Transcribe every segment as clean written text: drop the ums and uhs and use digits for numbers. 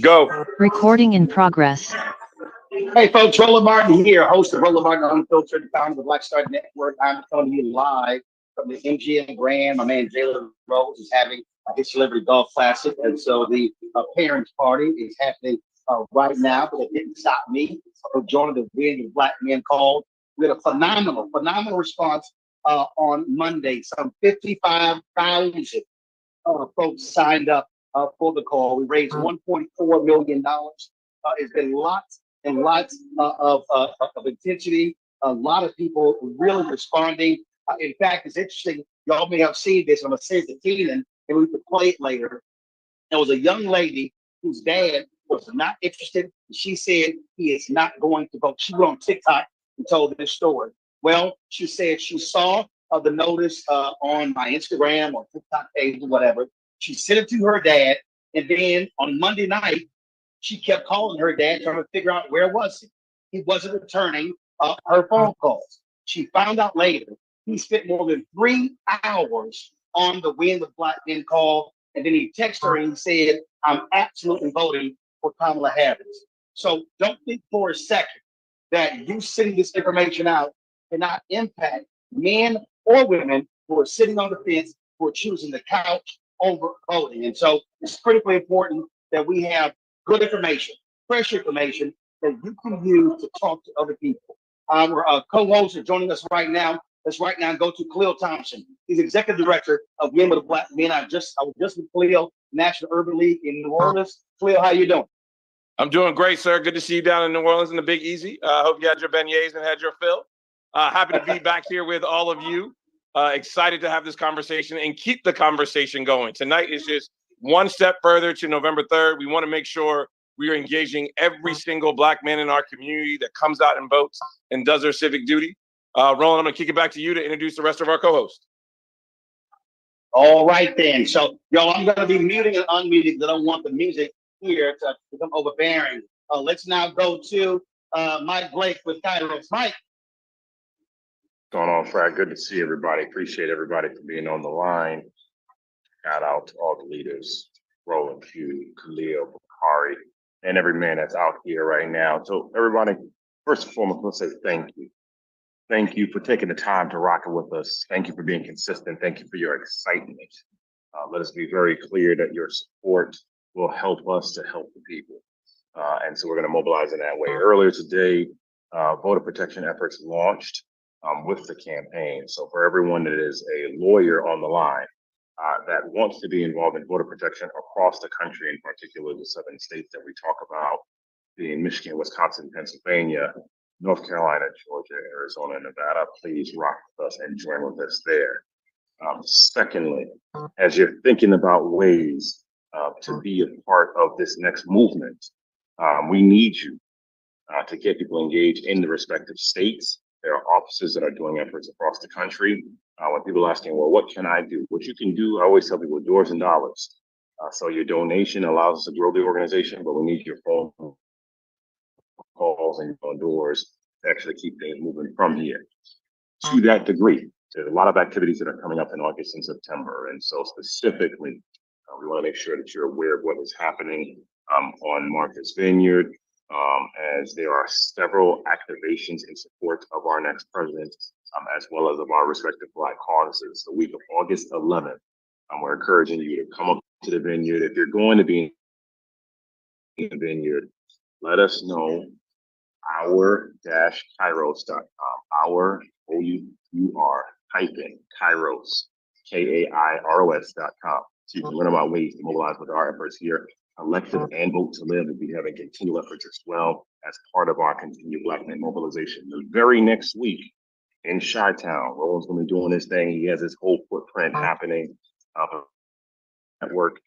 Go. Recording in progress. Hey folks, Roland Martin here, host of Roland Martin Unfiltered, founder of the Black Star Network. I'm coming to you live from the MGM Grand. My man Jalen Rose is having his Celebrity Golf Classic, and so the parents' party is happening right now. But it didn't stop me from joining the Wind of Black Men called. We had a phenomenal response on Monday. Some 55,000 folks signed up for the call. We raised $1.4 million. It's been lots and lots of intensity. A lot of people really responding. In fact, it's interesting. Y'all may have seen this. I'm going to send it to Keenan, and we could play it later. There was a young lady whose dad was not interested. She said he is not going to vote. She went on TikTok and told this story. Well, she said she saw the notice on my Instagram or TikTok page or whatever. She sent it to her dad, and then on Monday night, she kept calling her dad, trying to figure out where was he. He wasn't returning her phone calls. She found out later he spent more than 3 hours on the Wind of Black Men call, and then he texted her and he said, "I'm absolutely voting for Kamala Harris." So don't think for a second that you sending this information out cannot impact men or women who are sitting on the fence, who are choosing the couch over voting. And so it's critically important that we have good information, fresh information that you can use to talk to other people. Our co-hosts are joining us right now. Let's right now go to Khalil Thompson. He's executive director of Women of Black Men. I was just with Khalil, National Urban League in New Orleans. Khalil, how you doing? I'm doing great, sir. Good to see you down in New Orleans in the Big Easy. Hope you had your beignets and had your fill. Happy to be back here with all of you. Excited to have this conversation and keep the conversation going. Tonight is just one step further to November 3rd. We want to make sure we are engaging every single Black man in our community that comes out and votes and does their civic duty. Roland, I'm going to kick it back to you to introduce the rest of our co-hosts. All right, then. So, I'm going to be muting and unmuting because I don't want the music here to become overbearing. Let's now go to Mike Blake with Kairos. Mike. Going on, Fred? Good to see everybody. Appreciate everybody for being on the line. Shout out to all the leaders, Roland, Q, Khalil, Bakari, and every man that's out here right now. So everybody, first and foremost, let's say thank you. Thank you for taking the time to rock it with us. Thank you for being consistent. Thank you for your excitement. Let us be very clear that your support will help us to help the people. And so we're going to mobilize in that way. Earlier today, voter protection efforts launched with the campaign. So for everyone that is a lawyer on the line that wants to be involved in voter protection across the country, in particular the 7 states that we talk about, being Michigan, Wisconsin, Pennsylvania, North Carolina, Georgia, Arizona, and Nevada, please rock with us and join with us there. Secondly, as you're thinking about ways to be a part of this next movement, we need you to get people engaged in the respective states. There are offices that are doing efforts across the country. When people are asking, well, what can I do? What you can do, I always tell people, doors and dollars. So your donation allows us to grow the organization, but we need your phone calls and your phone doors to actually keep things moving from here. To that degree, there's a lot of activities that are coming up in August and September. And so specifically, we want to make sure that you're aware of what is happening on Martha's Vineyard, as there are several activations in support of our next president, as well as of our respective Black causes. The week of August 11th, we're encouraging you to come up to the Vineyard. If you're going to be in the Vineyard, let us know. Our-Kairos.com. Our O-U-R hyphen Kairos, Kairos.com. So you can learn about ways to mobilize with our efforts here. Collective and Vote to Live will be having continual efforts as well as part of our continued Black Men mobilization. The very next week in Chi-Town, Roland's going to be doing this thing. He has his whole footprint happening at work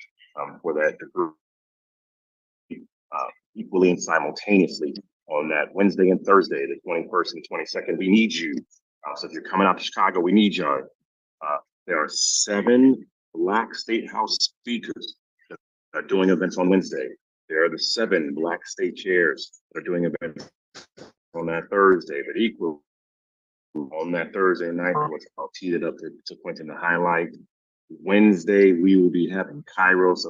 for that group equally and simultaneously on that Wednesday and Thursday, the 21st and 22nd. We need you. So if you're coming out to Chicago, we need you. There are 7 Black State House speakers that are doing events on Wednesday. There are the 7 Black state chairs that are doing events on that Thursday, but equal on that Thursday night, I'll tee it up to Quentin to highlight. Wednesday, we will be having Kairos.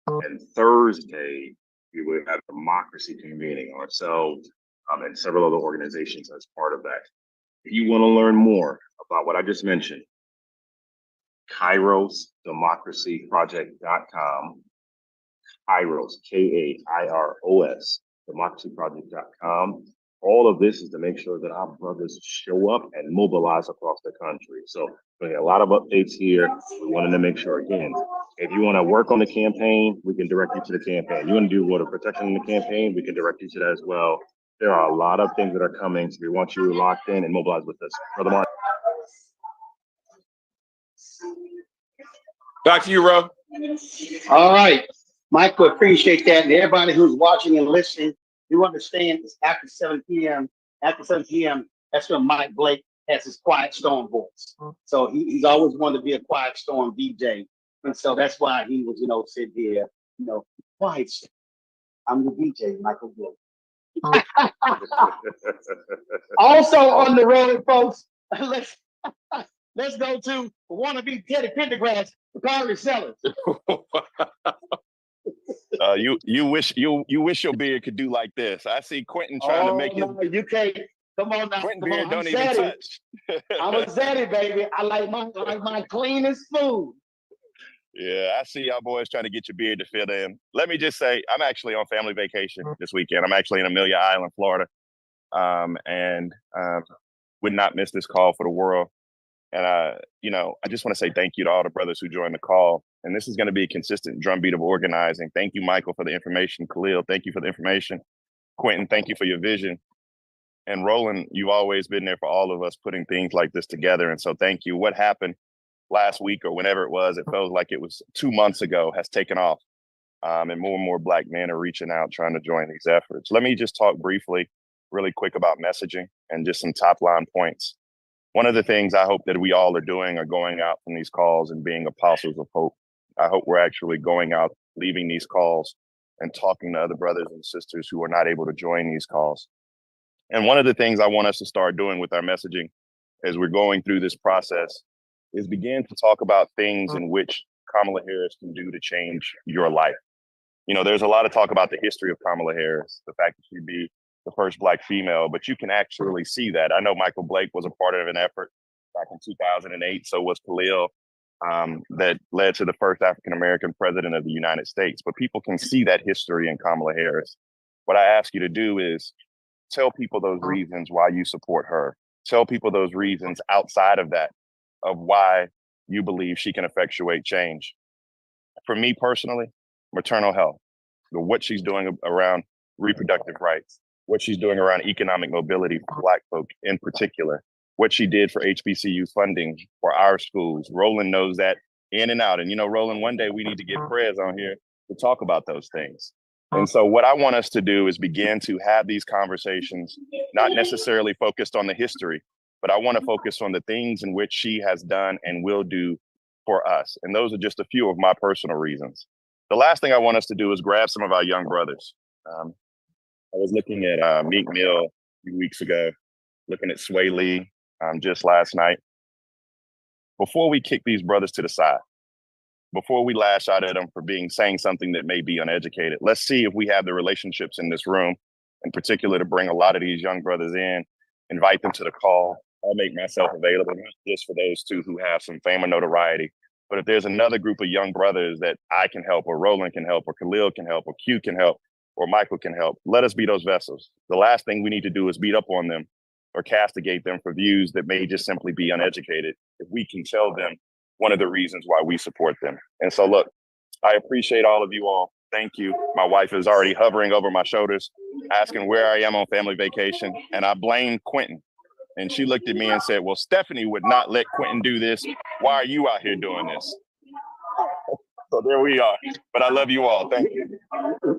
And Thursday, we will have democracy convening ourselves and several other organizations as part of that. If you want to learn more about what I just mentioned, KairosDemocracyProject.com, Kairos, Kairos, democracyproject.com. All of this is to make sure that our brothers show up and mobilize across the country. So we have a lot of updates here. We wanted to make sure, again, if you want to work on the campaign, we can direct you to the campaign. You want to do water protection in the campaign, we can direct you to that as well. There are a lot of things that are coming, so we want you locked in and mobilized with us. Brother Mark. Back to you, Ro. All right, Michael, appreciate that. And everybody who's watching and listening, you understand it's after 7 p.m. After 7 p.m., that's when Mike Blake has his Quiet Storm voice. So he's always wanted to be a Quiet Storm DJ. And so that's why he was, sitting here, quiet. I'm the DJ, Michael Blake. Also on the road, folks, let's go to wannabe Teddy Pendergrass, Bakari Sellers. You wish your beard could do like this. I see Quentin trying to make no, you can't. Come on now. Quentin Come beard on. don't even touch. I'm a Zaddy, baby. I like my clean and smooth. Yeah, I see y'all boys trying to get your beard to fit in. Let me just say, I'm actually on family vacation this weekend. I'm actually in Amelia Island, Florida, and would not miss this call for the world. And I just want to say thank you to all the brothers who joined the call. And this is going to be a consistent drumbeat of organizing. Thank you, Michael, for the information. Khalil, thank you for the information. Quentin, thank you for your vision. And Roland, you've always been there for all of us putting things like this together. And so thank you. What happened last week or whenever it was, it felt like it was 2 months ago, has taken off. And more Black men are reaching out, trying to join these efforts. Let me just talk briefly, really quick about messaging and just some top line points. One of the things I hope that we all are doing are going out from these calls and being apostles of hope. I hope we're actually going out, leaving these calls and talking to other brothers and sisters who are not able to join these calls. And one of the things I want us to start doing with our messaging as we're going through this process is begin to talk about things in which Kamala Harris can do to change your life. There's a lot of talk about the history of Kamala Harris, the fact that she'd be the first Black female, but you can actually see that. I know Michael Blake was a part of an effort back in 2008. So was Khalil, that led to the first African-American president of the United States. But people can see that history in Kamala Harris. What I ask you to do is tell people those reasons why you support her. Tell people those reasons outside of that, of why you believe she can effectuate change. For me personally, maternal health, what she's doing around reproductive rights, what she's doing around economic mobility for Black folk in particular, what she did for HBCU funding for our schools. Roland knows that in and out. And Roland, one day we need to get Prez on here to talk about those things. And so what I want us to do is begin to have these conversations, not necessarily focused on the history, but I want to focus on the things in which she has done and will do for us. And those are just a few of my personal reasons. The last thing I want us to do is grab some of our young brothers. I was looking at Meek Mill a few weeks ago, looking at Sway Lee just last night. Before we kick these brothers to the side, before we lash out at them for saying something that may be uneducated, let's see if we have the relationships in this room, in particular, to bring a lot of these young brothers in, invite them to the call. I'll make myself available, not just for those two who have some fame or notoriety, but if there's another group of young brothers that I can help, or Roland can help, or Khalil can help, or Q can help, or Michael can help, let us be those vessels. The last thing we need to do is beat up on them or castigate them for views that may just simply be uneducated. If we can tell them one of the reasons why we support them. And so, look, I appreciate all of you all. Thank you. My wife is already hovering over my shoulders, asking where I am on family vacation. And I blamed Quentin. And she looked at me and said, well, Stephanie would not let Quentin do this. Why are you out here doing this? So there we are. But I love you all. Thank you.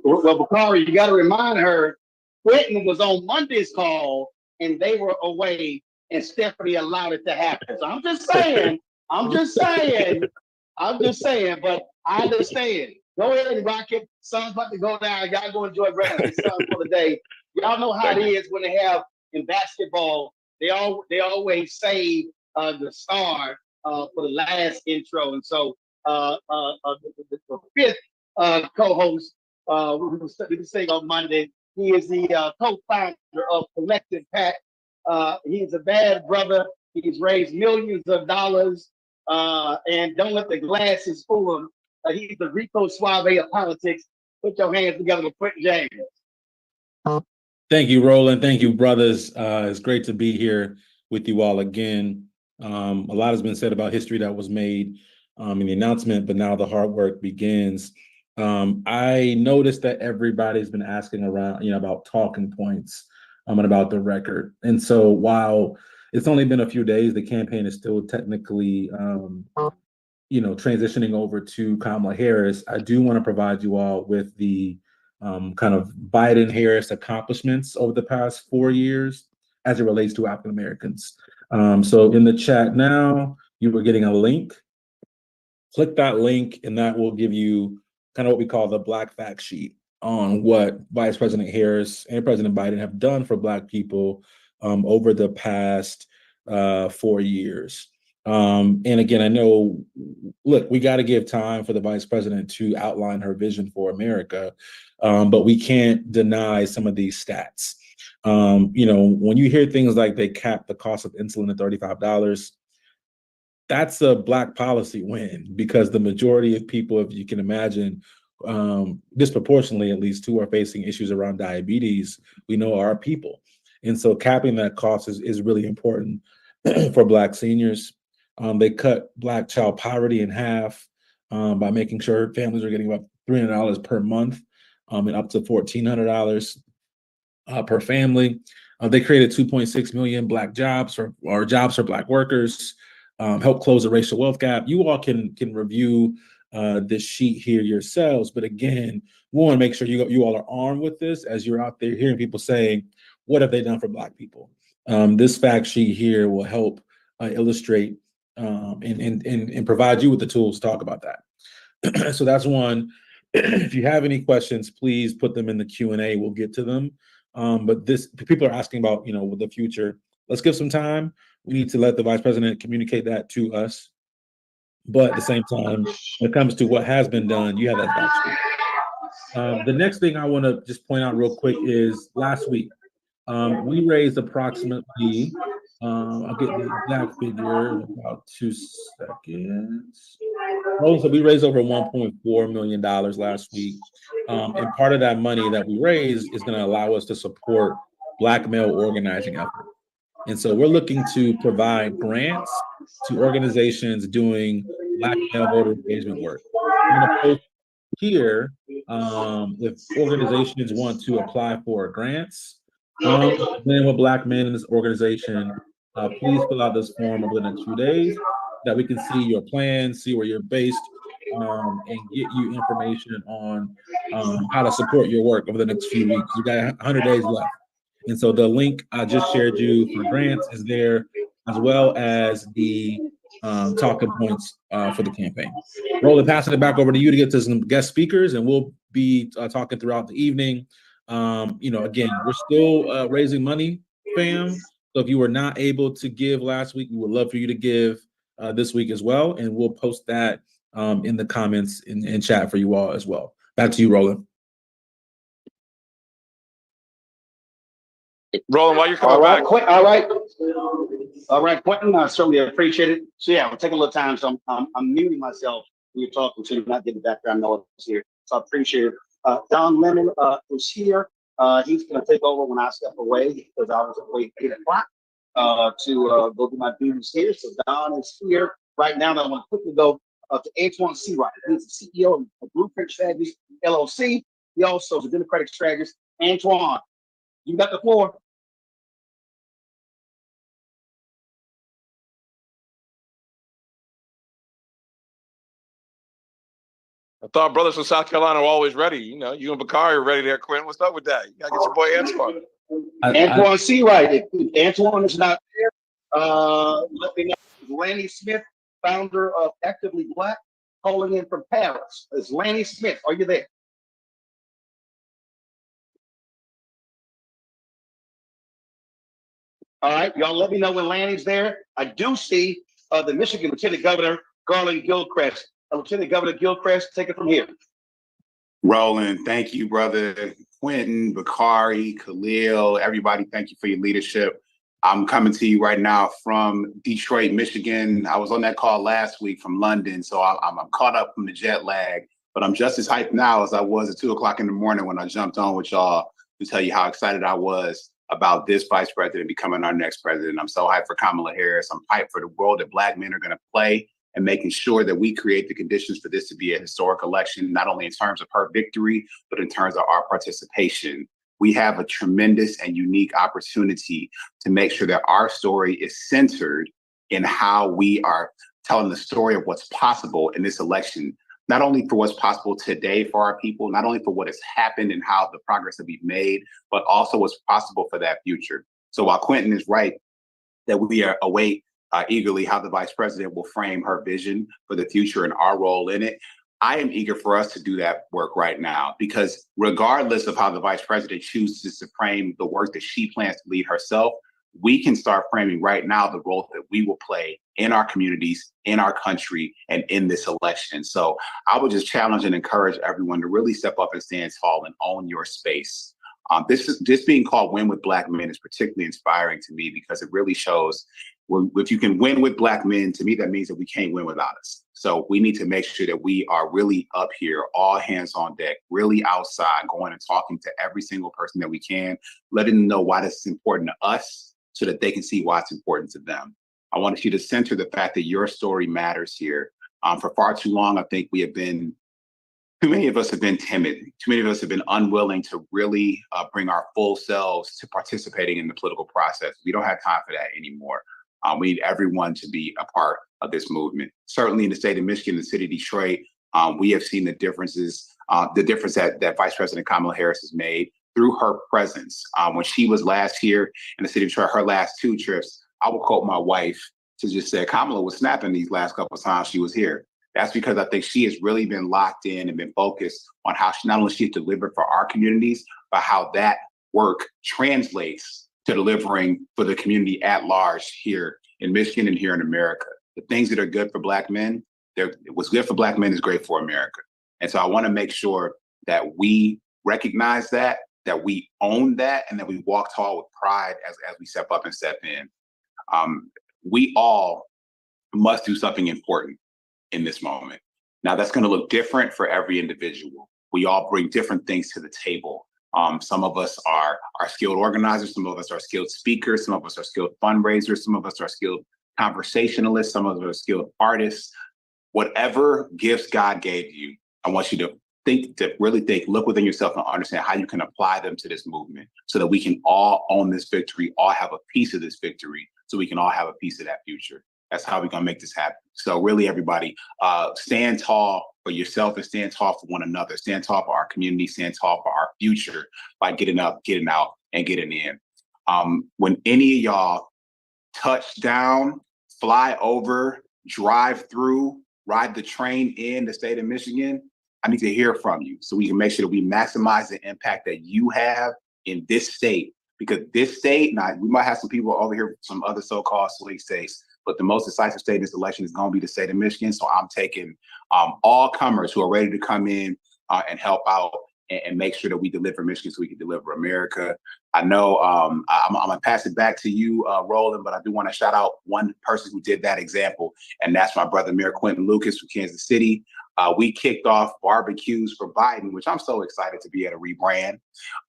Well, Bakari, you got to remind her, Quentin was on Monday's call and they were away and Stephanie allowed it to happen. So I'm just saying, but I understand. Go ahead and rock it. Sun's about to go down. Y'all go enjoy the rest of the sun for the day. Y'all know how it is when they have in basketball, they always save the star for the last intro. And so the fifth co-host, we will saying on Monday, he is the co-founder of Collective PAC. He's a bad brother. He's raised millions of dollars. And don't let the glasses fool him. He's the Rico Suave of politics. Put your hands together with Quentin James. Thank you, Roland. Thank you, brothers. It's great to be here with you all again. A lot has been said about history that was made in the announcement, but now the hard work begins. I noticed that everybody's been asking around, about talking points and about the record. And so while it's only been a few days, the campaign is still technically, transitioning over to Kamala Harris. I do want to provide you all with the kind of Biden-Harris accomplishments over the past 4 years as it relates to African Americans. So in the chat now, you were getting a link. Click that link, and that will give you kind of what we call the Black fact sheet on what Vice President Harris and President Biden have done for Black people over the past 4 years. And again, I know, look, we got to give time for the Vice President to outline her vision for America, but we can't deny some of these stats. When you hear things like they capped the cost of insulin at $35, that's a Black policy win, because the majority of people, if you can imagine, disproportionately at least, who are facing issues around diabetes, we know are people. And so capping that cost is really important for Black seniors. They cut Black child poverty in half by making sure families are getting about $300 per month and up to $1,400 per family. They created 2.6 million Black jobs or jobs for Black workers, help close the racial wealth gap. You all can review this sheet here yourselves. But again, we want to make sure you all are armed with this as you're out there hearing people saying, what have they done for Black people? This fact sheet here will help illustrate and provide you with the tools to talk about that. So that's one. If you have any questions, please put them in the Q&A. We'll get to them. But people are asking about, with the future. Let's give some time. We need to let the Vice President communicate that to us. But at the same time, when it comes to what has been done, you have that fact sheet. The next thing I want to just point out real quick is last week, we raised approximately, I'll get the exact figure in about 2 seconds. So we raised over $1.4 million last week. And part of that money that we raised is going to allow us to support Black male organizing effort. And so we're looking to provide grants to organizations doing Black male voter engagement work. I'm going to post here, if organizations want to apply for grants, then with Black men in this organization, please fill out this form over the next few days that we can see your plans, see where you're based, and get you information on how to support your work over the next few weeks. You got 100 days left. And so the link I just shared you for grants is there, as well as the talking points for the campaign. Roland, passing it back over to you to get to some guest speakers, and we'll be talking throughout the evening. Again, we're still raising money, fam. So if you were not able to give last week, we would love for you to give this week as well. And we'll post that in the comments in chat for you all as well. Back to you, Roland. Roland, while you're coming back. All right, Quentin, I certainly appreciate it. So yeah, we'll take a little time. So I'm muting myself when you're talking, so you're not getting background noise here. So I appreciate it. Don Lemon is here. He's going to take over when I step away, because I was away at 8 o'clock to go do my duties here. So Don is here right now. And I want to quickly go to Antoine Seawright. He's the CEO of Blueprint Strategies LLC. He also is a Democratic strategist. Antoine, you got the floor. I thought brothers from South Carolina were always ready. You and Bakari are ready there, Quentin. What's up with that? You gotta get your boy Antoine. Antoine Seawright. If Antoine is not there, let me know. Lanny Smith, founder of Actively Black, calling in from Paris. It's Lanny Smith. Are you there? All right, y'all let me know when Lanny's there. I do see the Michigan Lieutenant Governor, Garland Gilchrist. Lieutenant Governor Gilchrist, take it from here. Roland, thank you, brother. Quentin, Bakari, Khalil, everybody, thank you for your leadership. I'm coming to you right now from Detroit, Michigan. I was on that call last week from London, so I'm caught up from the jet lag, but I'm just as hyped now as I was at 2 o'clock in the morning when I jumped on with y'all to tell you how excited I was about this vice president becoming our next president. I'm so hyped for Kamala Harris. I'm hyped for the role that Black men are going to play and making sure that we create the conditions for this to be a historic election, not only in terms of her victory, but in terms of our participation. We have a tremendous and unique opportunity to make sure that our story is centered in how we are telling the story of what's possible in this election, not only for what's possible today for our people, not only for what has happened and how the progress that we've made, but also what's possible for that future. So while Quentin is right that we await eagerly how the vice president will frame her vision for the future and our role in it, I am eager for us to do that work right now, because regardless of how the vice president chooses to frame the work that she plans to lead herself, we can start framing right now the role that we will play in our communities, in our country, and in this election. So I would just challenge and encourage everyone to really step up and stand tall and own your space. This being called Win with Black Men is particularly inspiring to me because it really shows if you can win with Black men, to me, that means that we can't win without us. So we need to make sure that we are really up here, all hands on deck, really outside, going and talking to every single person that we can, letting them know why this is important to us so that they can see why it's important to them. I want you to center the fact that your story matters here. For far too long, I think too many of us have been timid. Too many of us have been unwilling to really bring our full selves to participating in the political process. We don't have time for that anymore. We need everyone to be a part of this movement. Certainly in the state of Michigan, the city of Detroit, we have seen the difference that Vice President Kamala Harris has made through her presence. When she was last here in the city of Detroit, her last 2 trips, I will quote my wife to just say, Kamala was snapping these last couple of times she was here. That's because I think she has really been locked in and been focused on how she not only she's delivered for our communities, but how that work translates to delivering for the community at large here in Michigan and here in America. The things that are good for Black men, what's good for Black men is great for America. And so I want to make sure that we recognize that we own that, and that we walk tall with pride as we step up and step in. We all must do something important in this moment. Now, that's going to look different for every individual. We all bring different things to the table. Some of us are skilled organizers, some of us are skilled speakers, some of us are skilled fundraisers, some of us are skilled conversationalists, some of us are skilled artists. Whatever gifts God gave you, I want you to really think, look within yourself and understand how you can apply them to this movement so that we can all own this victory, all have a piece of this victory, so we can all have a piece of that future. That's how we're going to make this happen. So really, everybody, stand tall for yourself and stand tall for one another. Stand tall for our community, stand tall for our future by getting up, getting out, and getting in. When any of y'all touch down, fly over, drive through, ride the train in the state of Michigan, I need to hear from you so we can make sure that we maximize the impact that you have in this state. Because this state, now we might have some people over here, some other so-called swing states, but the most decisive state in this election is going to be the state of Michigan. So I'm taking all comers who are ready to come in and help out and make sure that we deliver Michigan so we can deliver America. I know I'm going to pass it back to you, Roland, but I do want to shout out one person who did that example, and that's my brother, Mayor Quentin Lucas from Kansas City. We kicked off barbecues for Biden, which I'm so excited to be able to rebrand.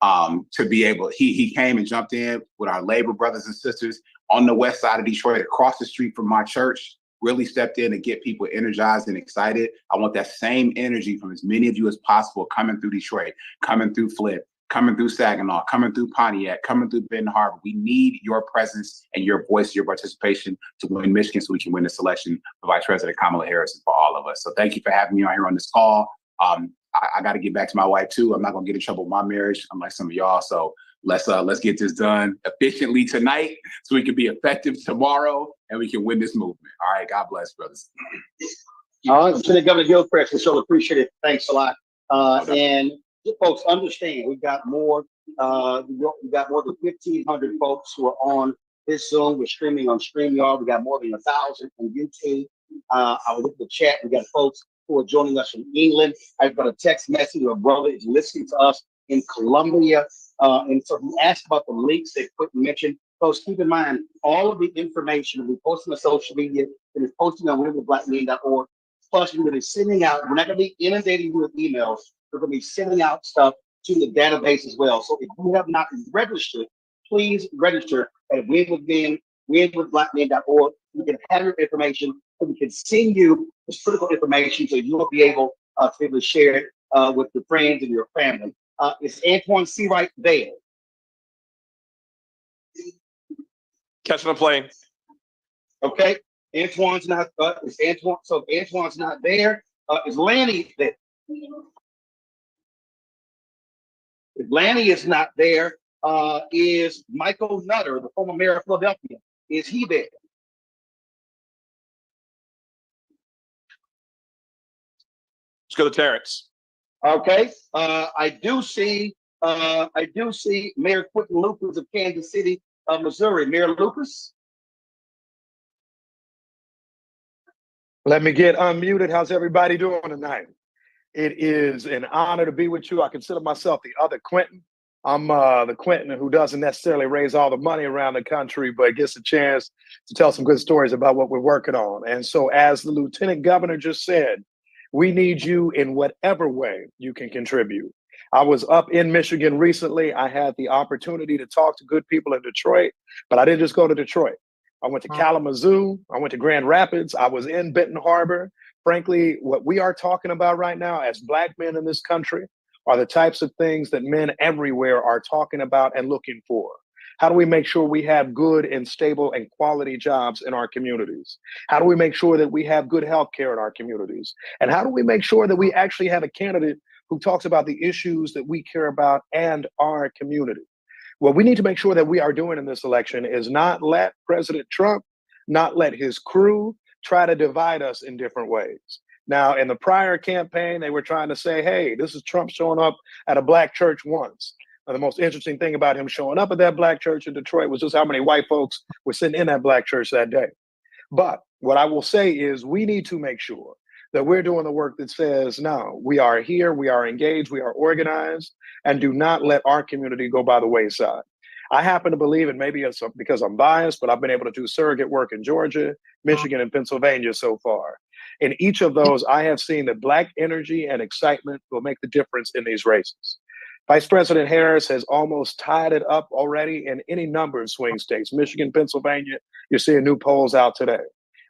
To be able, he came and jumped in with our labor brothers and sisters on the west side of Detroit, across the street from my church, really stepped in to get people energized and excited. I want that same energy from as many of you as possible coming through Detroit, coming through Flint, coming through Saginaw, coming through Pontiac, coming through Benton Harbor. We need your presence and your voice, your participation to win Michigan so we can win this election for Vice President Kamala Harris and for all of us. So thank you for having me on here on this call. I got to get back to my wife too. I'm not going to get in trouble with my marriage. I'm like some of y'all. So let's get this done efficiently tonight so we can be effective tomorrow and we can win this movement. All right. God bless, brothers. All right. Lieutenant Governor Gilchrist, we so appreciate it. Thanks a lot. And folks, understand we've got more. We got more than 1,500 folks who are on this Zoom. We're streaming on StreamYard. We got more than 1,000 on YouTube. I was looking at the chat. We got folks who are joining us from England. I've got a text message. Your brother is listening to us in Colombia. And so he asked about the links that Quentin mentioned. Folks, keep in mind, all of the information we post on social media and is posting on womenwithblackmen.org. Plus, we're going to be sending out, we're not going to be inundating you with emails. We're going to be sending out stuff to the database as well. So if you have not registered, please register at womenwithblackmen.org. We can have your information, so we can send you this critical information so you will be able to share it with your friends and your family. Is Antoine Seawright there? Catching a plane. Okay. Antoine's not, is Antoine, so if Antoine's not there, is Lanny there? If Lanny is not there, is Michael Nutter, the former mayor of Philadelphia, is he there? Let's go to Terrence. Okay. I do see Mayor Quentin Lucas of Kansas City, Missouri. Mayor Lucas. Let me get unmuted. How's everybody doing tonight? It is an honor to be with you. I consider myself the other Quentin. I'm the Quentin who doesn't necessarily raise all the money around the country, but gets a chance to tell some good stories about what we're working on. And so, as the Lieutenant Governor just said, we need you in whatever way you can contribute. I was up in Michigan recently. I had the opportunity to talk to good people in Detroit, but I didn't just go to Detroit. I went to Kalamazoo. I went to Grand Rapids. I was in Benton Harbor. Frankly, what we are talking about right now as Black men in this country are the types of things that men everywhere are talking about and looking for. How do we make sure we have good and stable and quality jobs in our communities? How do we make sure that we have good health care in our communities? And how do we make sure that we actually have a candidate who talks about the issues that we care about and our community? What we need to make sure that we are doing in this election is not let President Trump, not let his crew try to divide us in different ways. Now, in the prior campaign, they were trying to say, hey, this is Trump showing up at a Black church once. Now, the most interesting thing about him showing up at that Black church in Detroit was just how many white folks were sitting in that Black church that day. But what I will say is we need to make sure that we're doing the work that says, no, we are here, we are engaged, we are organized, and do not let our community go by the wayside. I happen to believe, and maybe it's because I'm biased, but I've been able to do surrogate work in Georgia, Michigan, and Pennsylvania so far. In each of those, I have seen that Black energy and excitement will make the difference in these races. Vice President Harris has almost tied it up already in any number of swing states. Michigan, Pennsylvania, you're seeing new polls out today.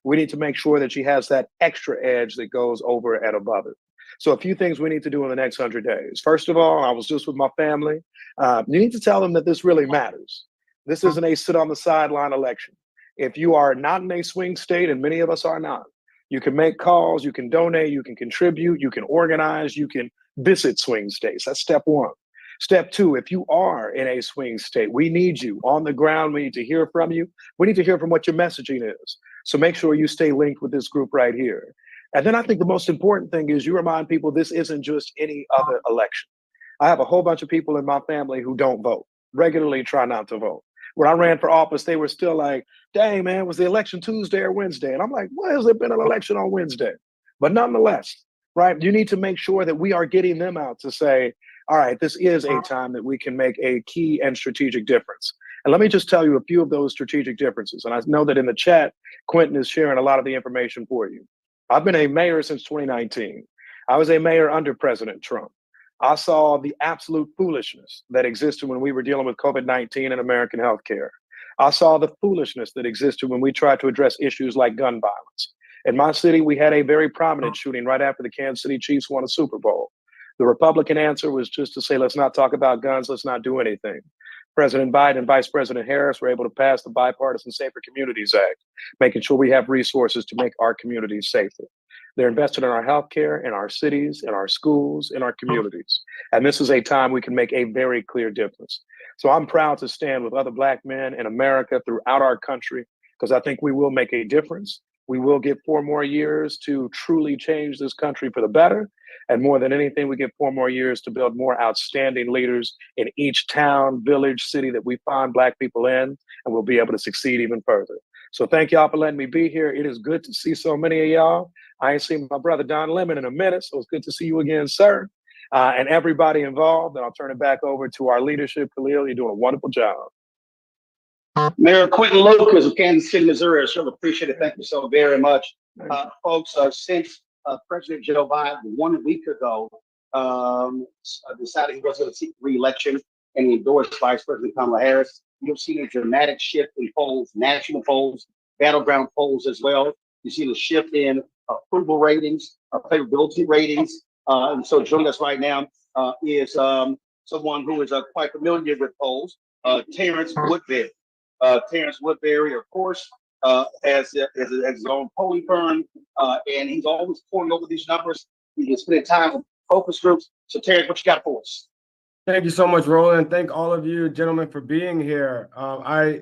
We need to make sure that she has that extra edge that goes over and above it. So a few things we need to do in the next 100 days. First of all, I was just with my family. You need to tell them that this really matters. This isn't a sit on the sideline election. If you are not in a swing state, and many of us are not, you can make calls, you can donate, you can contribute, you can organize, you can visit swing states. That's step one. Step two, if you are in a swing state, we need you on the ground. We need to hear from you. We need to hear from what your messaging is. So make sure you stay linked with this group right here. And then I think the most important thing is you remind people this isn't just any other election. I have a whole bunch of people in my family who don't vote, regularly try not to vote. When I ran for office, they were still like, dang, man, was the election Tuesday or Wednesday? And I'm like, why has there been an election on Wednesday? But nonetheless, right, you need to make sure that we are getting them out to say, all right, this is a time that we can make a key and strategic difference. And let me just tell you a few of those strategic differences. And I know that in the chat, Quentin is sharing a lot of the information for you. I've been a mayor since 2019. I was a mayor under President Trump. I saw the absolute foolishness that existed when we were dealing with COVID-19 and American healthcare. I saw the foolishness that existed when we tried to address issues like gun violence. In my city, we had a very prominent shooting right after the Kansas City Chiefs won a Super Bowl. The Republican answer was just to say, let's not talk about guns, let's not do anything. President Biden and Vice President Harris were able to pass the Bipartisan Safer Communities Act, making sure we have resources to make our communities safer. They're invested in our healthcare, in our cities, in our schools, in our communities. And this is a time we can make a very clear difference. So I'm proud to stand with other Black men in America throughout our country, because I think we will make a difference. We will get 4 more years to truly change this country for the better. And more than anything, we get 4 more years to build more outstanding leaders in each town, village, city that we find Black people in, and we'll be able to succeed even further. So thank y'all for letting me be here. It is good to see so many of y'all. I ain't seen my brother Don Lemon in a minute, so it's good to see you again, sir. And everybody involved. And I'll turn it back over to our leadership. Khalil, you're doing a wonderful job. Mayor Quentin Lucas of Kansas City, Missouri. I sure appreciate it. Thank you so very much. Folks, since President Joe Biden 1 week ago decided he was going to seek re-election and he endorsed Vice President Kamala Harris, you've seen a dramatic shift in polls, national polls, battleground polls as well. You've seen a shift in approval ratings, favorability ratings. And so joining us right now is someone who is quite familiar with polls, Terrence Woodbury. Terrence Woodbury, of course, has his own polling firm, and he's always pouring over these numbers. He's been spending time with focus groups. So, Terrence, what you got for us? Thank you so much, Roland. Thank all of you gentlemen for being here. I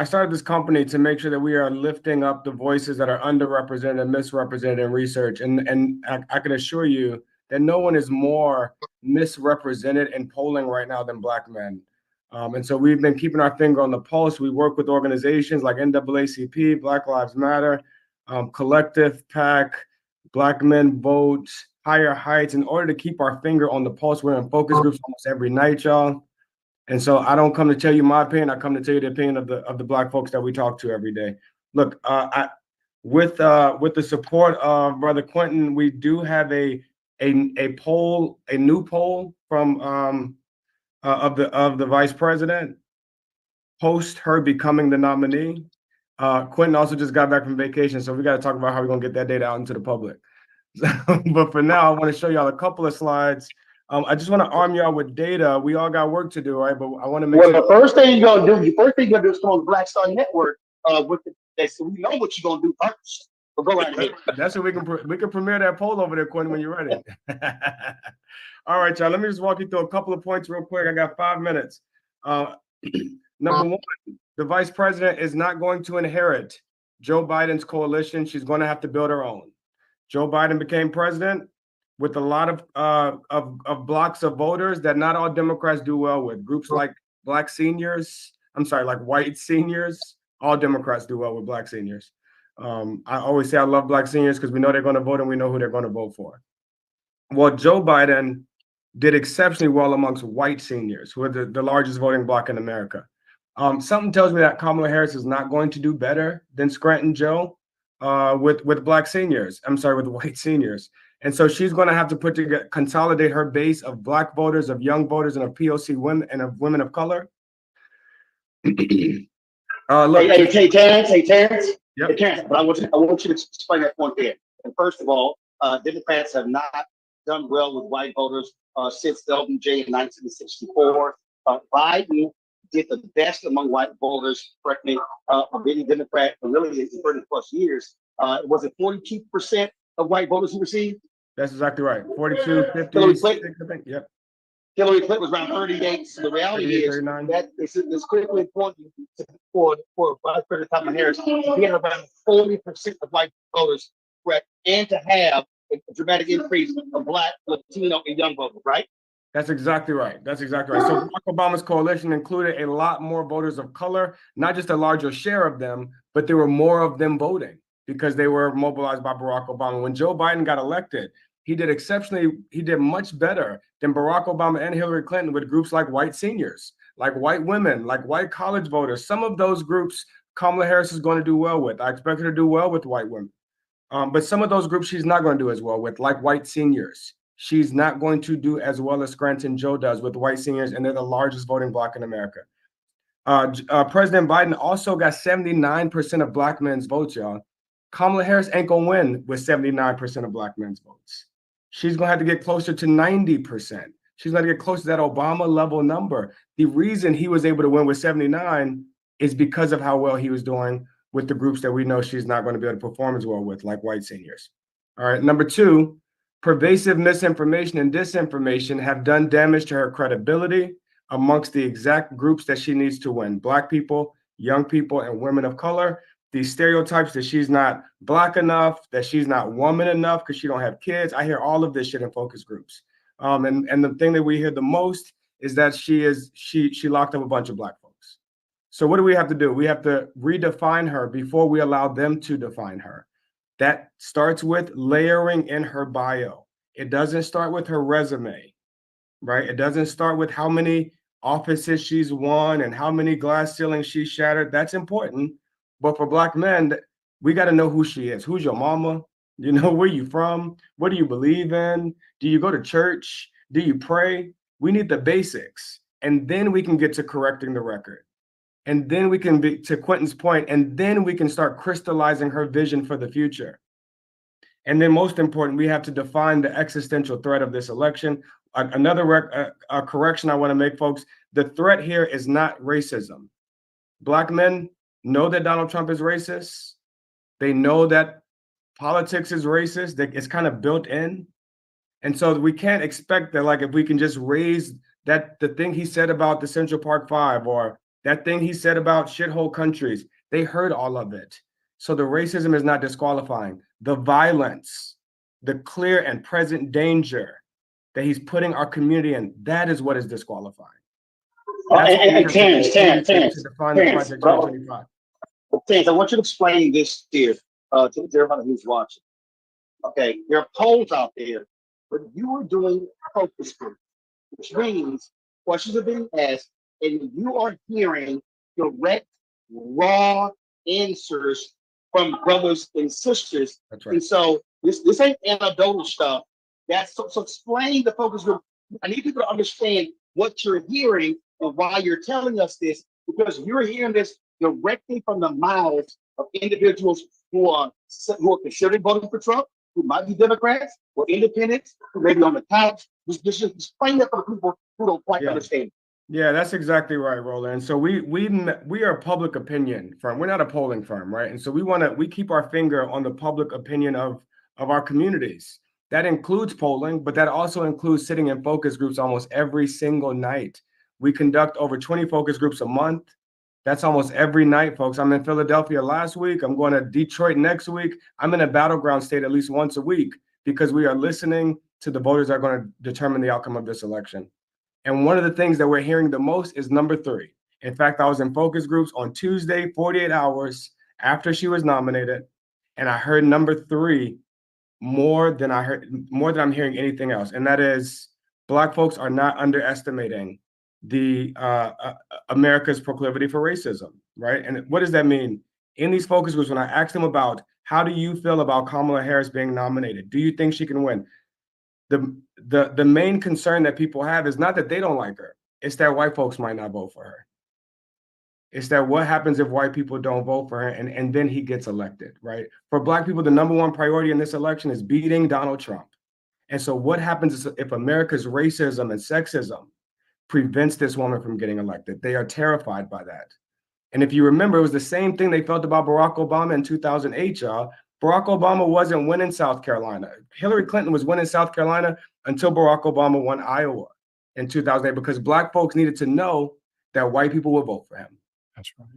started this company to make sure that we are lifting up the voices that are underrepresented, misrepresented in research. And I can assure you that no one is more misrepresented in polling right now than Black men. And so we've been keeping our finger on the pulse. We work with organizations like NAACP, Black Lives Matter, Collective PAC, Black Men Vote, Higher Heights, in order to keep our finger on the pulse. We're in focus groups almost every night, y'all. And so I don't come to tell you my opinion. I come to tell you the opinion of the Black folks that we talk to every day. Look, with the support of Brother Quentin, we do have a poll, a new poll from of the vice president post her becoming the nominee. Quentin also just got back from vacation, so we got to talk about how we're gonna get that data out into the public. But for now, I want to show y'all a couple of slides. I just want to arm y'all with data. We all got work to do, right? But I want to make sure. The first thing you're gonna do is come on the Black Star Network so we know what you're gonna do first. But go right ahead. That's what we can premiere that poll over there, Quentin, when you're ready. All right, y'all. Let me just walk you through a couple of points real quick. I got 5 minutes. Number one, the vice president is not going to inherit Joe Biden's coalition. She's going to have to build her own. Joe Biden became president with a lot of blocks of voters that not all Democrats do well with. Groups like Black seniors, like white seniors. All Democrats do well with Black seniors. I always say I love Black seniors because we know they're going to vote and we know who they're going to vote for. Well, Joe Biden did exceptionally well amongst white seniors, who are the largest voting bloc in America. Something tells me that Kamala Harris is not going to do better than Scranton Joe with Black seniors. With white seniors. And so she's going to have to consolidate her base of Black voters, of young voters, and of POC women and of women of color. Look, hey, Terrence. Yep. Hey, Terrence, but I want you to explain that point there. And first of all, Democrats have not done well with white voters since the LBJ in 1964. Biden did the best among white voters, correct me, of any Democrat for really in 30 plus years. Was it 42% of white voters who received? That's exactly right. 42, 50, Hillary 60, I think. Yep. Hillary Clinton was around 38. So the reality is that it's critically important for Vice President Kamala Harris to get around 40% of white voters, correct, and to have a dramatic increase of Black, Latino, and young voters, right? That's exactly right. So Barack Obama's coalition included a lot more voters of color, not just a larger share of them, but there were more of them voting because they were mobilized by Barack Obama. When Joe Biden got elected, he did much better than Barack Obama and Hillary Clinton with groups like white seniors, like white women, like white college voters. Some of those groups Kamala Harris is going to do well with. I expect her to do well with white women. But some of those groups she's not going to do as well with, like white seniors. She's not going to do as well as Scranton Joe does with white seniors, and they're the largest voting bloc in America. President Biden also got 79% of Black men's votes, y'all. Kamala Harris ain't gonna win with 79% of Black men's votes. She's gonna have to get closer to 90%. She's gonna get close to that Obama level number. The reason he was able to win with 79 is because of how well he was doing with the groups that we know she's not going to be able to perform as well with, like white seniors. All right, number two, pervasive misinformation and disinformation have done damage to her credibility amongst the exact groups that she needs to win: Black people, young people, and women of color. these stereotypes that she's not Black enough, that she's not woman enough because she don't have kids. I hear all of this shit in focus groups. And the thing that we hear the most is that she locked up a bunch of Black folks. So what do we have to do? We have to redefine her before we allow them to define her. That starts with layering in her bio. It doesn't start with her resume, right? It doesn't start with how many offices she's won and how many glass ceilings she shattered. That's important. But for Black men, we got to know who she is. Who's your mama? You know, where you from? What do you believe in? Do you go to church? Do you pray? We need the basics. And then we can get to correcting the record. And then we can be, to Quentin's point, and then we can start crystallizing her vision for the future. And then most important, we have to define the existential threat of this election. Another correction I want to make, folks, the threat here is not racism. Black men know that Donald Trump is racist. They know that politics is racist, that it's kind of built in. And so we can't expect that, like, if we can just raise that, the thing he said about the Central Park Five, or that thing he said about shithole countries, they heard all of it. So the racism is not disqualifying. The violence, the clear and present danger that he's putting our community in, that is what is disqualifying. And Terrence, to define the Project 2025. Terrence, I want you to explain this here to everybody who's watching. Okay, there are polls out there, but you are doing focus group, which means questions are being asked, and you are hearing direct, raw answers from brothers and sisters. That's right. And so this ain't anecdotal stuff. That's so explain the focus group. I need people to understand what you're hearing and why you're telling us this, because you're hearing this directly from the mouths of individuals who are considering voting for Trump, who might be Democrats or independents, who may be on the couch. Just explain that for the people who don't quite understand. Yeah, that's exactly right, Roland. And so we are a public opinion firm. We're not a polling firm, right? And so we keep our finger on the public opinion of our communities. That includes polling, but that also includes sitting in focus groups almost every single night. We conduct over 20 focus groups a month. That's almost every night, folks. I'm in Philadelphia last week. I'm going to Detroit next week. I'm in a battleground state at least once a week, because we are listening to the voters that are going to determine the outcome of this election. And one of the things that we're hearing the most is number 3. In fact, I was in focus groups on Tuesday, 48 hours after she was nominated, and I heard number 3 more than I'm hearing anything else. And that is, Black folks are not underestimating the America's proclivity for racism, right? And what does that mean? In these focus groups, when I asked them about, how do you feel about Kamala Harris being nominated? Do you think she can win? The main concern that people have is not that they don't like her. It's that white folks might not vote for her. It's that what happens if white people don't vote for her and then he gets elected, right? For Black people, the number one priority in this election is beating Donald Trump. And so what happens if America's racism and sexism prevents this woman from getting elected? They are terrified by that. And if you remember, it was the same thing they felt about Barack Obama in 2008, y'all. Barack Obama wasn't winning South Carolina. Hillary Clinton was winning South Carolina until Barack Obama won Iowa in 2008, because Black folks needed to know that white people would vote for him. That's right.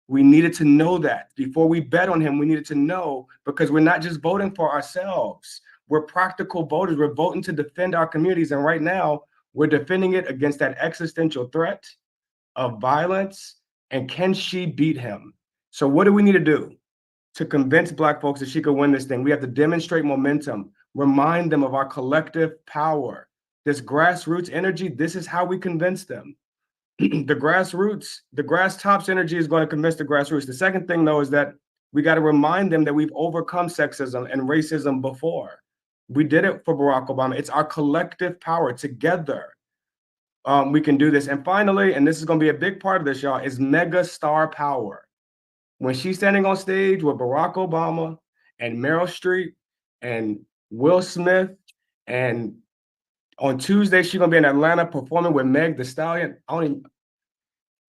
We needed to know that before we bet on him. We needed to know, because we're not just voting for ourselves. We're practical voters. We're voting to defend our communities. And right now, we're defending it against that existential threat of violence. And can she beat him? So what do we need to do to convince Black folks that she could win this thing? We have to demonstrate momentum, remind them of our collective power, this grassroots energy. This is how we convince them. The grassroots, the grass tops energy is going to convince the grassroots. The second thing, though, is that we got to remind them that we've overcome sexism and racism before. We did it for Barack Obama. It's our collective power. Together, we can do this. And finally, and this is going to be a big part of this, y'all, is mega star power. When she's standing on stage with Barack Obama and Meryl Streep and Will Smith, and on Tuesday, she's going to be in Atlanta performing with Meg Thee Stallion.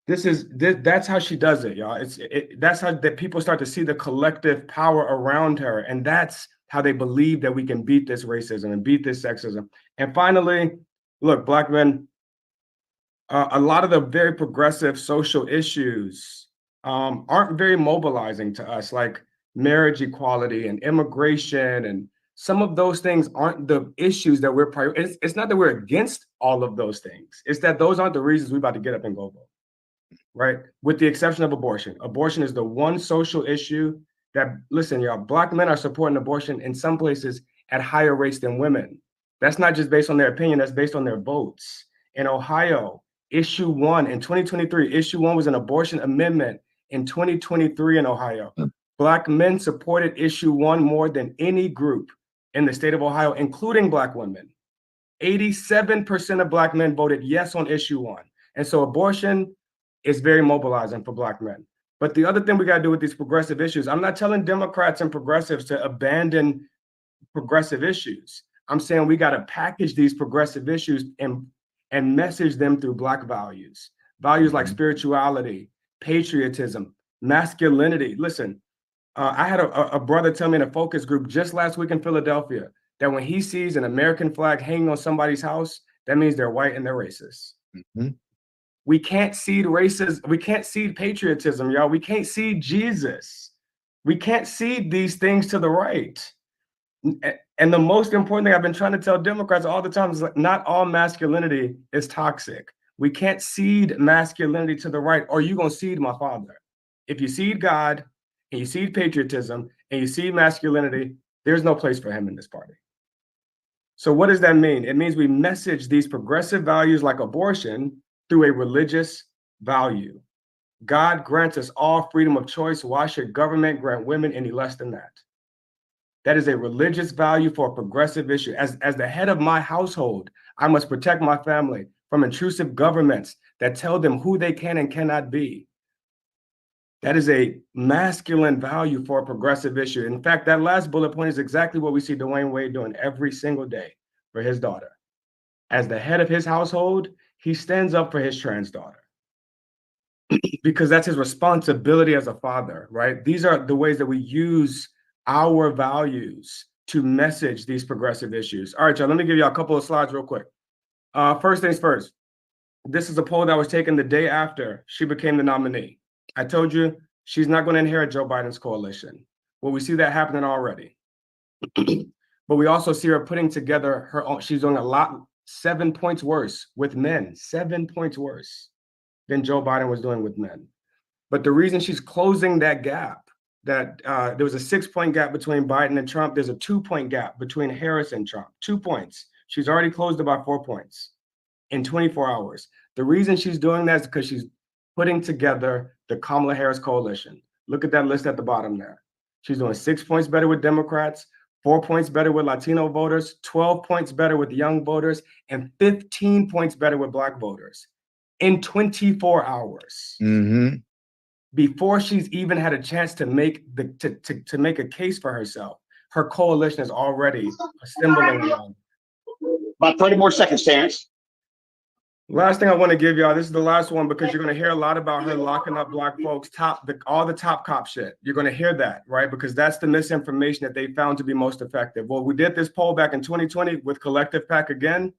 That's how she does it, y'all. That's how that people start to see the collective power around her. And that's how they believe that we can beat this racism and beat this sexism. And finally, look, Black men, a lot of the very progressive social issues aren't very mobilizing to us, like marriage equality and immigration, and some of those things aren't the issues that we're it's not that we're against all of those things. It's that those aren't the reasons we're about to get up and go vote, right? With the exception of abortion. Abortion is the one social issue that, listen, y'all, Black men are supporting abortion in some places at higher rates than women. That's not just based on their opinion, that's based on their votes. In Ohio, issue 1 in 2023, issue 1 was an abortion amendment in 2023 in Ohio. Black men supported issue 1 more than any group in the state of Ohio, including Black women. 87% of Black men voted yes on issue 1. And so abortion is very mobilizing for Black men. But the other thing we got to do with these progressive issues, I'm not telling Democrats and progressives to abandon progressive issues. I'm saying we got to package these progressive issues and message them through Black values. Values like spirituality, patriotism, masculinity. Listen, I had a brother tell me in a focus group just last week in Philadelphia that when he sees an American flag hanging on somebody's house, that means they're white and they're racist. We can't seed racism. We can't seed patriotism, y'all. We can't seed Jesus. We can't seed these things to the right. And the most important thing I've been trying to tell Democrats all the time is like, not all masculinity is toxic. We can't seed masculinity to the right, or you're going to seed my father. If you seed God and you seed patriotism and you seed masculinity, there's no place for him in this party. So what does that mean? It means we message these progressive values like abortion through a religious value. God grants us all freedom of choice. Why should government grant women any less than that? That is a religious value for a progressive issue. As the head of my household, I must protect my family from intrusive governments that tell them who they can and cannot be. That is a masculine value for a progressive issue. In fact, that last bullet point is exactly what we see Dwayne Wade doing every single day for his daughter. As the head of his household, he stands up for his trans daughter because that's his responsibility as a father, right? These are the ways that we use our values to message these progressive issues. All right, y'all, let me give you a couple of slides real quick. First things first, this is a poll that was taken the day after she became the nominee. I told you she's not going to inherit Joe Biden's coalition. Well, we see that happening already. But we also see her putting together her own, she's doing a lot, 7 points worse with men, 7 points worse than Joe Biden was doing with men. But the reason she's closing that gap, that there was a 6-point gap between Biden and Trump, there's a 2-point gap between Harris and Trump, 2 points. She's already closed about 4 points in 24 hours. The reason she's doing that is because she's putting together the Kamala Harris coalition. Look at that list at the bottom there. She's doing 6 points better with Democrats, 4 points better with Latino voters, 12 points better with young voters, and 15 points better with Black voters in 24 hours. Before she's even had a chance to make to make a case for herself, her coalition is already assembling around. About 30 more seconds, Terrence. Last thing I want to give y'all, this is the last one because you're going to hear a lot about her locking up Black folks, all the top cop shit. You're going to hear that, right? Because that's the misinformation that they found to be most effective. Well, we did this poll back in 2020 with Collective PAC again.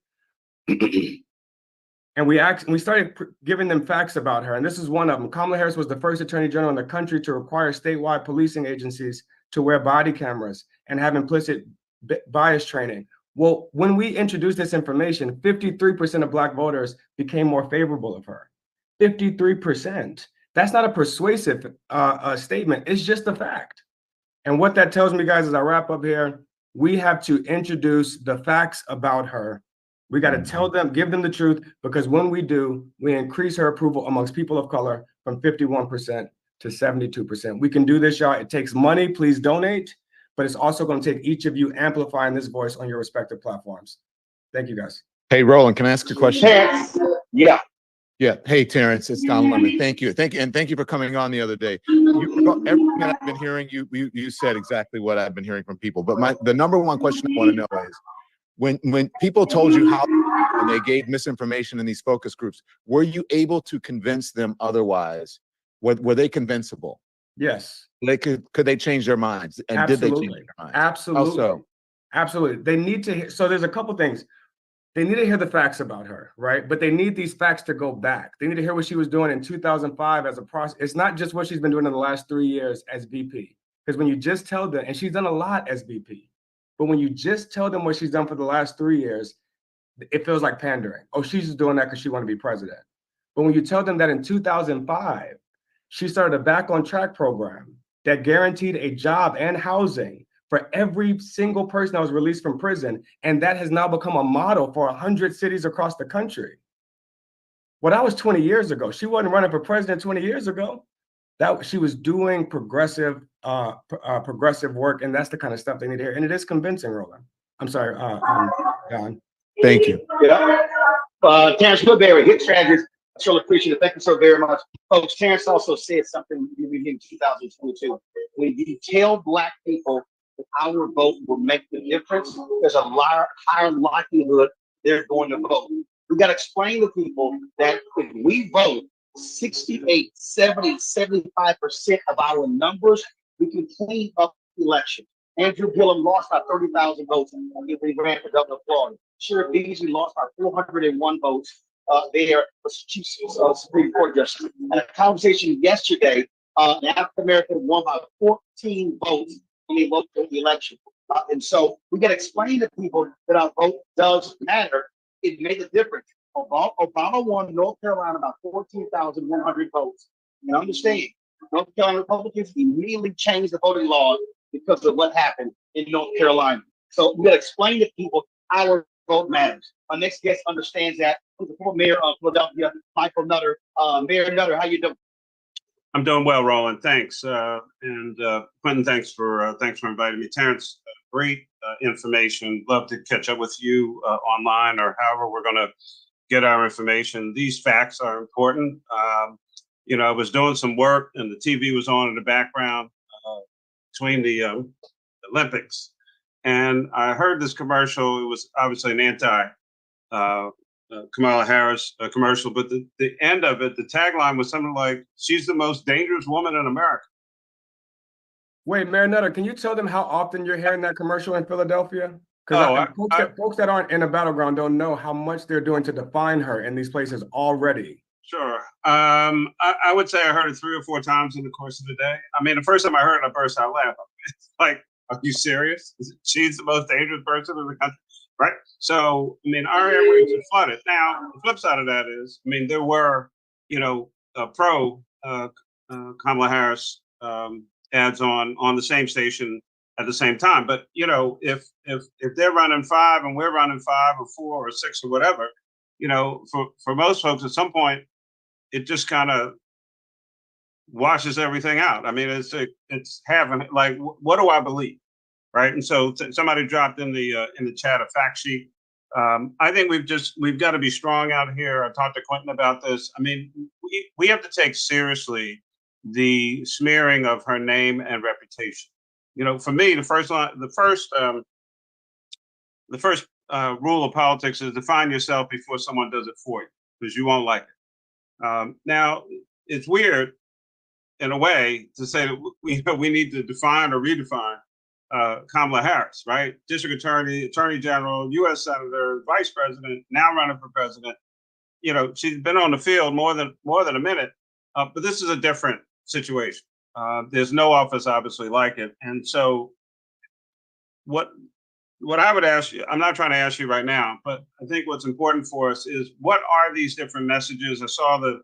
And we started giving them facts about her. And this is one of them. Kamala Harris was the first attorney general in the country to require statewide policing agencies to wear body cameras and have implicit bias training. Well, when we introduced this information, 53% of Black voters became more favorable of her. 53%. That's not a persuasive statement. It's just a fact. And what that tells me, guys, as I wrap up here, we have to introduce the facts about her. We got to tell them, give them the truth, because when we do, we increase her approval amongst people of color from 51% to 72%. We can do this, y'all. It takes money. Please donate. But it's also going to take each of you amplifying this voice on your respective platforms. Thank you, guys. Hey, Roland, can I ask a question? Terrence. Yeah. Yeah. Hey, Terrence, it's Don Lemon. Thank you. And thank you for coming on the other day. Everything that I've been hearing, you said exactly what I've been hearing from people. But the number one question I want to know is, when people told you how and they gave misinformation in these focus groups, were you able to convince them otherwise? Were they convincible? Yes. Could they change their minds? And Absolutely. did they change their minds? Absolutely. Also, absolutely. They need to hear. So there's a couple things. they need to hear the facts about her, right? But they need these facts to go back. They need to hear what she was doing in 2005 as a process. It's not just what she's been doing in the last 3 years as VP. Because when you just tell them, and she's done a lot as VP, but when you just tell them what she's done for the last 3 years, it feels like pandering. Oh, she's just doing that because she wanted to be president. But when you tell them that in 2005, she started a Back on Track program that guaranteed a job and housing for every single person that was released from prison, and that has now become a model for 100 cities across the country. Well, that was 20 years ago. She wasn't running for president 20 years ago. That she was doing progressive work, and that's the kind of stuff they need to hear. And it is convincing, Roland. I'm sorry, John. Thank you. Yeah. Terrence Woodbury, hit strategist. I truly appreciate it. Thank you so very much. Folks, Terrence also said something in 2022. When you tell Black people that our vote will make the difference, there's a higher likelihood they're going to vote. We got to explain to people that if we vote 68, 70, 75% of our numbers, we can clean up the election. Andrew Gillum lost by 30,000 votes when he ran for governor of Florida. Sheriff Beasley lost by 401 votes there was Chief Supreme Court Justice. And a conversation yesterday, an African American won by 14 votes in the local election. And so we got to explain to people that our vote does matter. It made a difference. Obama won North Carolina by 14,100 votes. And understand, North Carolina Republicans immediately changed the voting law because of what happened in North Carolina. So we got to explain to people our vote matters. Our next guest understands that. Who's the former mayor of Philadelphia, Michael Nutter. Mayor Nutter, how you doing? I'm doing well, Roland. Thanks, and Quentin, thanks for inviting me. Terrence, great information. Love to catch up with you online or however we're going to get our information. These facts are important. I was doing some work, and the TV was on in the background between the Olympics, and I heard this commercial. It was obviously an anti Kamala Harris commercial, but the end of it, the tagline was something like, "She's the most dangerous woman in America." Wait, Mayor Nutter, can you tell them how often you're hearing that commercial in Philadelphia? Because folks that aren't in the battleground don't know how much they're doing to define her in these places already. Sure. I would say I heard it 3 or 4 times in the course of the day. I mean, the first time I heard it, I burst out laughing. It's like, are you serious? She's the most dangerous person in the country, right? So, I mean, our airwaves are flooded. Now, the flip side of that is, I mean, there were, pro Kamala Harris ads on the same station at the same time. But if they're running 5 and we're running 5 or 4 or 6 or whatever, for most folks at some point, it just kind of washes everything out. I mean, it's having like, what do I believe, right? And so somebody dropped in the chat a fact sheet. I think we've got to be strong out here. I talked to Quentin about this. I mean, we have to take seriously the smearing of her name and reputation. For me, the first rule of politics is define yourself before someone does it for you, because you won't like it. Now, it's weird in a way to say that we need to define or redefine Kamala Harris, right? District Attorney, Attorney General, U.S. Senator, Vice President, now running for president. She's been on the field more than a minute, but this is a different situation. There's no office obviously like it, and so what I would ask you, I'm not trying to ask you right now, but I think what's important for us is, what are these different messages? I saw the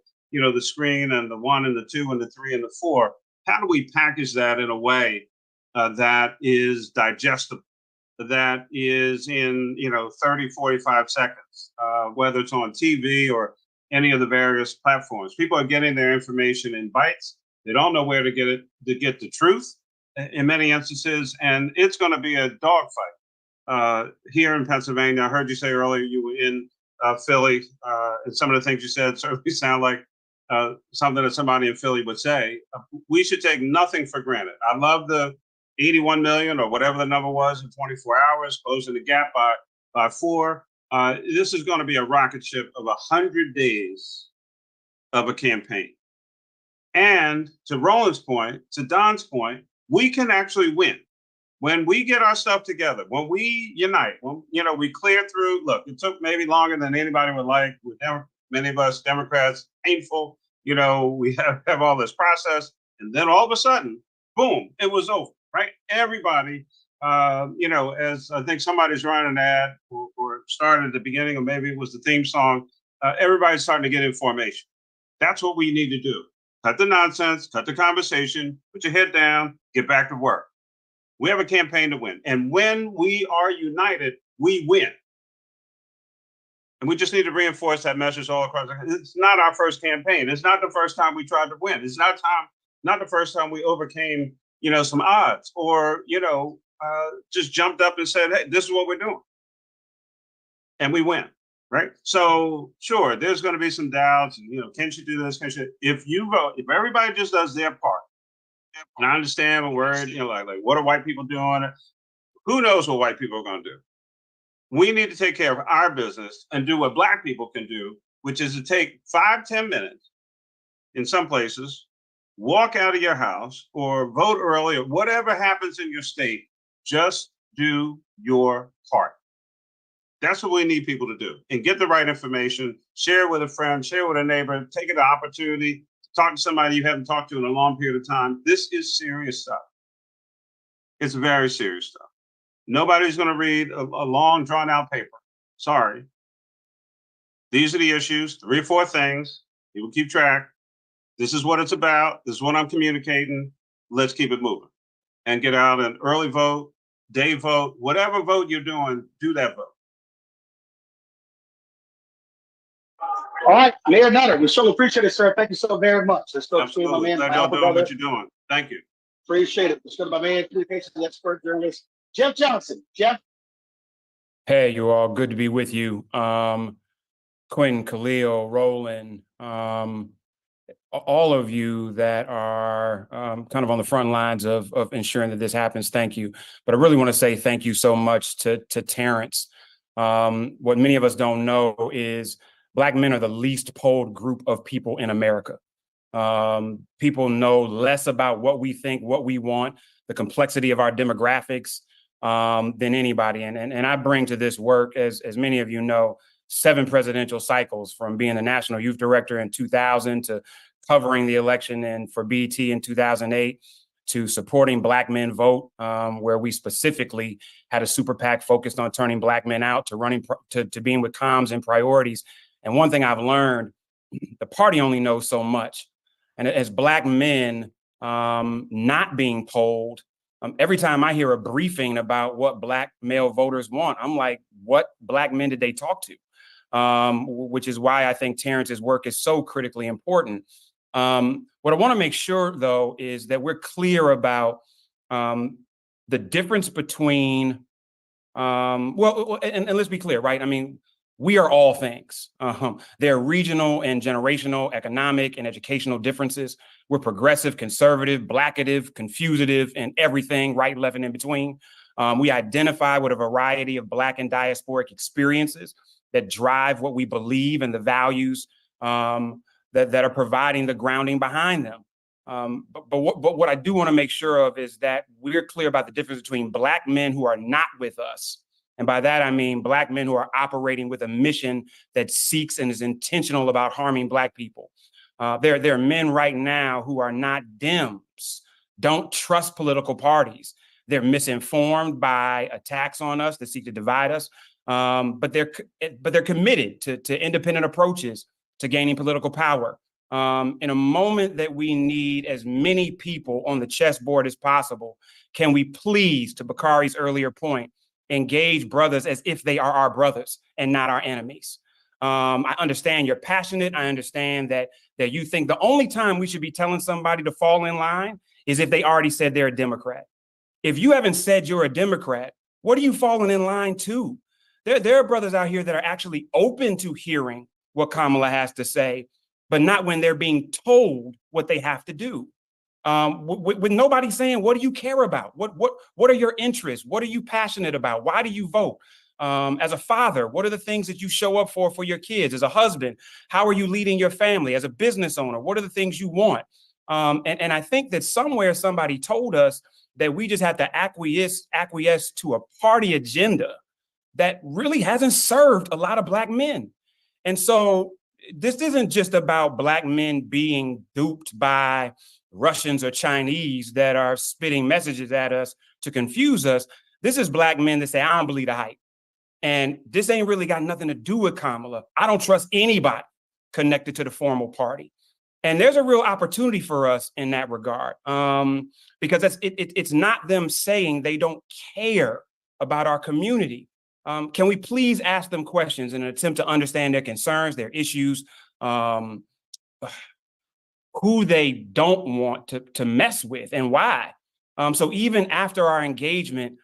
screen and the 1 and the 2 and the 3 and the 4. How do we package that in a way that is digestible, that is in 30, 45 seconds, whether it's on TV or any of the various platforms? People are getting their information in bites. They don't know where to get it, to get the truth in many instances, and it's going to be a dogfight. Here in Pennsylvania, I heard you say earlier you were in Philly, and some of the things you said certainly sound like something that somebody in Philly would say. We should take nothing for granted. I love the 81 million or whatever the number was in 24 hours, closing the gap by 4. This is going to be a rocket ship of 100 days of a campaign. And to Roland's point, to Don's point, we can actually win. When we get our stuff together, when we unite, when we clear through. Look, it took maybe longer than anybody would like. With many of us Democrats, painful. We have all this process, and then all of a sudden, boom, it was over. Right? Everybody, as I think somebody's running an ad or started at the beginning, or maybe it was the theme song. Everybody's starting to get information. That's what we need to do. Cut the nonsense, cut the conversation, put your head down, get back to work. We have a campaign to win. And when we are united, we win. And we just need to reinforce that message all across. It's not our first campaign. It's not the first time we tried to win. It's not the first time we overcame, some odds or, just jumped up and said, hey, this is what we're doing. And we win. Right. So, sure, there's going to be some doubts. And, can she do this? Can she? If you vote, if everybody just does their part, and I understand the word, like what are white people doing? Who knows what white people are going to do? We need to take care of our business and do what Black people can do, which is to take 5-10 minutes in some places, walk out of your house or vote early or whatever happens in your state. Just do your part. That's what we need people to do, and get the right information, share it with a friend, share it with a neighbor, take an opportunity to talk to somebody you haven't talked to in a long period of time. This is serious stuff. It's very serious stuff. Nobody's going to read a long, drawn-out paper. Sorry. These are the issues, 3 or 4 things. People keep track. This is what it's about. This is what I'm communicating. Let's keep it moving. And get out and early vote, day vote, whatever vote you're doing, do that vote. All right, Mayor Nutter, we so appreciate it, sir. Thank you so very much. Let's go to my man. Glad y'all doing what you're doing. Thank you. Appreciate it. Let's go to my man, communications expert, journalist, Jeff Johnson. Jeff. Hey, you all. Good to be with you. Quentin, Khalil, Roland, all of you that are kind of on the front lines of ensuring that this happens. Thank you. But I really want to say thank you so much to Terrence. What many of us don't know is Black men are the least polled group of people in America. People know less about what we think, what we want, the complexity of our demographics than anybody. And I bring to this work, as many of you know, 7 presidential cycles, from being the National Youth Director in 2000 to covering the election for BET in 2008 to supporting Black Men Vote, where we specifically had a super PAC focused on turning Black men out, to running to being with comms and priorities. And one thing I've learned, the party only knows so much. And as Black men not being polled, every time I hear a briefing about what Black male voters want, I'm like, what Black men did they talk to? Which is why I think Terrence's work is so critically important. What I want to make sure, though, is that we're clear about the difference between, and let's be clear, right? I mean, we are all things. There are regional and generational, economic and educational differences. We're progressive, conservative, blackative, confusative, and everything, right, left, and in between. We identify with a variety of Black and diasporic experiences that drive what we believe and the values that are providing the grounding behind them. But what I do want to make sure of is that we're clear about the difference between Black men who are not with us. And by that, I mean Black men who are operating with a mission that seeks and is intentional about harming Black people. There are men right now who are not Dems, don't trust political parties. They're misinformed by attacks on us that seek to divide us. But they're committed to independent approaches to gaining political power. In a moment that we need as many people on the chessboard as possible, can we please, to Bakari's earlier point, engage brothers as if they are our brothers and not our enemies? I understand you're passionate. I understand that you think the only time we should be telling somebody to fall in line is if they already said they're a Democrat. If you haven't said you're a Democrat, what are you falling in line to? There are brothers out here that are actually open to hearing what Kamala has to say, but not when they're being told what they have to do. With nobody saying, what do you care about? What are your interests? What are you passionate about? Why do you vote? As a father, what are the things that you show up for your kids? As a husband, how are you leading your family? As a business owner, what are the things you want? And I think that somewhere somebody told us that we just have to acquiesce to a party agenda that really hasn't served a lot of Black men. And so this isn't just about Black men being duped by Russians or Chinese that are spitting messages at us to confuse us. This is Black men that say, I don't believe the hype. And this ain't really got nothing to do with Kamala. I don't trust anybody connected to the formal party. And there's a real opportunity for us in that regard, because it's not them saying they don't care about our community. Can we please ask them questions in an attempt to understand their concerns, their issues, who they don't want to mess with and why? So even after our engagement,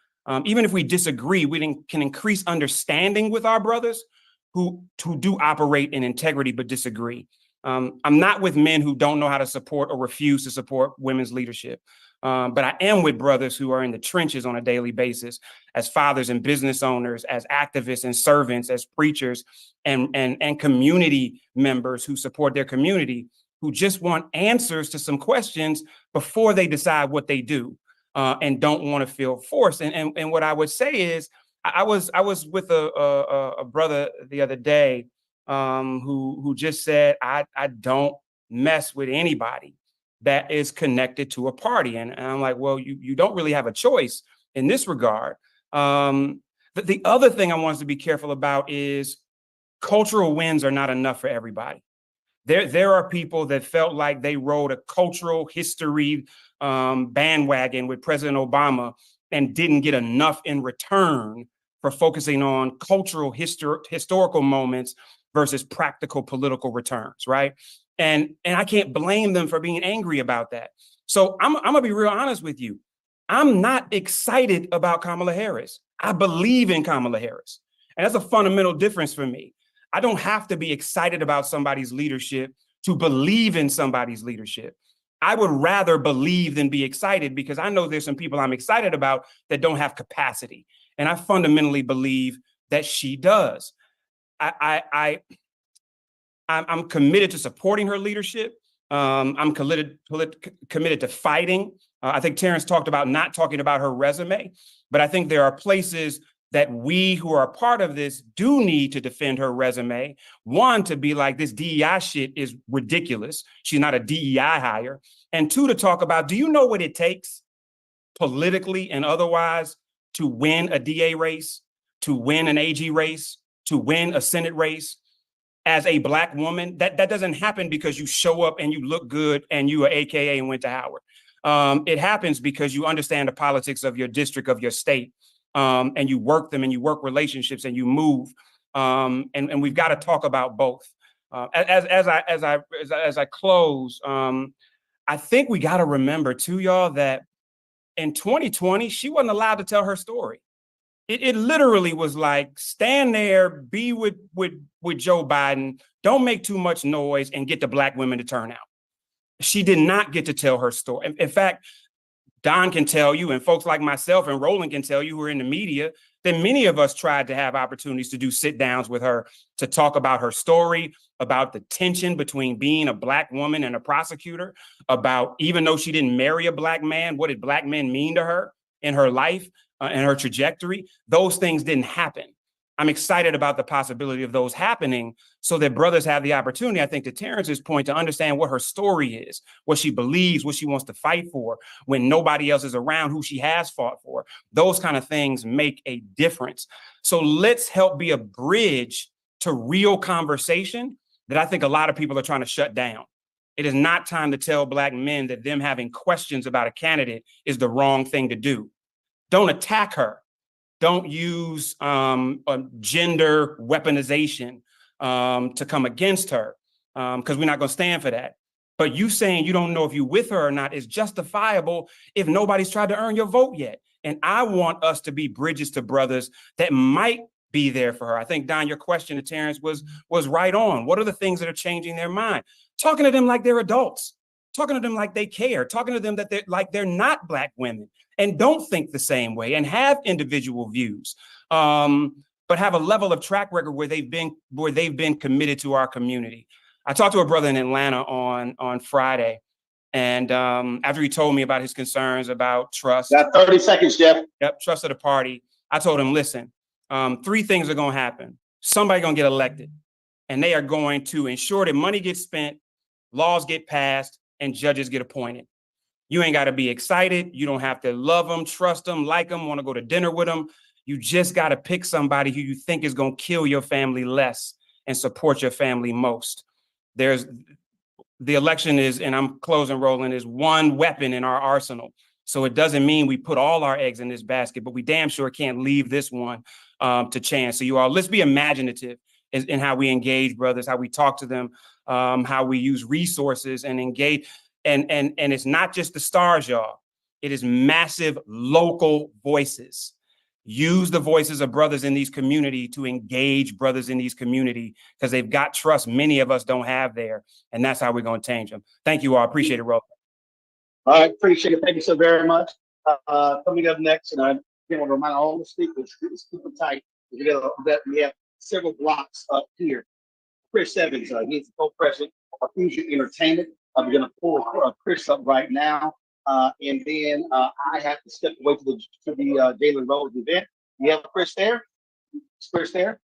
even if we disagree, we can increase understanding with our brothers who do operate in integrity but disagree. I'm not with men who don't know how to support or refuse to support women's leadership. But I am with brothers who are in the trenches on a daily basis as fathers and business owners, as activists and servants, as preachers and community members who support their community, who just want answers to some questions before they decide what they do, and don't want to feel forced. And what I would say is, I was with a brother the other day who just said, I don't mess with anybody that is connected to a party. And I'm like, well, you don't really have a choice in this regard. The other thing I want us to be careful about is cultural wins are not enough for everybody. There are people that felt like they rode a cultural history bandwagon with President Obama and didn't get enough in return for focusing on cultural historical moments versus practical political returns, right? And I can't blame them for being angry about that. So I'm gonna be real honest with you. I'm not excited about Kamala Harris. I believe in Kamala Harris. And that's a fundamental difference for me. I don't have to be excited about somebody's leadership to believe in somebody's leadership. I would rather believe than be excited, because I know there's some people I'm excited about that don't have capacity. And I fundamentally believe that she does. I'm committed to supporting her leadership. I'm committed to fighting. I think Terrence talked about not talking about her resume, but I think there are places that we who are a part of this do need to defend her resume. One, to be like, this DEI shit is ridiculous. She's not a DEI hire. And two, to talk about, do you know what it takes politically and otherwise to win a DA race, to win an AG race, to win a Senate race? As a Black woman, that doesn't happen because you show up and you look good and you are AKA and went to Howard. It happens because you understand the politics of your district, of your state, and you work them and you work relationships and you move. And we've got to talk about both. As I close, I think we got to remember too, y'all, that in 2020 she wasn't allowed to tell her story. It literally was like, stand there, be with Joe Biden, don't make too much noise, and get the Black women to turn out. She did not get to tell her story. In fact, Don can tell you, and folks like myself and Roland can tell you who are in the media, that many of us tried to have opportunities to do sit downs with her to talk about her story, about the tension between being a Black woman and a prosecutor, about, even though she didn't marry a Black man, what did Black men mean to her in her life and her trajectory? Those things didn't happen. I'm excited about the possibility of those happening so that brothers have the opportunity, I think, to Terrence's point, to understand what her story is, what she believes, what she wants to fight for when nobody else is around, who she has fought for. Those kind of things make a difference. So let's help be a bridge to real conversation that I think a lot of people are trying to shut down. It is not time to tell Black men that them having questions about a candidate is the wrong thing to do. Don't attack her. Don't use a gender weaponization to come against her, because we're not going to stand for that. But you saying you don't know if you're with her or not is justifiable if nobody's tried to earn your vote yet. And I want us to be bridges to brothers that might be there for her. I think, Don, your question to Terrence was right on. What are the things that are changing their mind? Talking to them like they're adults, talking to them like they care, talking to them that they're not Black women and don't think the same way and have individual views, but have a level of track record where they've been committed to our community. I talked to a brother in Atlanta on Friday, And after he told me about his concerns about trust. Got 30 seconds, Jeff. Yep, trust of the party. I told him, listen, 3 things are going to happen. Somebody going to get elected, and they are going to ensure that money gets spent, laws get passed, and judges get appointed. You ain't got to be excited. You don't have to love them, trust them, like them, want to go to dinner with them. You just got to pick somebody who you think is going to kill your family less and support your family most. The election is, and I'm closing, Roland, is one weapon in our arsenal. So it doesn't mean we put all our eggs in this basket, but we damn sure can't leave this one to chance. So you all, let's be imaginative in how we engage brothers, how we talk to them, how we use resources and engage. And it's not just the stars, y'all. It is massive local voices. Use the voices of brothers in these community to engage brothers in these community, because they've got trust many of us don't have there. And that's how we're going to change them. Thank you all. Appreciate it, Roland. All right, appreciate it. Thank you so very much. Coming up next, and I want to remind all the speakers, it's super tight. We have several blocks up here. Chris Evans, he's the co-president of Fusion Entertainment. I'm going to pull Chris up right now. And then I have to step away to the Jalen Rose event. You have Chris there? Is Chris there?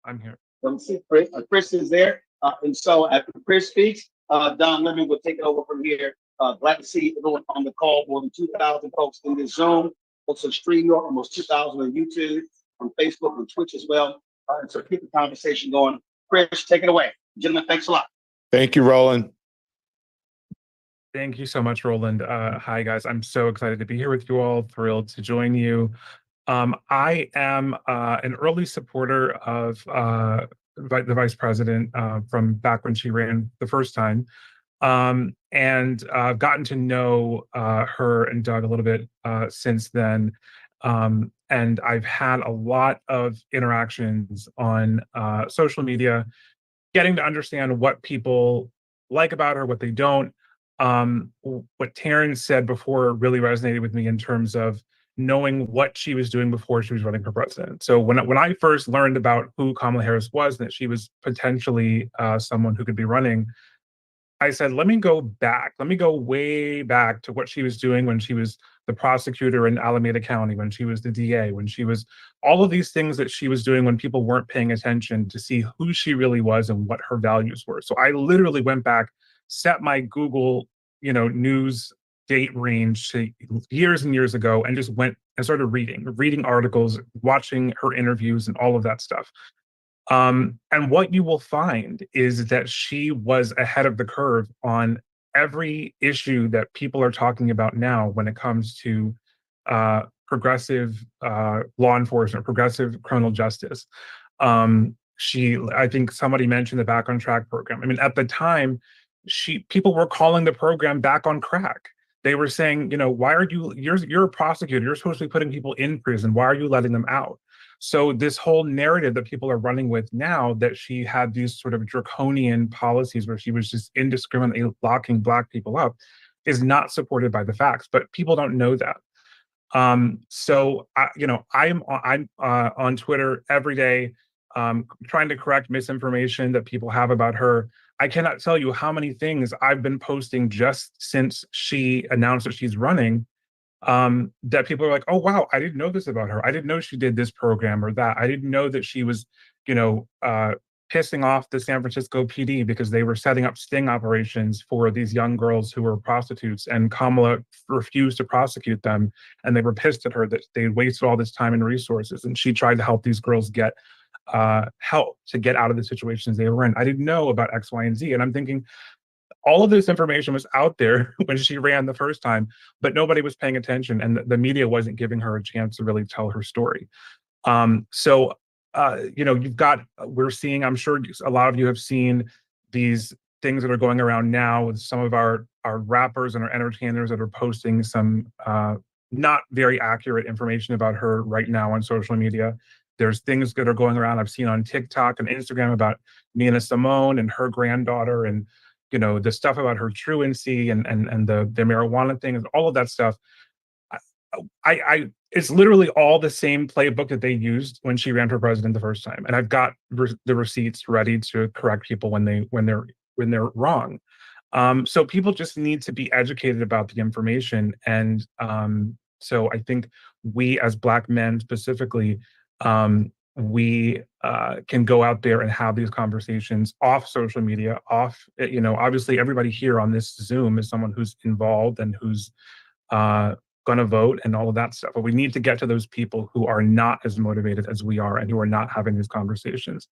I'm here. Let me see, Chris. Chris is there. And so after Chris speaks, Don Lemon will take it over from here. Glad to see everyone on the call. More than 2,000 folks in this Zoom. Also stream almost 2,000 on YouTube, on Facebook, and Twitch as well. And so keep the conversation going. Chris, take it away. Gentlemen, thanks a lot. Thank you, Roland. Thank you so much, Roland. Hi, guys. I'm so excited to be here with you all. Thrilled to join you. I am an early supporter of the vice president from back when she ran the first time. And I've gotten to know her and Doug a little bit since then. And I've had a lot of interactions on social media, getting to understand what people like about her, what they don't. What Terrence said before really resonated with me in terms of knowing what she was doing before she was running for president. So when I first learned about who Kamala Harris was, that she was potentially someone who could be running, I said, let me go back. Let me go way back to what she was doing when she was the prosecutor in Alameda County, when she was the DA, when she was all of these things that she was doing when people weren't paying attention, to see who she really was and what her values were. So I literally went back, set my Google, news date range to years and years ago, and just went and started reading articles, watching her interviews and all of that stuff. And what you will find is that she was ahead of the curve on every issue that people are talking about now when it comes to progressive law enforcement, progressive criminal justice. I think somebody mentioned the Back on Track program. I mean, at the time, people were calling the program Back on Crack. They were saying, why are you're a prosecutor, you're supposed to be putting people in prison, why are you letting them out? So this whole narrative that people are running with now, that she had these sort of draconian policies where she was just indiscriminately locking Black people up, is not supported by the facts, but people don't know that. So I'm on Twitter every day, trying to correct misinformation that people have about her. I cannot tell you how many things I've been posting just since she announced that she's running, that people are like, oh, wow, I didn't know this about her. I didn't know she did this program or that. I didn't know that she was, pissing off the San Francisco PD because they were setting up sting operations for these young girls who were prostitutes, and Kamala refused to prosecute them. And they were pissed at her that they wasted all this time and resources. And she tried to help these girls get help to get out of the situations they were in. I didn't know about X, Y, and Z. And I'm thinking, all of this information was out there when she ran the first time, but nobody was paying attention, and the media wasn't giving her a chance to really tell her story. We're seeing, I'm sure a lot of you have seen these things that are going around now with some of our rappers and our entertainers that are posting some not very accurate information about her right now on social media. There's things that are going around I've seen on TikTok and Instagram about Nina Simone and her granddaughter, and the stuff about her truancy and the marijuana thing, and all of that stuff. It's literally all the same playbook that they used when she ran for president the first time. And I've got the receipts ready to correct people when they're wrong. So people just need to be educated about the information. And so I think we as Black men specifically, we can go out there and have these conversations off social media, obviously everybody here on this Zoom is someone who's involved and who's going to vote and all of that stuff. But we need to get to those people who are not as motivated as we are and who are not having these conversations.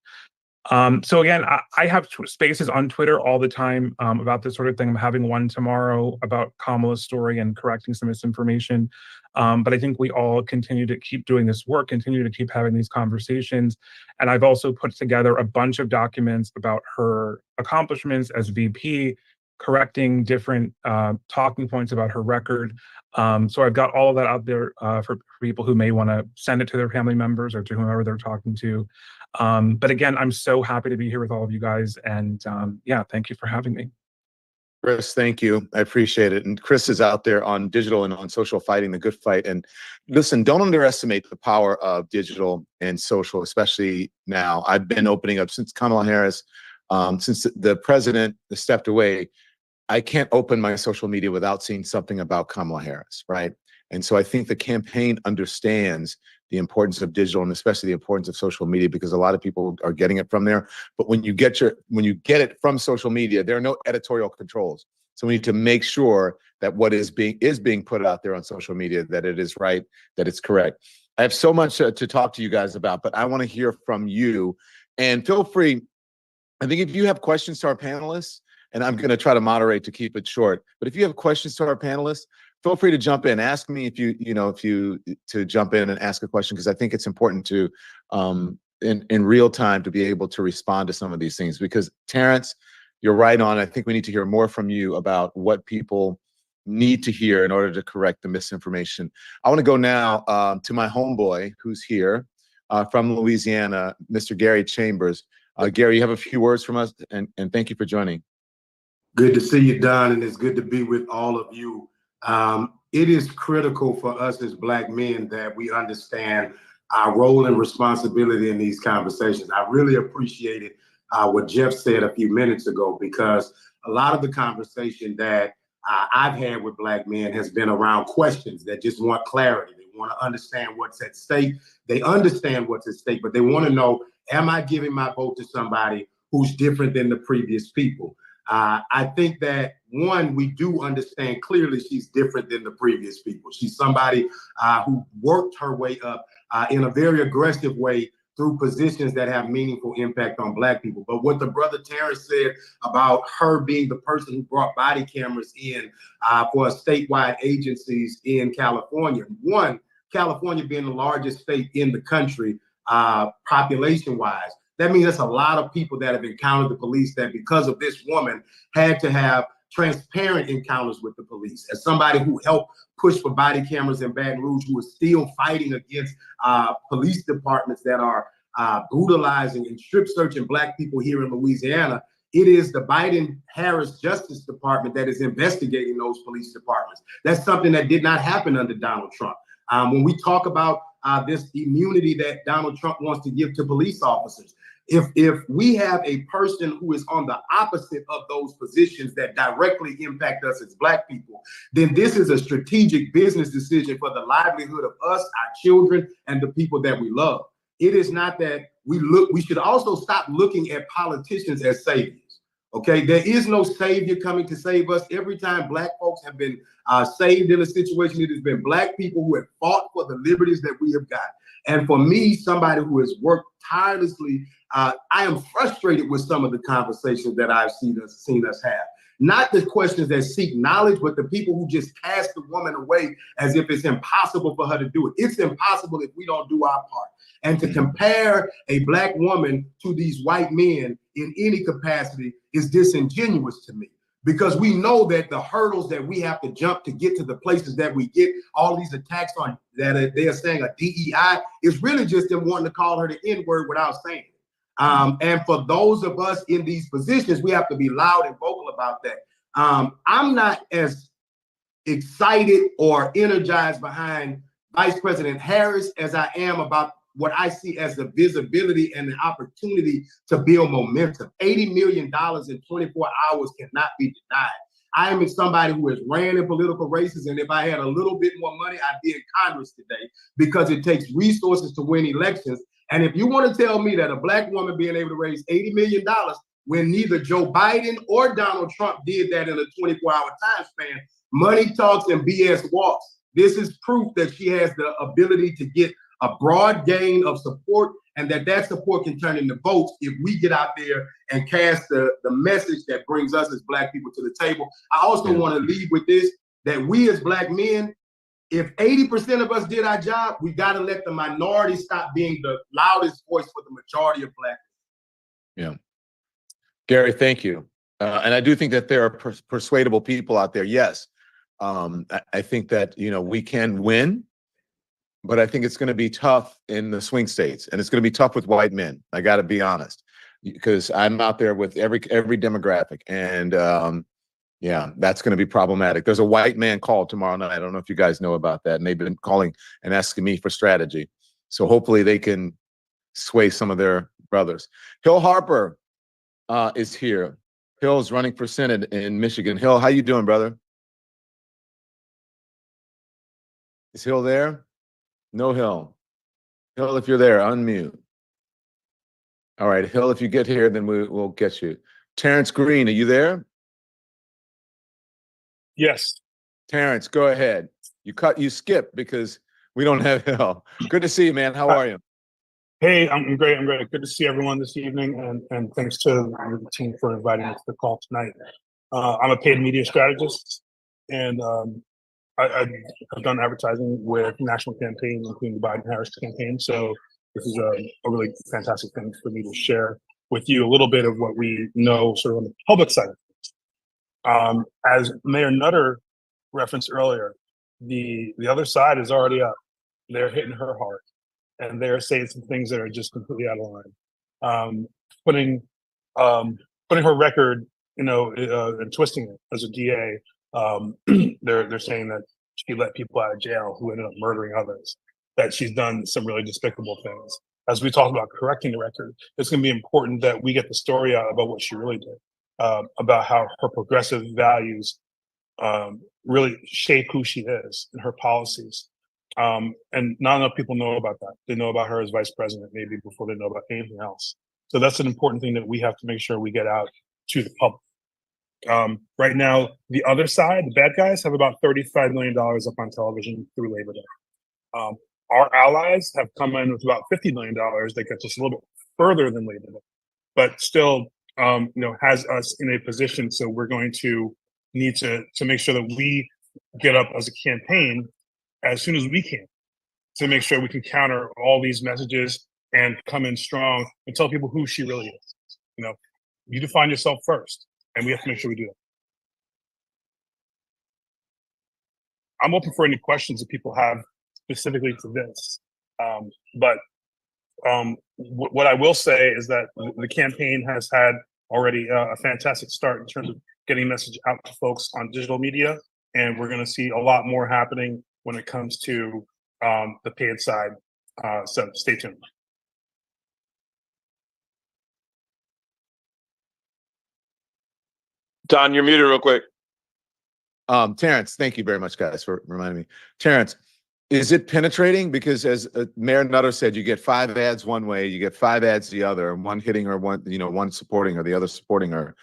So again, I have spaces on Twitter all the time about this sort of thing. I'm having one tomorrow about Kamala's story and correcting some misinformation. But I think we all continue to keep doing this work, continue to keep having these conversations. And I've also put together a bunch of documents about her accomplishments as VP, correcting different talking points about her record. So I've got all of that out there for people who may want to send it to their family members or to whomever they're talking to. But again, I'm so happy to be here with all of you guys. And yeah, thank you for having me. Chris, thank you. I appreciate it. And Chris is out there on digital and on social fighting the good fight. And listen, don't underestimate the power of digital and social, especially now. I've been opening up since Kamala Harris, since the president stepped away. I can't open my social media without seeing something about Kamala Harris, right? And so I think the campaign understands the importance of digital and especially the importance of social media, because a lot of people are getting it from there. But when you get it from social media, there are no editorial controls. So we need to make sure that what is being put out there on social media, that it is right, that it's correct. I have so much to talk to you guys about, but I want to hear from you. And feel free, I think if you have questions to our panelists, and I'm going to try to moderate to keep it short, but if you have questions to our panelists, feel free to jump in. Ask me to jump in and ask a question, because I think it's important to, in real time, to be able to respond to some of these things. Because Terrence, you're right on. I think we need to hear more from you about what people need to hear in order to correct the misinformation. I want to go now to my homeboy who's here from Louisiana, Mr. Gary Chambers. Gary, you have a few words from us, and thank you for joining. Good to see you, Don, and it's good to be with all of you. It is critical for us as Black men that we understand our role and responsibility in these conversations. I really appreciated what Jeff said a few minutes ago, because a lot of the conversation that I've had with Black men has been around questions that just want clarity. They want to understand what's at stake. They understand what's at stake, but they want to know, am I giving my vote to somebody who's different than the previous people? I think that, one, we do understand clearly she's different than the previous people. She's somebody who worked her way up in a very aggressive way through positions that have meaningful impact on Black people. But what the brother Terrence said about her being the person who brought body cameras in for statewide agencies in California, one, California being the largest state in the country population-wise, that means that's a lot of people that have encountered the police that, because of this woman, had to have transparent encounters with the police. As somebody who helped push for body cameras in Baton Rouge, who is still fighting against police departments that are brutalizing and strip searching Black people here in Louisiana, it is the Biden-Harris Justice Department that is investigating those police departments. That's something that did not happen under Donald Trump. When we talk about this immunity that Donald Trump wants to give to police officers, if we have a person who is on the opposite of those positions that directly impact us as Black people, then this is a strategic business decision for the livelihood of us, our children, and the people that we love. It is not that we should also stop looking at politicians as saviors. Okay, there is no savior coming to save us. Every time Black folks have been saved in a situation, it has been Black people who have fought for the liberties that we have got. And for me, somebody who has worked tirelessly, I am frustrated with some of the conversations that I've seen us have. Not the questions that seek knowledge, but the people who just cast the woman away as if it's impossible for her to do it. It's impossible if we don't do our part. And to compare a Black woman to these white men in any capacity is disingenuous to me, because we know that the hurdles that we have to jump to get to the places that we get, all these attacks on that they are saying a DEI, is really just them wanting to call her the N-word without saying it. And for those of us in these positions, we have to be loud and vocal about that. I'm not as excited or energized behind Vice President Harris as I am about what I see as the visibility and the opportunity to build momentum. $80 million in 24 hours cannot be denied. I am somebody who has ran in political races, and if I had a little bit more money, I'd be in Congress today, because it takes resources to win elections. And if you want to tell me that a Black woman being able to raise $80 million when neither Joe Biden or Donald Trump did that in a 24-hour time span, money talks and BS walks. This is proof that she has the ability to get a broad gain of support, and that support can turn into votes if we get out there and cast the message that brings us as Black people to the table. I also want to leave with this, that we as Black men, if 80% of us did our job, we got to let the minority stop being the loudest voice for the majority of Black people. Yeah. Gary, thank you. And I do think that there are persuadable people out there. Yes. I think that, we can win, but I think it's going to be tough in the swing states, and it's going to be tough with white men. I got to be honest, because I'm out there with every demographic, and yeah, that's going to be problematic. There's a white man call tomorrow night. I don't know if you guys know about that, and they've been calling and asking me for strategy. So hopefully they can sway some of their brothers. Hill Harper is here. Hill's running for Senate in Michigan. Hill, how you doing, brother? Is Hill there? No Hill. Hill, if you're there, unmute. All right, Hill, if you get here, then we'll get you. Terrence Green, are you there? Yes. Terrence, go ahead. You skipped because we don't have Hill. Good to see you, man. How are you? Hey, I'm great. I'm great. Good to see everyone this evening, and thanks to the team for inviting us to the call tonight. I'm a paid media strategist, and I've done advertising with national campaigns, including the Biden-Harris campaign. So this is a really fantastic thing for me to share with you a little bit of what we know sort of on the public side of things. As Mayor Nutter referenced earlier, the other side is already up. They're hitting her hard, and they're saying some things that are just completely out of line. Putting her record, and twisting it as a DA. They're saying that she let people out of jail who ended up murdering others, that she's done some really despicable things. As we talk about correcting the record, it's going to be important that we get the story out about what she really did, about how her progressive values really shape who she is and her policies. And not enough people know about that. They know about her as vice president maybe before they know about anything else. So that's an important thing that we have to make sure we get out to the public. Right now, the other side, the bad guys, have about $35 million up on television through Labor Day. Our allies have come in with about $50 million that gets us a little bit further than Labor Day, but still, has us in a position. So we're going to need to make sure that we get up as a campaign as soon as we can to make sure we can counter all these messages and come in strong and tell people who she really is. You define yourself first, and we have to make sure we do that. I'm open for any questions that people have specifically to this. But what I will say is that the campaign has had already a fantastic start in terms of getting message out to folks on digital media, and we're going to see a lot more happening when it comes to the paid side. So stay tuned. Don, you're muted real quick. Terrence, thank you very much, guys, for reminding me. Terrence, is it penetrating? Because as Mayor Nutter said, you get 5 ads one way, you get 5 ads the other, one hitting her, one supporting her, the other supporting her.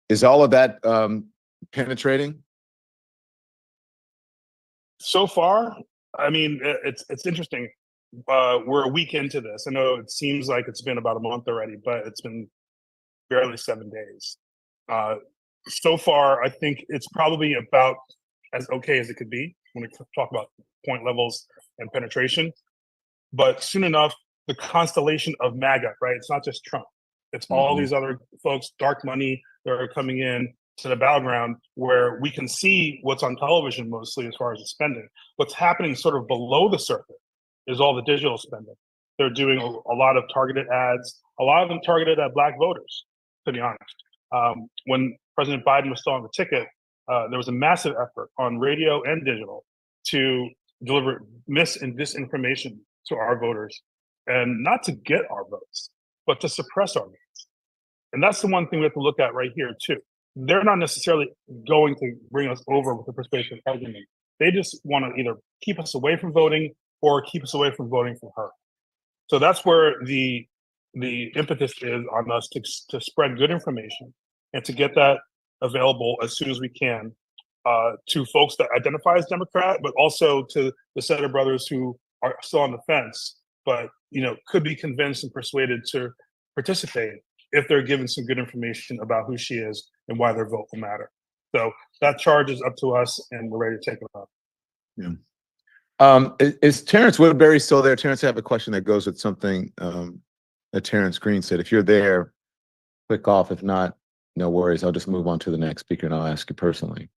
Is all of that penetrating? So far, I mean, it's interesting. We're a week into this. I know it seems like it's been about a month already, but it's been barely 7 days. So far, I think it's probably about as okay as it could be when we talk about point levels and penetration. But soon enough, the constellation of MAGA, right? It's not just Trump. It's all these other folks, dark money, that are coming in to the battleground where we can see what's on television mostly as far as the spending. What's happening sort of below the surface is all the digital spending. They're doing a lot of targeted ads, a lot of them targeted at Black voters, to be honest. When President Biden was still on the ticket, there was a massive effort on radio and digital to deliver mis and disinformation to our voters. and not to get our votes, but to suppress our votes. And that's the one thing we have to look at right here too. They're not necessarily going to bring us over with a persuasive argument. They just want to either keep us away from voting or keep us away from voting for her. So that's where the impetus is on us to spread good information and to get that available as soon as we can to folks that identify as Democrat, but also to the Senator brothers who are still on the fence, but could be convinced and persuaded to participate if they're given some good information about who she is and why their vote will matter. So that charge is up to us, and we're ready to take it up. Yeah. Is Terrence Woodbury still there? Terrence, I have a question that goes with something that Terrence Green said. If you're there, click off. If not, no worries. I'll just move on to the next speaker and I'll ask you personally.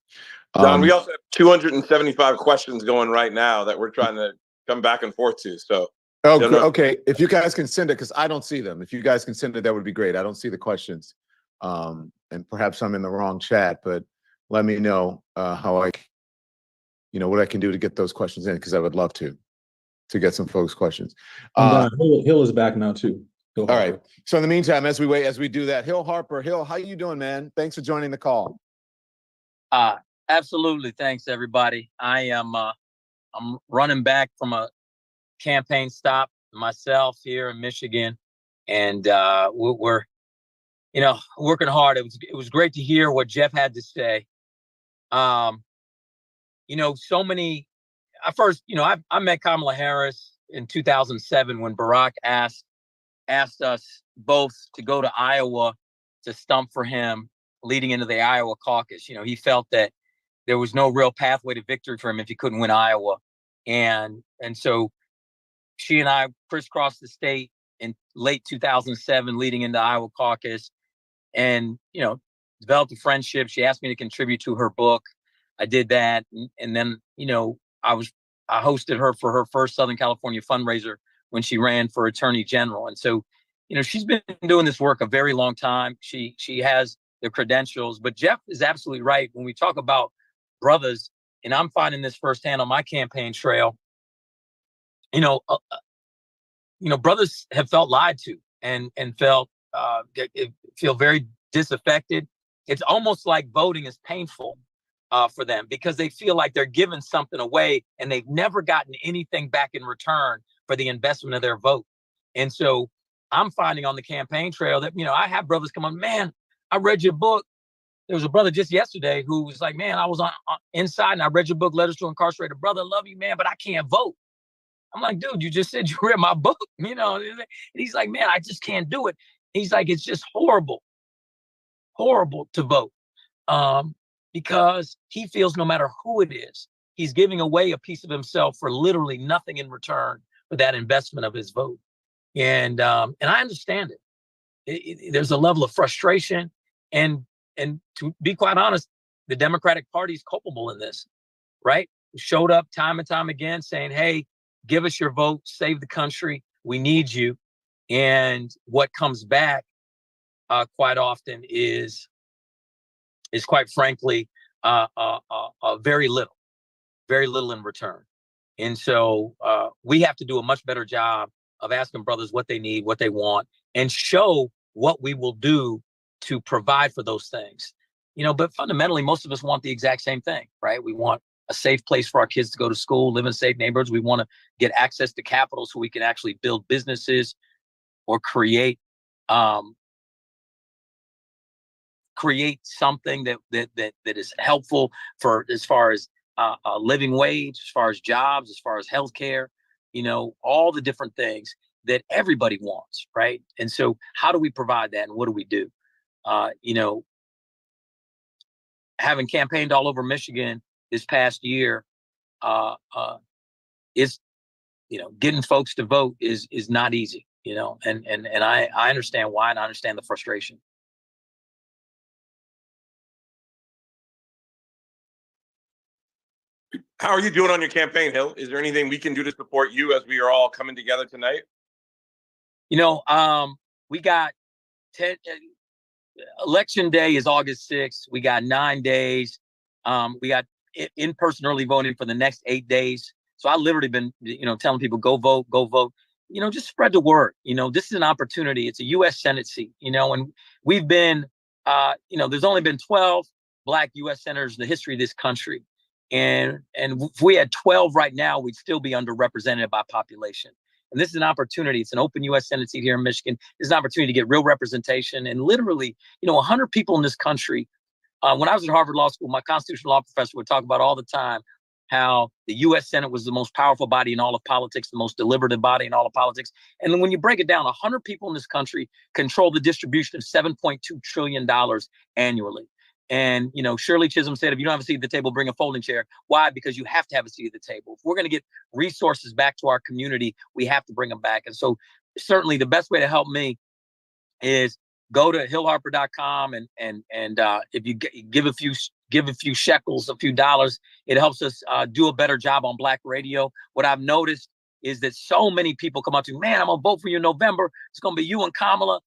John, we also have 275 questions going right now that we're trying to come back and forth to. So, okay. If you guys can send it, because I don't see them. If you guys can send it, that would be great. I don't see the questions. And perhaps I'm in the wrong chat, but let me know how what I can do to get those questions in, because I would love to get some folks' questions. Hill is back now too. All right. So in the meantime, as we do that, Hill Harper, how you doing, man? Thanks for joining the call. Absolutely. Thanks, everybody. I'm running back from a campaign stop myself here in Michigan, and we're working hard. It was great to hear what Jeff had to say. So many. I met Kamala Harris in 2007 when Barack asked us both to go to Iowa to stump for him leading into the Iowa caucus. He felt that there was no real pathway to victory for him if he couldn't win Iowa. And so she and I crisscrossed the state in late 2007 leading into Iowa caucus and, developed a friendship. She asked me to contribute to her book. I did that. And then, I hosted her for her first Southern California fundraiser when she ran for Attorney General. And so, she's been doing this work a very long time. She has the credentials, but Jeff is absolutely right. When we talk about brothers, and I'm finding this firsthand on my campaign trail, brothers have felt lied to and feel very disaffected. It's almost like voting is painful for them because they feel like they're giving something away and they've never gotten anything back in return for the investment of their vote. And so I'm finding on the campaign trail that, I have brothers come on, man, I read your book. There was a brother just yesterday who was like, man, I was on inside and I read your book, Letters to Incarcerated Brother. Love you, man, but I can't vote. I'm like, dude, you just said you read my book, And he's like, man, I just can't do it. He's like, it's just horrible to vote. Because he feels no matter who it is, he's giving away a piece of himself for literally nothing in return for that investment of his vote. And I understand it. There's a level of frustration. And to be quite honest, the Democratic Party is culpable in this, right? Showed up time and time again saying, hey, give us your vote, save the country. We need you. And what comes back quite often is quite frankly, very little in return. And so we have to do a much better job of asking brothers what they need, what they want, and show what we will do to provide for those things. But fundamentally, most of us want the exact same thing, right? We want a safe place for our kids to go to school, live in safe neighborhoods. We want to get access to capital so we can actually build businesses or create something that is helpful for as far as a living wage, as far as jobs, as far as healthcare, all the different things that everybody wants, right? And so how do we provide that and what do we do? Having campaigned all over Michigan this past year, is getting folks to vote is not easy, and I understand why, and I understand the frustration. How are you doing on your campaign, Hill? Is there anything we can do to support you as we are all coming together tonight? We got 10. Election day is August 6th. We got 9 days. We got in-person early voting for the next 8 days. So I literally been, telling people, go vote, go vote. just spread the word. This is an opportunity. It's a U.S. Senate seat, and we've been, there's only been 12 Black U.S. senators in the history of this country. And if we had 12 right now, we'd still be underrepresented by population. And this is an opportunity. It's an open U.S. Senate seat here in Michigan. It's an opportunity to get real representation. And literally, 100 people in this country. When I was at Harvard Law School, my constitutional law professor would talk about all the time how the U.S. Senate was the most powerful body in all of politics, the most deliberative body in all of politics. And then when you break it down, 100 people in this country control the distribution of $7.2 trillion annually. And, Shirley Chisholm said, if you don't have a seat at the table, bring a folding chair. Why? Because you have to have a seat at the table. If we're going to get resources back to our community, we have to bring them back. And so certainly the best way to help me is go to hillharper.com and if you give a few shekels, a few dollars, it helps us do a better job on Black radio. What I've noticed is that so many people come up to me, man, I'm gonna vote for you in November. It's gonna be you and Kamala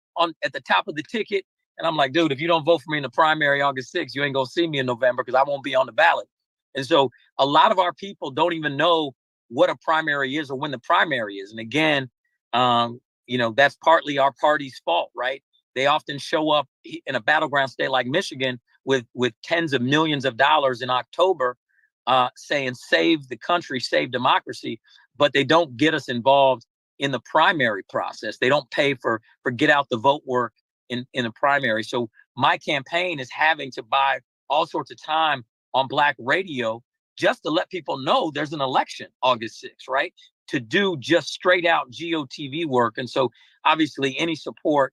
at the top of the ticket. And I'm like, dude, if you don't vote for me in the primary August 6th, you ain't gonna see me in November because I won't be on the ballot. And so a lot of our people don't even know what a primary is or when the primary is. And again, that's partly our party's fault, right? They often show up in a battleground state like Michigan with tens of millions of dollars in October saying save the country, save democracy, but they don't get us involved in the primary process. They don't pay for get out the vote work in the primary. So my campaign is having to buy all sorts of time on Black radio just to let people know there's an election August 6th, right? To do just straight out GOTV work. And so obviously any support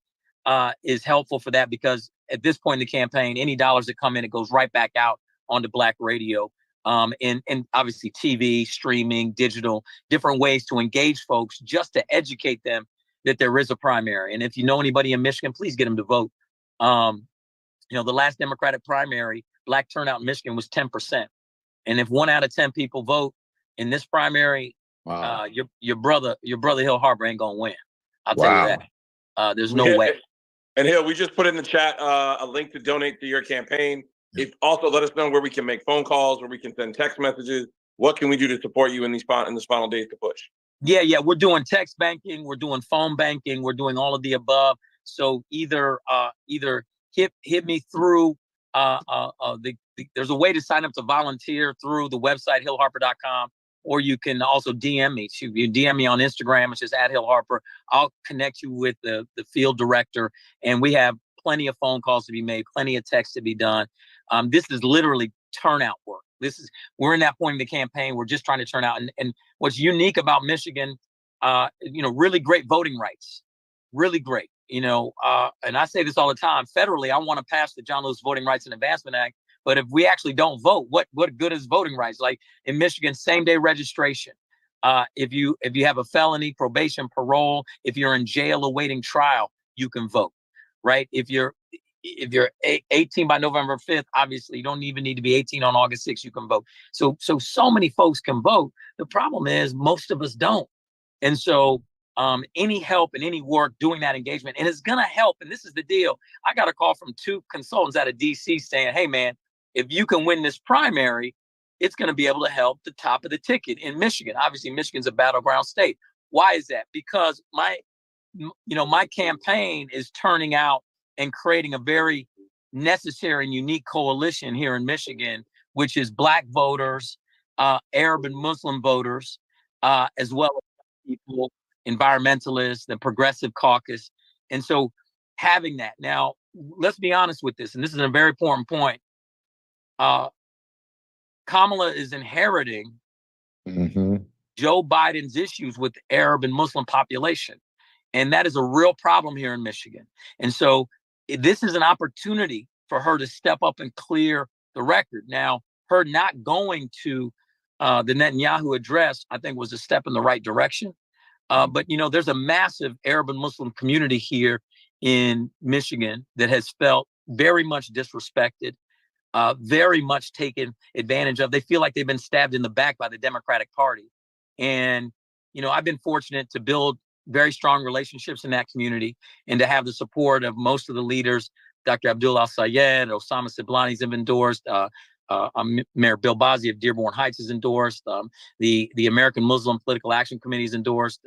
is helpful for that, because at this point in the campaign, any dollars that come in, it goes right back out onto Black radio. And obviously TV, streaming, digital, different ways to engage folks just to educate them that there is a primary. And if you know anybody in Michigan, please get them to vote. The last Democratic primary, Black turnout in Michigan was 10%. And if 1 out of 10 people vote in this primary, wow. your brother Hill Harper ain't gonna win. I'll tell you that. There's no way. And Hill, we just put in the chat a link to donate to your campaign. If also let us know where we can make phone calls, where we can send text messages. What can we do to support you in these final days to push? Yeah, we're doing text banking, we're doing phone banking, we're doing all of the above. So either hit me through there's a way to sign up to volunteer through the website hillharper.com, or you can also DM me. You DM me on Instagram, it's just @HillHarper. I'll connect you with the field director, and we have plenty of phone calls to be made, plenty of texts to be done. This is literally turnout work. We're in that point in the campaign. We're just trying to turn out. And what's unique about Michigan, really great voting rights, really great. And I say this all the time. Federally, I want to pass the John Lewis Voting Rights and Advancement Act. But if we actually don't vote, what good is voting rights? Like in Michigan, same day registration. If you have a felony, probation, parole, if you're in jail awaiting trial, you can vote, right? If you're 18 by November 5th, obviously you don't even need to be 18 on August 6th, you can vote. So many folks can vote. The problem is most of us don't. And so any help and any work doing that engagement, and it's going to help. And this is the deal. I got a call from 2 consultants out of DC saying, hey, man, if you can win this primary, it's going to be able to help the top of the ticket in Michigan. Obviously, Michigan's a battleground state. Why is that? Because my campaign is turning out and creating a very necessary and unique coalition here in Michigan, which is Black voters, Arab and Muslim voters, as well as people, environmentalists, the Progressive Caucus. And so having that. Now, let's be honest with this, and this is a very important point. Kamala is inheriting Joe Biden's issues with the Arab and Muslim population. And that is a real problem here in Michigan. And so this is an opportunity for her to step up and clear the record. Now, her not going to the Netanyahu address, I think, was a step in the right direction. But, there's a massive Arab and Muslim community here in Michigan that has felt very much disrespected, very much taken advantage of. They feel like they've been stabbed in the back by the Democratic Party. And, I've been fortunate to build very strong relationships in that community and to have the support of most of the leaders. Dr. Abdul Al-Sayed, Osama Siblani's have endorsed, Mayor Bill Bossie of Dearborn Heights is endorsed. The American Muslim Political Action Committee is endorsed.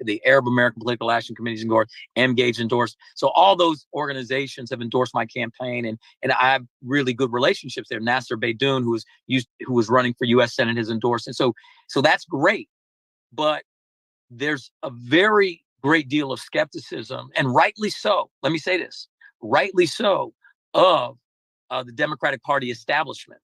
The Arab American Political Action Committee is endorsed. MGAGE endorsed. So all those organizations have endorsed my campaign, and I have really good relationships there. Nasser Beydoun, who was running for U.S. Senate, has endorsed, and so that's great. But there's a very great deal of skepticism, and rightly so. Let me say this, rightly so, of the Democratic Party establishment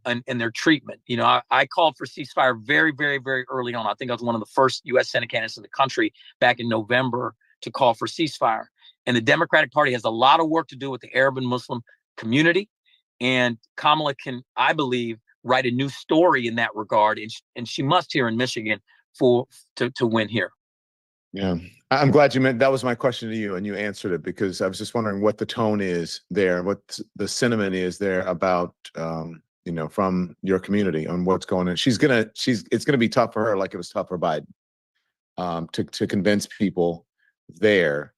and their treatment. You know, I called for ceasefire very, very, very early on. I think I was one of the first U.S. Senate candidates in the country back in November to call for ceasefire. And the Democratic Party has a lot of work to do with the Arab and Muslim community. And Kamala can, I believe, write a new story in that regard. And she must here in Michigan to win here. Yeah, I'm glad you meant that was my question to you, and you answered it, because I was just wondering what the tone is there, what the sentiment is there about, you know, from your community on what's going on. It's gonna be tough for her, like it was tough for Biden, to convince people there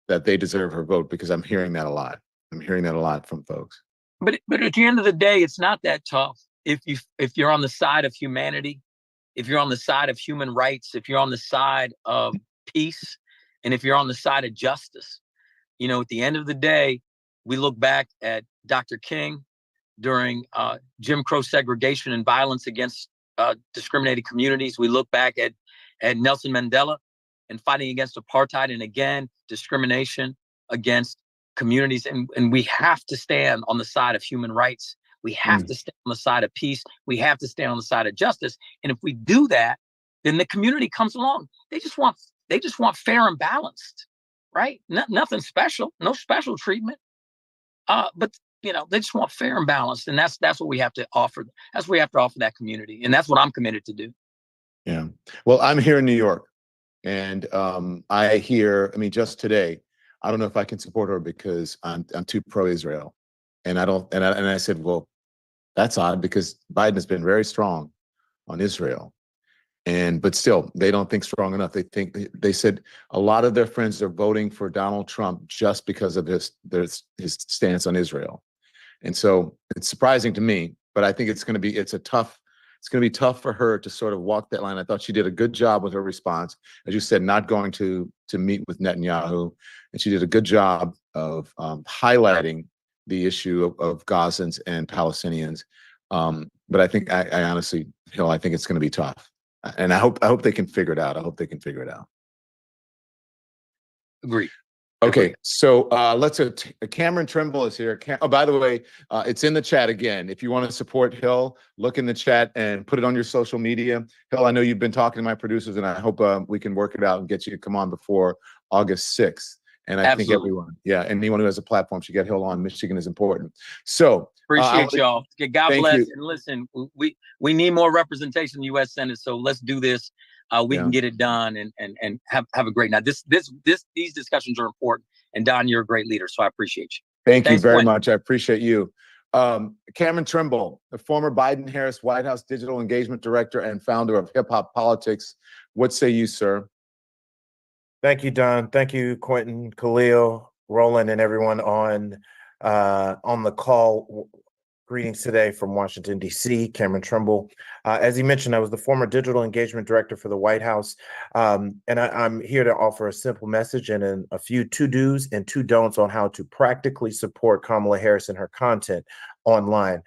that they deserve her vote, because I'm hearing that a lot. I'm hearing that a lot from folks. But at the end of the day, it's not that tough if you're on the side of humanity, if you're on the side of human rights, if you're on the side of peace, and if you're on the side of justice. You know, at the end of the day, we look back at Dr. King during Jim Crow segregation and violence against discriminated communities. We look back at Nelson Mandela and fighting against apartheid, and again, discrimination against communities. And we have to stand on the side of human rights. We have to stand on the side of peace. We have to stand on the side of justice. And if we do that, then the community comes along. They just want fair and balanced, right? Nothing special, no special treatment. But you know, they just want fair and balanced, and that's what we have to offer. That's what we have to offer that community, and that's what I'm committed to do. Yeah. Well, I'm here in New York, and I hear. I mean, just today, I don't know if I can support her because I'm too pro-Israel, and I don't. And I said, well, that's odd, because Biden has been very strong on Israel. But still, they don't think strong enough. They said a lot of their friends are voting for Donald Trump just because of his stance on Israel. And so it's surprising to me, but I think it's going to be tough for her to sort of walk that line. I thought she did a good job with her response, as you said, not going to meet with Netanyahu, and she did a good job of highlighting the issue of Gazans and Palestinians. But I think I honestly, Hill, I think it's going to be tough. And I hope they can figure it out. I hope they can figure it out. Agreed. Okay, so let's. Cameron Trimble is here. Oh, by the way, it's in the chat again. If you want to support Hill, look in the chat and put it on your social media. Hill, I know you've been talking to my producers, and I hope we can work it out and get you to come on before August 6th. And I think anyone who has a platform should get Hill on. Michigan is important. So appreciate y'all. God bless. You. And listen, we need more representation in the U.S. Senate. So let's do this. We can get it done and have a great night. These discussions are important. And Don, you're a great leader, so I appreciate you. Thanks you very much. I appreciate you. Cameron Trimble, the former Biden-Harris White House Digital Engagement Director and founder of Hip Hop Politics. What say you, sir? Thank you, Don. Thank you, Quentin, Khalil, Roland, and everyone on the call. Greetings today from Washington, D.C., Cameron Trimble. As he mentioned, I was the former Digital Engagement Director for the White House, and I'm here to offer a simple message and a few to-dos and to-don'ts on how to practically support Kamala Harris and her content online.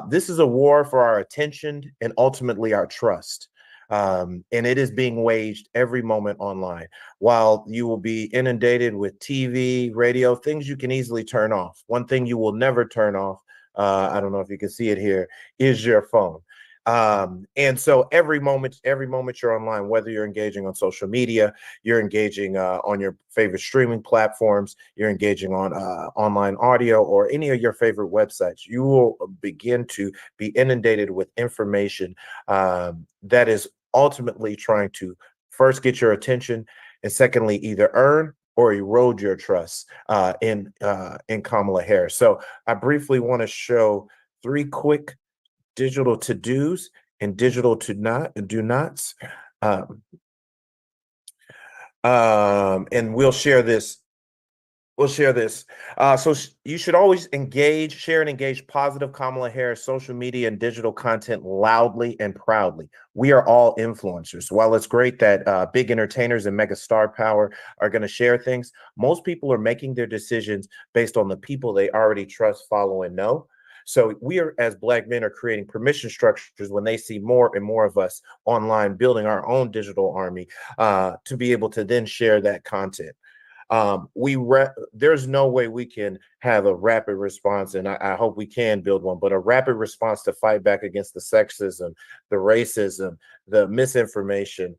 This is a war for our attention and ultimately our trust. And it is being waged every moment online. While you will be inundated with TV, radio, things you can easily turn off. One thing you will never turn off, I don't know if you can see it here, is your phone. And so every moment you're online, whether you're engaging on social media, you're engaging on your favorite streaming platforms, you're engaging on online audio or any of your favorite websites, you will begin to be inundated with information that is ultimately trying to first get your attention, and secondly, either earn or erode your trust in Kamala Harris. So I briefly want to show 3 quick digital to-dos and digital do-nots. And we'll share this We'll share this. You should always share and engage positive Kamala Harris social media and digital content loudly and proudly. We are all influencers. While it's great that big entertainers and mega star power are going to share things, most people are making their decisions based on the people they already trust, follow, and know. So we are, as Black men, are creating permission structures when they see more and more of us online, building our own digital army to be able to then share that content. There's no way we can have a rapid response, and I hope we can build one, but a rapid response to fight back against the sexism, the racism, the misinformation,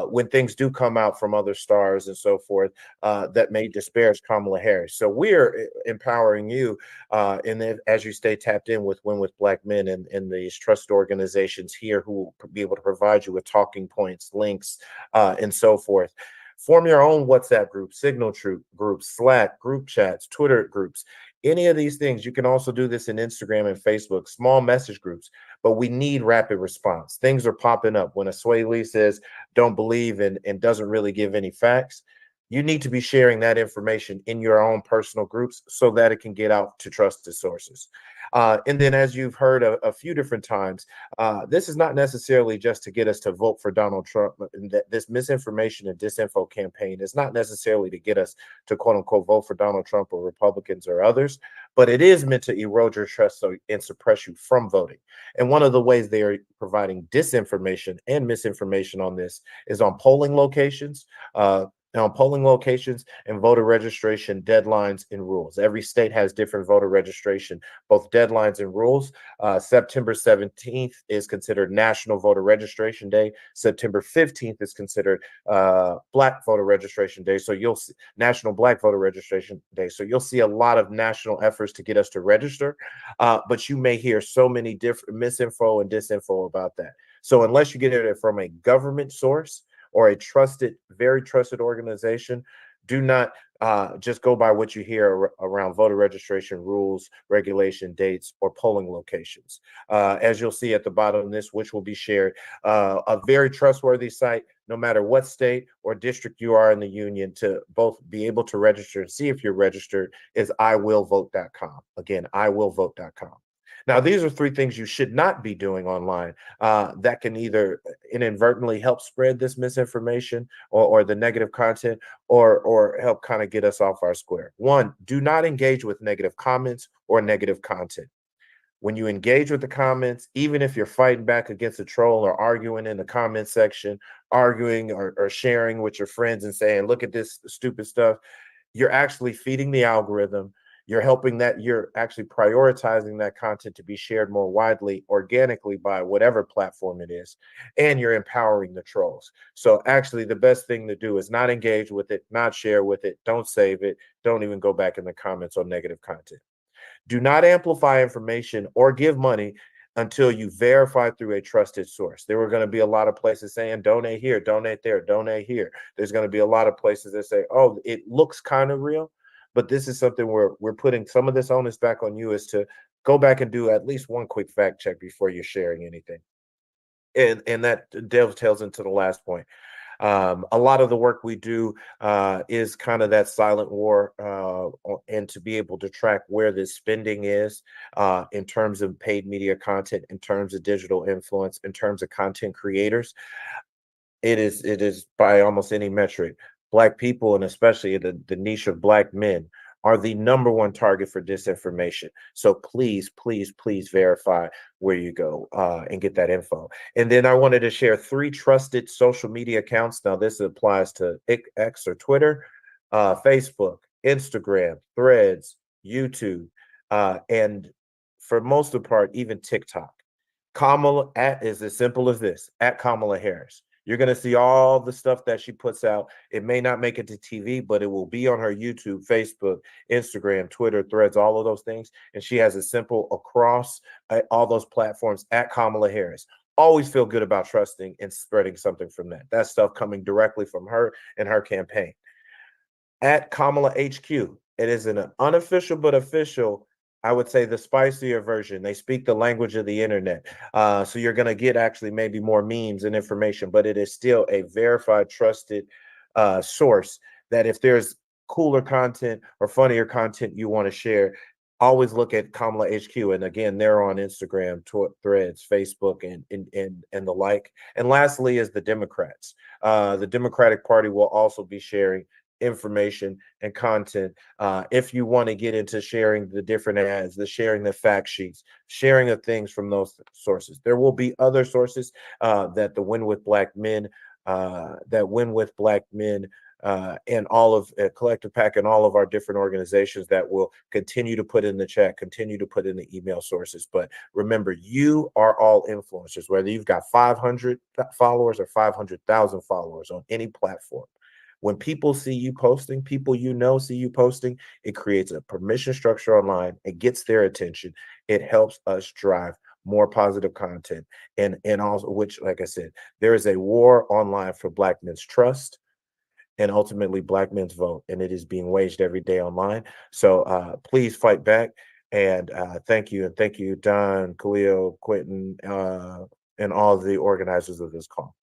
when things do come out from other stars and so forth, that may disparage Kamala Harris. So we're empowering you, and then as you stay tapped in with Win with Black Men and these trust organizations here who will be able to provide you with talking points, links, and so forth. Form your own WhatsApp group, Signal groups, Slack, group chats, Twitter groups, any of these things. You can also do this in Instagram and Facebook, small message groups, but we need rapid response. Things are popping up. When a Sway Lee says, don't believe and doesn't really give any facts, you need to be sharing that information in your own personal groups so that it can get out to trusted sources. And then, as you've heard a few different times, this is not necessarily just to get us to vote for Donald Trump. This misinformation and disinfo campaign is not necessarily to get us to, quote unquote, vote for Donald Trump or Republicans or others, but it is meant to erode your trust and suppress you from voting. And one of the ways they are providing disinformation and misinformation on this is on polling locations. And voter registration deadlines and rules. Every state has different voter registration, both deadlines and rules. September 17th is considered National Voter Registration Day. September 15th is considered Black Voter Registration Day. So you'll see National Black Voter Registration Day. So you'll see a lot of national efforts to get us to register, but you may hear so many different misinfo and disinfo about that. So unless you get it from a government source or a trusted, very trusted organization, do not just go by what you hear around voter registration rules, regulation dates, or polling locations. As you'll see at the bottom of this, which will be shared, a very trustworthy site, no matter what state or district you are in the union, to both be able to register and see if you're registered, is iwillvote.com. Again, iwillvote.com. Now, these are three things you should not be doing online that can either inadvertently help spread this misinformation or the negative content or help kind of get us off our square. One, do not engage with negative comments or negative content. When you engage with the comments, even if you're fighting back against a troll or arguing in the comment section, arguing or sharing with your friends and saying, look at this stupid stuff, you're actually feeding the algorithm. You're helping that you're actually prioritizing that content to be shared more widely, organically by whatever platform it is, and you're empowering the trolls. So actually the best thing to do is not engage with it, not share with it, don't save it, don't even go back in the comments on negative content. Do not amplify information or give money until you verify through a trusted source. There were going to be a lot of places saying donate here, donate there, donate here. There's going to be a lot of places that say, oh, it looks kind of real. But this is something where we're putting some of this onus back on you, is to go back and do at least one quick fact check before you're sharing anything. And that dovetails into the last point. A lot of the work we do is kind of that silent war, and to be able to track where this spending is in terms of paid media content, in terms of digital influence, in terms of content creators. It is by almost any metric. Black people, and especially the niche of Black men, are the number one target for disinformation. So please, please, please verify where you go and get that info. And then I wanted to share 3 trusted social media accounts. Now this applies to X or Twitter, Facebook, Instagram, Threads, YouTube, and for most of the part, even TikTok. Kamala is as simple as this, at Kamala Harris. You're going to see all the stuff that she puts out. It may not make it to TV, but it will be on her YouTube, Facebook, Instagram, Twitter, Threads, all of those things. And she has a simple across all those platforms at Kamala Harris. Always feel good about trusting and spreading something from that. That stuff coming directly from her and her campaign. At Kamala HQ, it is an unofficial but official, I would say, the spicier version. They speak the language of the internet. So you're going to get actually maybe more memes and information, but it is still a verified, trusted source that if there's cooler content or funnier content you want to share, always look at Kamala HQ. And again, they're on Instagram, Threads, Facebook, and the like. And lastly is the Democrats. The Democratic Party will also be sharing information and content. If you want to get into sharing the different ads, sharing the fact sheets, sharing the things from those sources. There will be other sources that the Win with Black Men, and all of Collective PAC and all of our different organizations that will continue to put in the chat, continue to put in the email sources. But remember, you are all influencers, whether you've got 500 followers or 500,000 followers on any platform. When people see you posting, people see you posting, it creates a permission structure online. It gets their attention. It helps us drive more positive content. And also, which, like I said, there is a war online for Black men's trust and ultimately Black men's vote, and it is being waged every day online. So please fight back. And thank you. And thank you, Don, Khalil, Quentin, and all of the organizers of this call.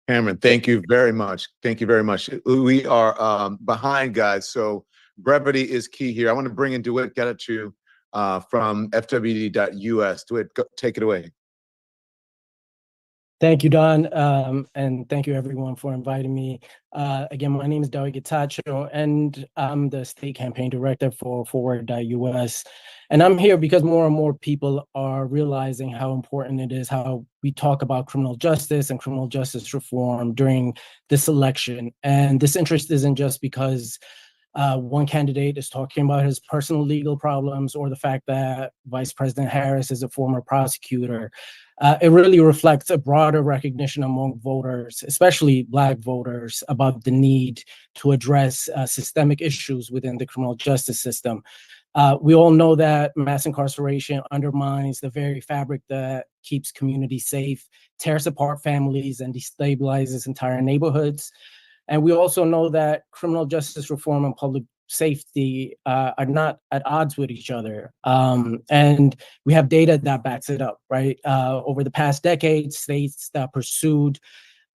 Cameron, thank you very much. Thank you very much. We are behind, guys, so brevity is key here. I want to bring in DeWitt Getachew from FWD.US. DeWitt, take it away. Thank you, Don, and thank you everyone for inviting me. Again, my name is DeWitt Getachew, and I'm the state campaign director for Forward.us. And I'm here because more and more people are realizing how important it is how we talk about criminal justice and criminal justice reform during this election. And this interest isn't just because one candidate is talking about his personal legal problems or the fact that Vice President Harris is a former prosecutor. It really reflects a broader recognition among voters, especially Black voters, about the need to address systemic issues within the criminal justice system. We all know that mass incarceration undermines the very fabric that keeps communities safe, tears apart families, and destabilizes entire neighborhoods. And we also know that criminal justice reform and public safety are not at odds with each other. And we have data that backs it up, right? Over the past decade, states that pursued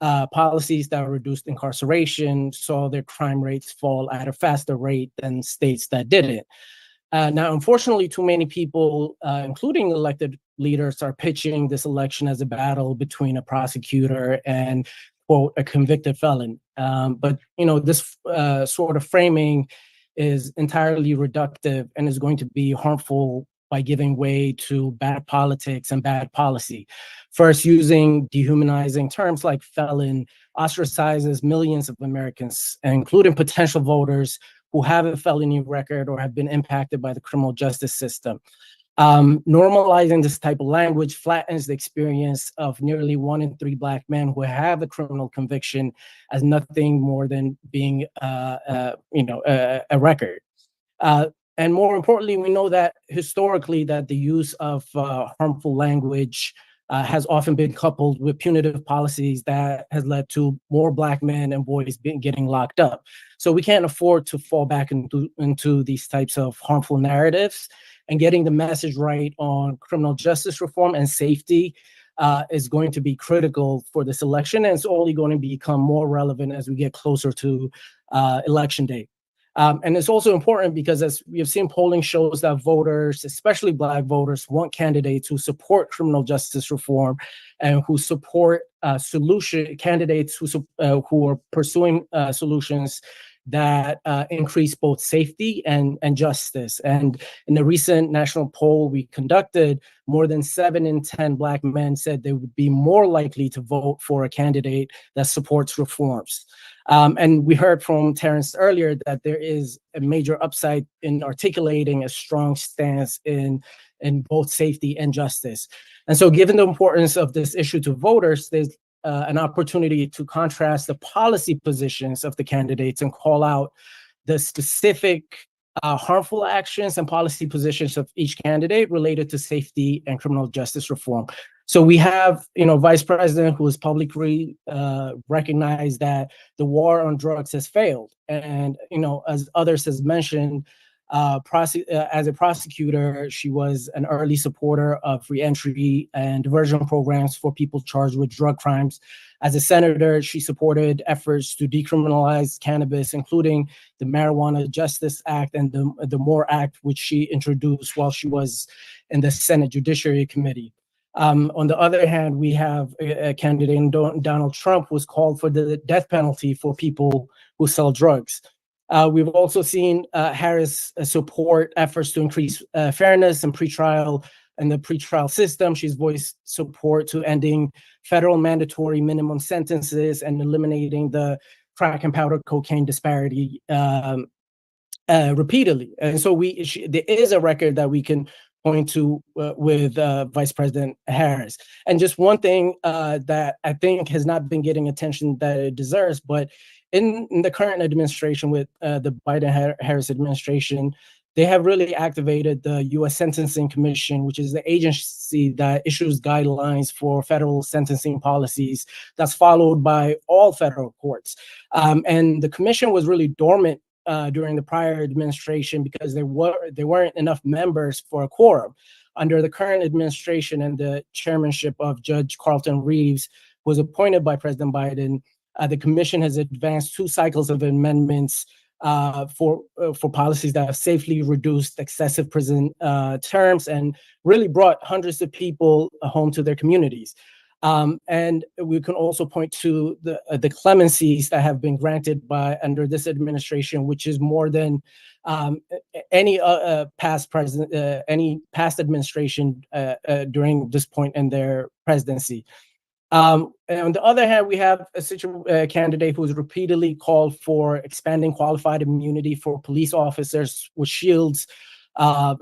policies that reduced incarceration saw their crime rates fall at a faster rate than states that didn't. Now, unfortunately, too many people, including elected leaders, are pitching this election as a battle between a prosecutor and, quote, a convicted felon. But, this sort of framing is entirely reductive and is going to be harmful by giving way to bad politics and bad policy. First, using dehumanizing terms like felon ostracizes millions of Americans, including potential voters who have a felony record or have been impacted by the criminal justice system. Normalizing this type of language flattens the experience of nearly 1 in 3 Black men who have a criminal conviction as nothing more than being, a record. And more importantly, we know that historically that the use of harmful language has often been coupled with punitive policies that has led to more Black men and boys getting locked up. So we can't afford to fall back into these types of harmful narratives. And getting the message right on criminal justice reform and safety is going to be critical for this election, and it's only going to become more relevant as we get closer to election day. And it's also important because, as we have seen, polling shows that voters, especially Black voters, want candidates who support criminal justice reform and who support candidates who are pursuing solutions that increase both safety and justice. And in the recent national poll we conducted, more than 7 in 10 Black men said they would be more likely to vote for a candidate that supports reforms. And we heard from Terrence earlier that there is a major upside in articulating a strong stance in both safety and justice. And so given the importance of this issue to voters, there's an opportunity to contrast the policy positions of the candidates and call out the specific harmful actions and policy positions of each candidate related to safety and criminal justice reform. So we have, Vice President who has publicly recognized that the war on drugs has failed. And, as others has mentioned, As a prosecutor, she was an early supporter of reentry and diversion programs for people charged with drug crimes. As a senator, she supported efforts to decriminalize cannabis, including the Marijuana Justice Act and the MORE Act, which she introduced while she was in the Senate Judiciary Committee. On the other hand, we have a candidate, Donald Trump, who's called for the death penalty for people who sell drugs. We've also seen Harris support efforts to increase fairness and the pretrial system. She's voiced support to ending federal mandatory minimum sentences and eliminating the crack and powder cocaine disparity repeatedly. And so there is a record that we can point to with Vice President Harris. And just one thing that I think has not been getting attention that it deserves, but in the current administration with the Biden-Harris administration, they have really activated the U.S. Sentencing Commission, which is the agency that issues guidelines for federal sentencing policies that's followed by all federal courts. And the commission was really dormant during the prior administration because there weren't enough members for a quorum. Under the current administration and the chairmanship of Judge Carlton Reeves, who was appointed by President Biden, the commission has advanced 2 cycles of amendments for policies that have safely reduced excessive prison terms and really brought hundreds of people home to their communities. And we can also point to the clemencies that have been granted under this administration, which is more than any past administration during this point in their presidency. And on the other hand, we have a candidate who has repeatedly called for expanding qualified immunity for police officers, which shields them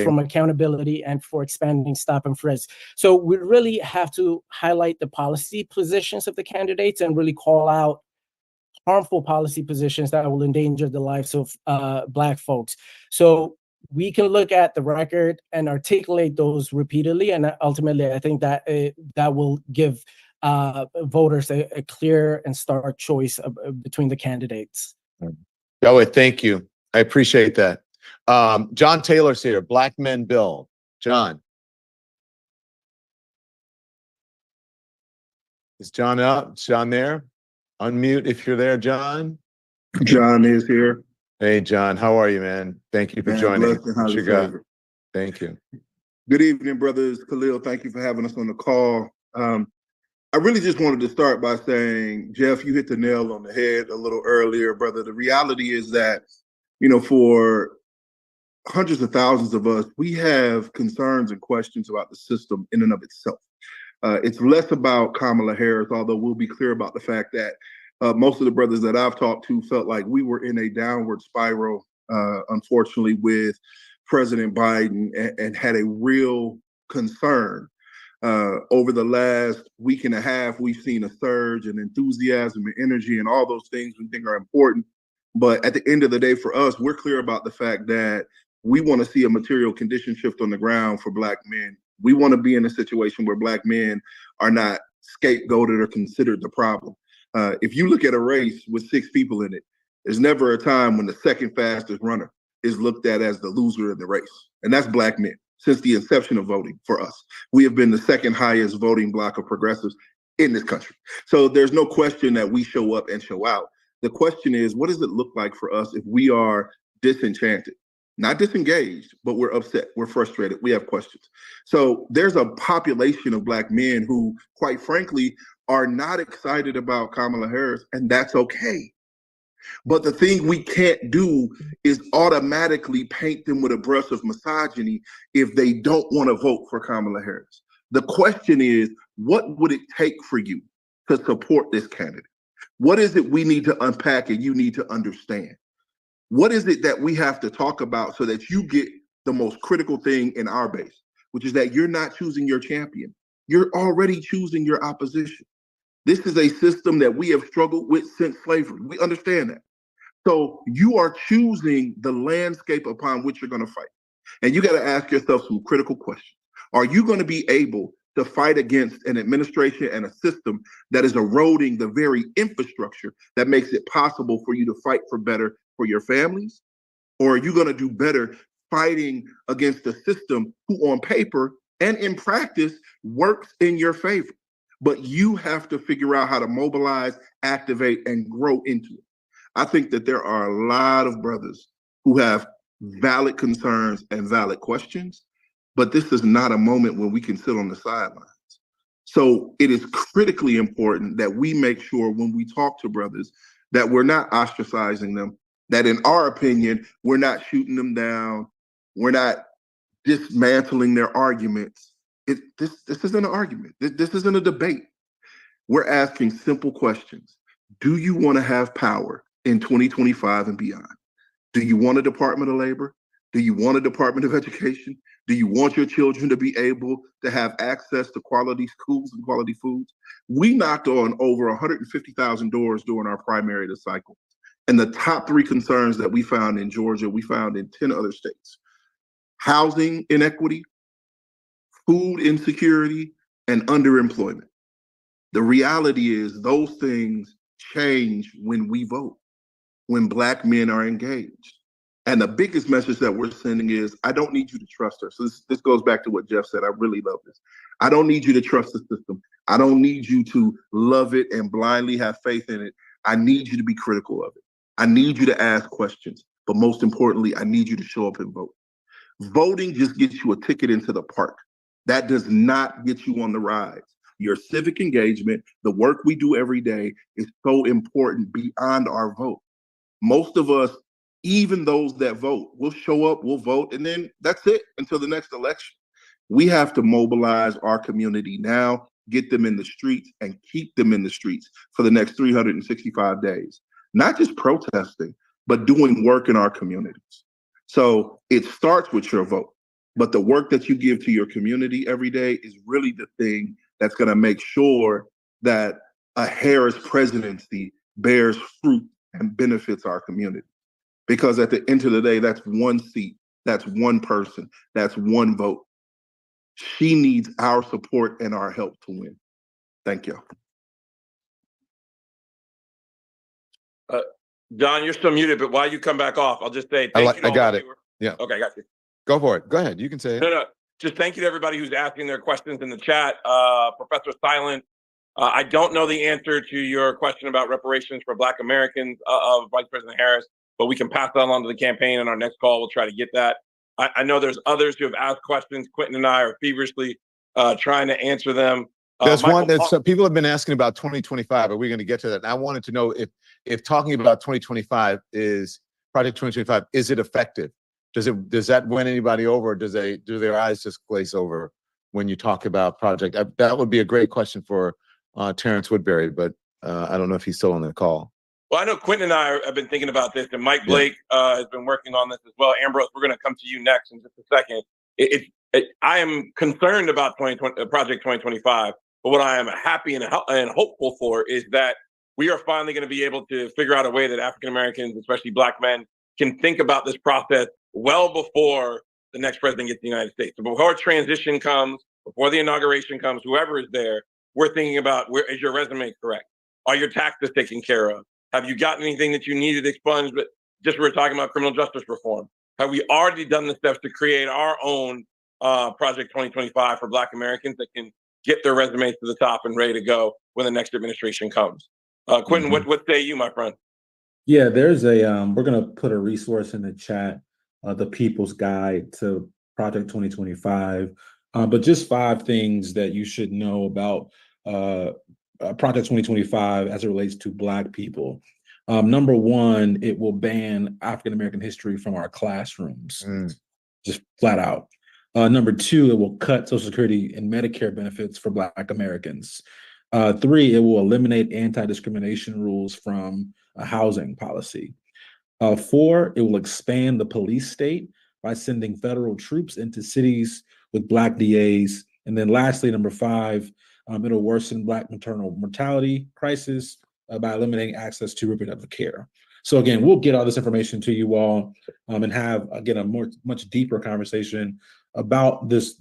from accountability and for expanding stop and frisk. So we really have to highlight the policy positions of the candidates and really call out harmful policy positions that will endanger the lives of Black folks. So we can look at the record and articulate those repeatedly, and ultimately, I think that that will give voters a clear and stark choice between the candidates. Thank you. I appreciate that. John Taylor's here, Black Men Bill. John. Is John up? Is John there? Unmute if you're there, John. John is here. Hey, John, how are you, man? Thank you for joining. What you got? Thank you. Good evening, brothers. Khalil, thank you for having us on the call. I really just wanted to start by saying, Jeff, you hit the nail on the head a little earlier, brother. The reality is that, for hundreds of thousands of us, we have concerns and questions about the system in and of itself. It's less about Kamala Harris, although we'll be clear about the fact that most of the brothers that I've talked to felt like we were in a downward spiral, unfortunately, with President Biden and had a real concern. Over the last week and a half, we've seen a surge in enthusiasm and energy and all those things we think are important. But at the end of the day, for us, we're clear about the fact that we want to see a material condition shift on the ground for Black men. We want to be in a situation where Black men are not scapegoated or considered the problem. If you look at a race with 6 people in it, there's never a time when the second fastest runner is looked at as the loser of the race. And that's Black men. Since the inception of voting for us, we have been the second highest voting bloc of progressives in this country. So there's no question that we show up and show out. The question is, what does it look like for us if we are disenchanted? Not disengaged, but we're upset, we're frustrated, we have questions. So there's a population of Black men who, quite frankly, are not excited about Kamala Harris, and that's okay. But the thing we can't do is automatically paint them with a brush of misogyny if they don't want to vote for Kamala Harris. The question is, what would it take for you to support this candidate? What is it we need to unpack and you need to understand? What is it that we have to talk about so that you get the most critical thing in our base, which is that you're not choosing your champion. You're already choosing your opposition. This is a system that we have struggled with since slavery. We understand that. So you are choosing the landscape upon which you're going to fight. And you got to ask yourself some critical questions. Are you going to be able to fight against an administration and a system that is eroding the very infrastructure that makes it possible for you to fight for better for your families, Or are you going to do better fighting against the system who on paper and in practice works in your favor? But you have to figure out how to mobilize, activate, and grow into it. I think that there are a lot of brothers who have valid concerns and valid questions, but this is not a moment when we can sit on the sidelines. So it is critically important that we make sure when we talk to brothers that we're not ostracizing them, that in our opinion, we're not shooting them down, we're not dismantling their arguments. This isn't an argument. This isn't a debate. We're asking simple questions. Do you want to have power in 2025 and beyond? Do you want a Department of Labor? Do you want a Department of Education? Do you want your children to be able to have access to quality schools and quality foods? We knocked on over 150,000 doors during our primary this cycle. And the top 3 concerns that we found in Georgia, we found in 10 other states: housing inequity, food insecurity, and underemployment. The reality is those things change when we vote, when Black men are engaged. And the biggest message that we're sending is, I don't need you to trust her. So this goes back to what Jeff said. I really love this. I don't need you to trust the system. I don't need you to love it and blindly have faith in it. I need you to be critical of it. I need you to ask questions. But most importantly, I need you to show up and vote. Voting just gets you a ticket into the park. That does not get you on the rides. Your civic engagement, the work we do every day, is so important beyond our vote. Most of us, even those that vote, will show up, will vote, and then that's it until the next election. We have to mobilize our community now, get them in the streets, and keep them in the streets for the next 365 days. Not just protesting, but doing work in our communities. So it starts with your vote, but the work that you give to your community every day is really the thing that's going to make sure that a Harris presidency bears fruit and benefits our community. Because at the end of the day, that's one seat, that's one person, that's one vote. She needs our support and our help to win. Thank you. John, you're still muted, but while you come back off, I'll just say thank you to I all got the it. viewers. Yeah. Okay, got you. Go for it. Go ahead. You can say it. No. Just thank you to everybody who's asking their questions in the chat. Professor Silent, I don't know the answer to your question about reparations for Black Americans of Vice President Harris, but we can pass that along to the campaign. In our next call, we'll try to get that. I know there's others who have asked questions. Quentin and I are feverishly trying to answer them. There's Michael, one that people have been asking about 2025. Are we going to get to that? And I wanted to know if talking about 2025 is Project 2025, is it effective? Does that win anybody over? Or do their eyes just glaze over when you talk about project? That would be a great question for Terrence Woodbury, but I don't know if he's still on the call. Well, I know Quentin and I have been thinking about this, and Mike Blake has been working on this as well. Ambrose, we're going to come to you next in just a second. I am concerned about Project 2025, but what I am happy and hopeful for is that we are finally going to be able to figure out a way that African Americans, especially Black men, can think about this process well before the next president gets to the United States. So before transition comes, before the inauguration comes, whoever is there, we're thinking about, where is your resume correct? Are your taxes taken care of? Have you gotten anything that you needed expunged? But just we're talking about criminal justice reform. Have we already done the steps to create our own Project 2025 for Black Americans that can get their resumes to the top and ready to go when the next administration comes? Quentin, what say you, my friend? Yeah, there's we're going to put a resource in the chat, the People's Guide to Project 2025, but just 5 things that you should know about Project 2025 as it relates to Black people. Number 1, it will ban African-American history from our classrooms, just flat out. Number 2, it will cut Social Security and Medicare benefits for Black Americans. 3, it will eliminate anti-discrimination rules from a housing policy. 4, it will expand the police state by sending federal troops into cities with Black DAs. And then lastly, number 5, it'll worsen Black maternal mortality crisis by eliminating access to reproductive care. So again, we'll get all this information to you all and have, again, a much deeper conversation about this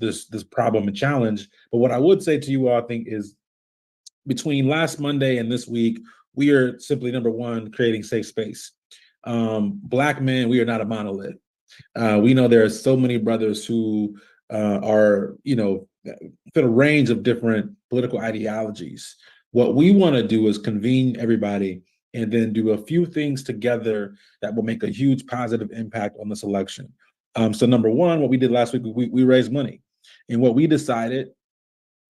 problem and challenge. But what I would say to you all, I think, is between last Monday and this week, we are simply, number 1, creating safe space. Black men, we are not a monolith. We know there are so many brothers who are, fit a range of different political ideologies. What we want to do is convene everybody and then do a few things together that will make a huge positive impact on this election. So number one, what we did last week, we raised money. And what we decided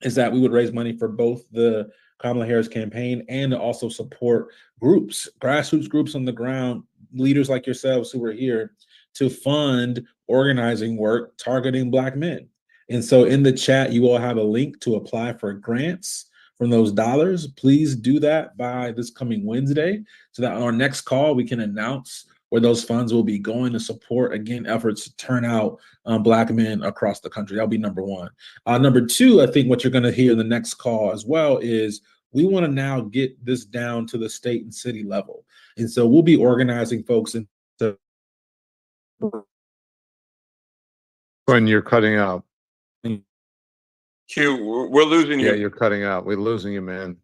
is that we would raise money for both the Kamala Harris campaign and to also support groups, grassroots groups on the ground, leaders like yourselves who are here to fund organizing work targeting Black men. And so in the chat, you all have a link to apply for grants from those dollars. Please do that by this coming Wednesday so that on our next call, we can announce where those funds will be going to support, again, efforts to turn out Black men across the country. That'll be number one. Number two, I think what you're going to hear in the next call as well is we want to now get this down to the state and city level. And so we'll be organizing folks into. When you're cutting out. Q, we're losing you. Yeah, you're cutting out. We're losing you, man.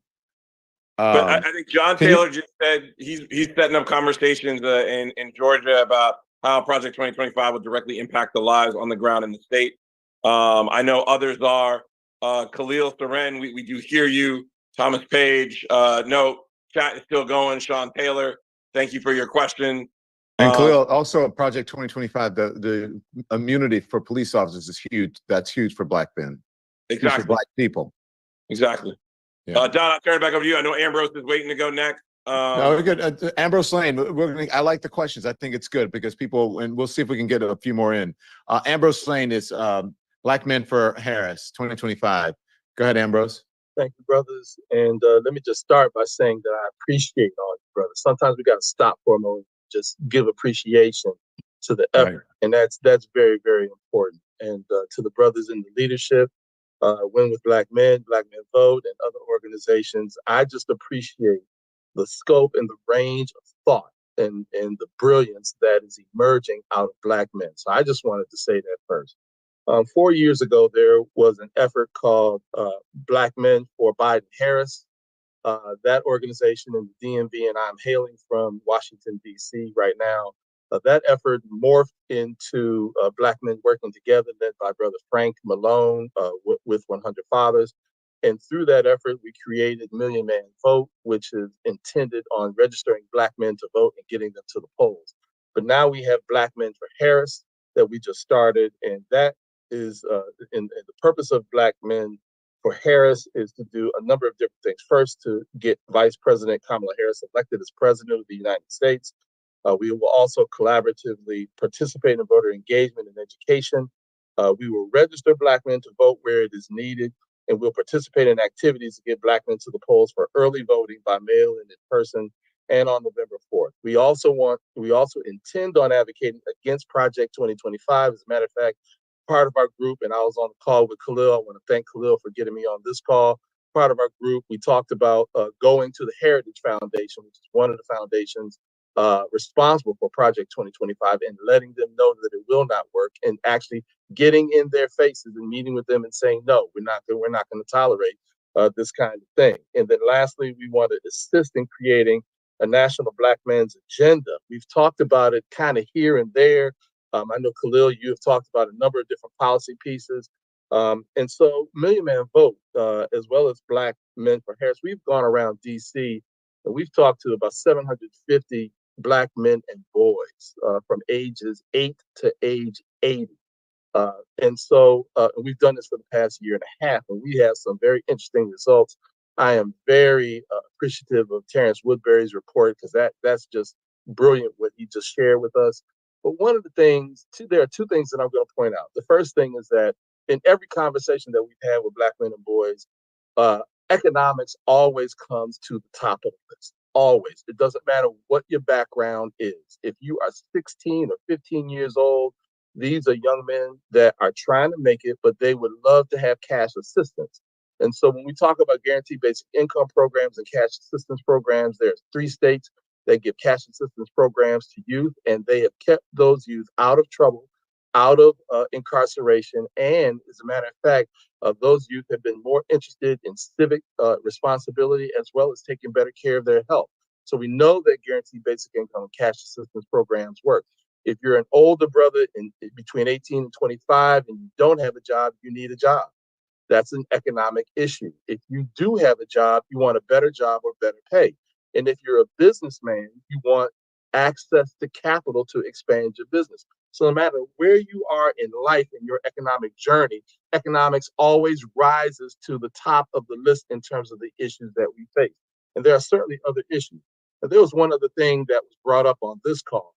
But I think John Taylor just said he's setting up conversations in Georgia about how Project 2025 would directly impact the lives on the ground in the state. I know others are. Khalil Seren, we do hear you. Thomas Page, no, chat is still going. Sean Taylor, thank you for your question. And Khalil, also Project 2025, the immunity for police officers is huge. That's huge for Black men. Exactly. Huge for Black people. Exactly. Yeah. Don, I'll turn it back over to you. I know Ambrose is waiting to go next. No, we're good. Ambrose Lane, I like the questions. I think it's good because people, and we'll see if we can get a few more in. Ambrose Lane is Black Men for Harris 2025. Go ahead, Ambrose. Thank you, brothers. And let me just start by saying that I appreciate all you brothers. Sometimes we got to stop for a moment, just give appreciation to the effort. Right. And that's very, very important. And to the brothers in the leadership, Win with Black Men Vote, and other organizations, I just appreciate the scope and the range of thought and the brilliance that is emerging out of Black men. So I just wanted to say that first. 4 years ago, there was an effort called Black Men for Biden Harris. That organization in the DMV, and I'm hailing from Washington, D.C. right now, that effort morphed into Black men working together, led by Brother Frank Malone with 100 Fathers. And through that effort, we created Million Man Vote, which is intended on registering Black men to vote and getting them to the polls. But now we have Black Men for Harris that we just started, and that is in the purpose of Black Men for Harris is to do a number of different things. First, to get Vice President Kamala Harris elected as President of the United States. We will also collaboratively participate in voter engagement and education. We will register Black men to vote where it is needed, and we'll participate in activities to get Black men to the polls for early voting by mail and in person, and on November 4th. We also intend on advocating against Project 2025. As a matter of fact, part of our group, and I was on the call with Khalil. I want to thank Khalil for getting me on this call. Part of our group, we talked about going to the Heritage Foundation, which is one of the foundations responsible for Project 2025, and letting them know that it will not work, and actually getting in their faces and meeting with them and saying, no, we're not going to tolerate this kind of thing. And then lastly, we want to assist in creating a national Black men's agenda. We've talked about it kind of here and there. I know, Khalil, you have talked about a number of different policy pieces. And so Million Man Vote, as well as Black Men for Harris, we've gone around DC and we've talked to about 750 Black men and boys from ages 8 to age 80. And so we've done this for the past year and a half, and we have some very interesting results. I am very appreciative of Terrence Woodbury's report, because that's just brilliant what he just shared with us. But one of the things, there are two things that I'm going to point out. The first thing is that in every conversation that we've had with Black men and boys, economics always comes to the top of the list. Always. It doesn't matter what your background is. If you are 16 or 15 years old, these are young men that are trying to make it, but they would love to have cash assistance. And so when we talk about guaranteed basic income programs and cash assistance programs, there's 3 states that give cash assistance programs to youth, and they have kept those youth out of trouble, out of incarceration. And as a matter of fact, those youth have been more interested in civic responsibility, as well as taking better care of their health. So we know that guaranteed basic income and cash assistance programs work. If you're an older brother in between 18 and 25 and you don't have a job, you need a job. That's an economic issue. If you do have a job, you want a better job or better pay. And if you're a businessman, you want access to capital to expand your business. So no matter where you are in life in your economic journey, economics always rises to the top of the list in terms of the issues that we face. And there are certainly other issues. But there was one other thing that was brought up on this call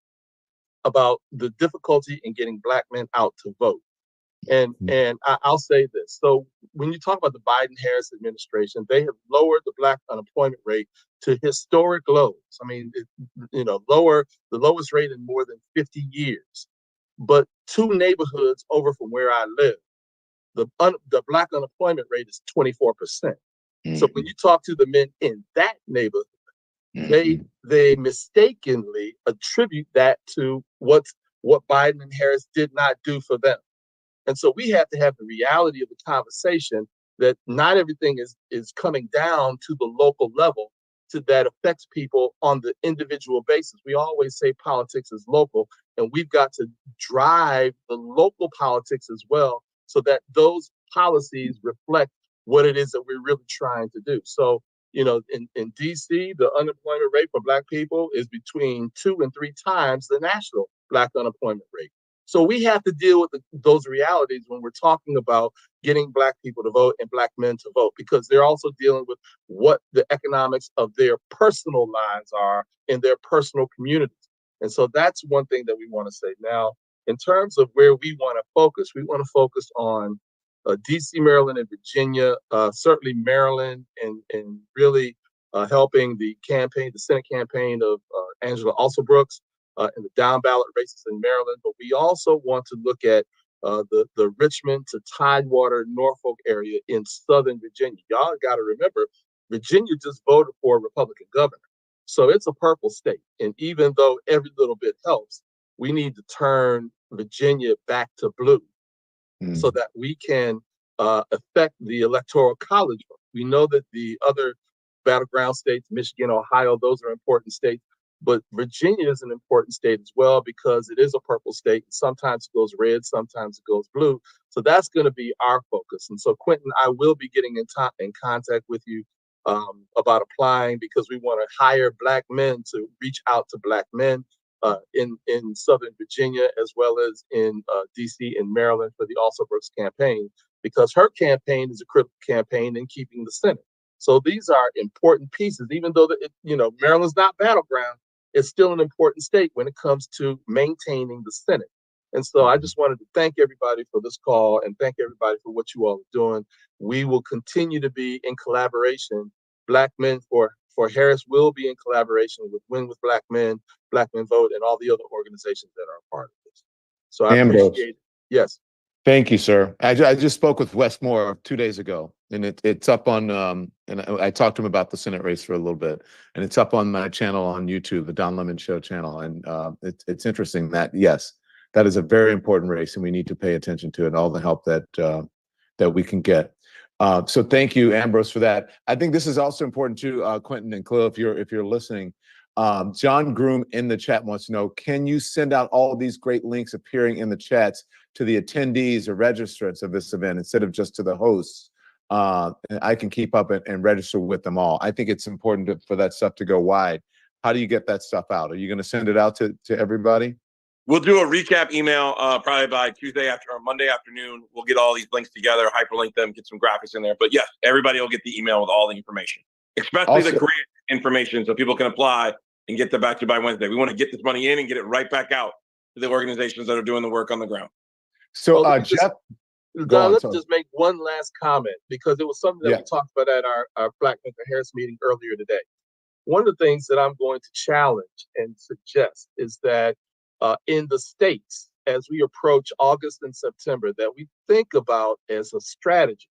about the difficulty in getting Black men out to vote. And I'll say this. So when you talk about the Biden-Harris administration, they have lowered the Black unemployment rate to historic lows. I mean, the lowest rate in more than 50 years. But 2 neighborhoods over from where I live, the Black unemployment rate is 24%. So when you talk to the men in that neighborhood, they mistakenly attribute that to what Biden and Harris did not do for them. And so we have to have the reality of the conversation that not everything is coming down to the local level that affects people on the individual basis. We always say politics is local, and we've got to drive the local politics as well so that those policies reflect what it is that we're really trying to do. So, in DC, the unemployment rate for Black people is between 2 and 3 times the national Black unemployment rate. So we have to deal with those realities when we're talking about getting Black people to vote and Black men to vote, because they're also dealing with what the economics of their personal lives are in their personal communities. And so that's one thing that we want to say. Now, in terms of where we want to focus on DC, Maryland, and Virginia, certainly Maryland, and really helping the Senate campaign of Angela Alsobrooks, in the down ballot races in Maryland. But we also want to look at the Richmond to Tidewater, Norfolk area in Southern Virginia. Y'all got to remember, Virginia just voted for a Republican governor. So it's a purple state. And even though every little bit helps, we need to turn Virginia back to blue so that we can affect the Electoral College vote. We know that the other battleground states, Michigan, Ohio, those are important states. But Virginia is an important state as well because it is a purple state. Sometimes it goes red, sometimes it goes blue. So that's going to be our focus. And so, Quentin, I will be getting in contact with you about applying, because we want to hire Black men to reach out to Black men in Southern Virginia, as well as in DC and Maryland for the Alsobrooks campaign, because her campaign is a critical campaign in keeping the Senate. So these are important pieces, even though Maryland's not battleground. It's still an important state when it comes to maintaining the Senate. And so I just wanted to thank everybody for this call and thank everybody for what you all are doing. We will continue to be in collaboration. Black Men for Harris will be in collaboration with Win with Black Men Vote, and all the other organizations that are a part of this. So I appreciate it. Yes. Thank you, sir. I just spoke with Wes Moore 2 days ago, and it's up on, and I talked to him about the Senate race for a little bit, and it's up on my channel on YouTube, the Don Lemon Show channel. And it's interesting that, yes, that is a very important race, and we need to pay attention to it and all the help that we can get. So thank you, Ambrose, for that. I think this is also important too, Quentin and Khalil, if you're listening. John Groom in the chat wants to know, can you send out all these great links appearing in the chats to the attendees or registrants of this event instead of just to the hosts? I can keep up and register with them all. I think it's important for that stuff to go wide. How do you get that stuff out? Are you going to send it out to everybody? We'll do a recap email probably by Tuesday or Monday afternoon. We'll get all these links together, hyperlink them, get some graphics in there. But yes, everybody will get the email with all the information, especially the grant information, so people can apply and get them back to you by Wednesday. We want to get this money in and get it right back out to the organizations that are doing the work on the ground. So, Jeff, let me just make one last comment, because it was something that we talked about at our Black Men for Harris meeting earlier today. One of the things that I'm going to challenge and suggest is that in the states, as we approach August and September, that we think about as a strategy,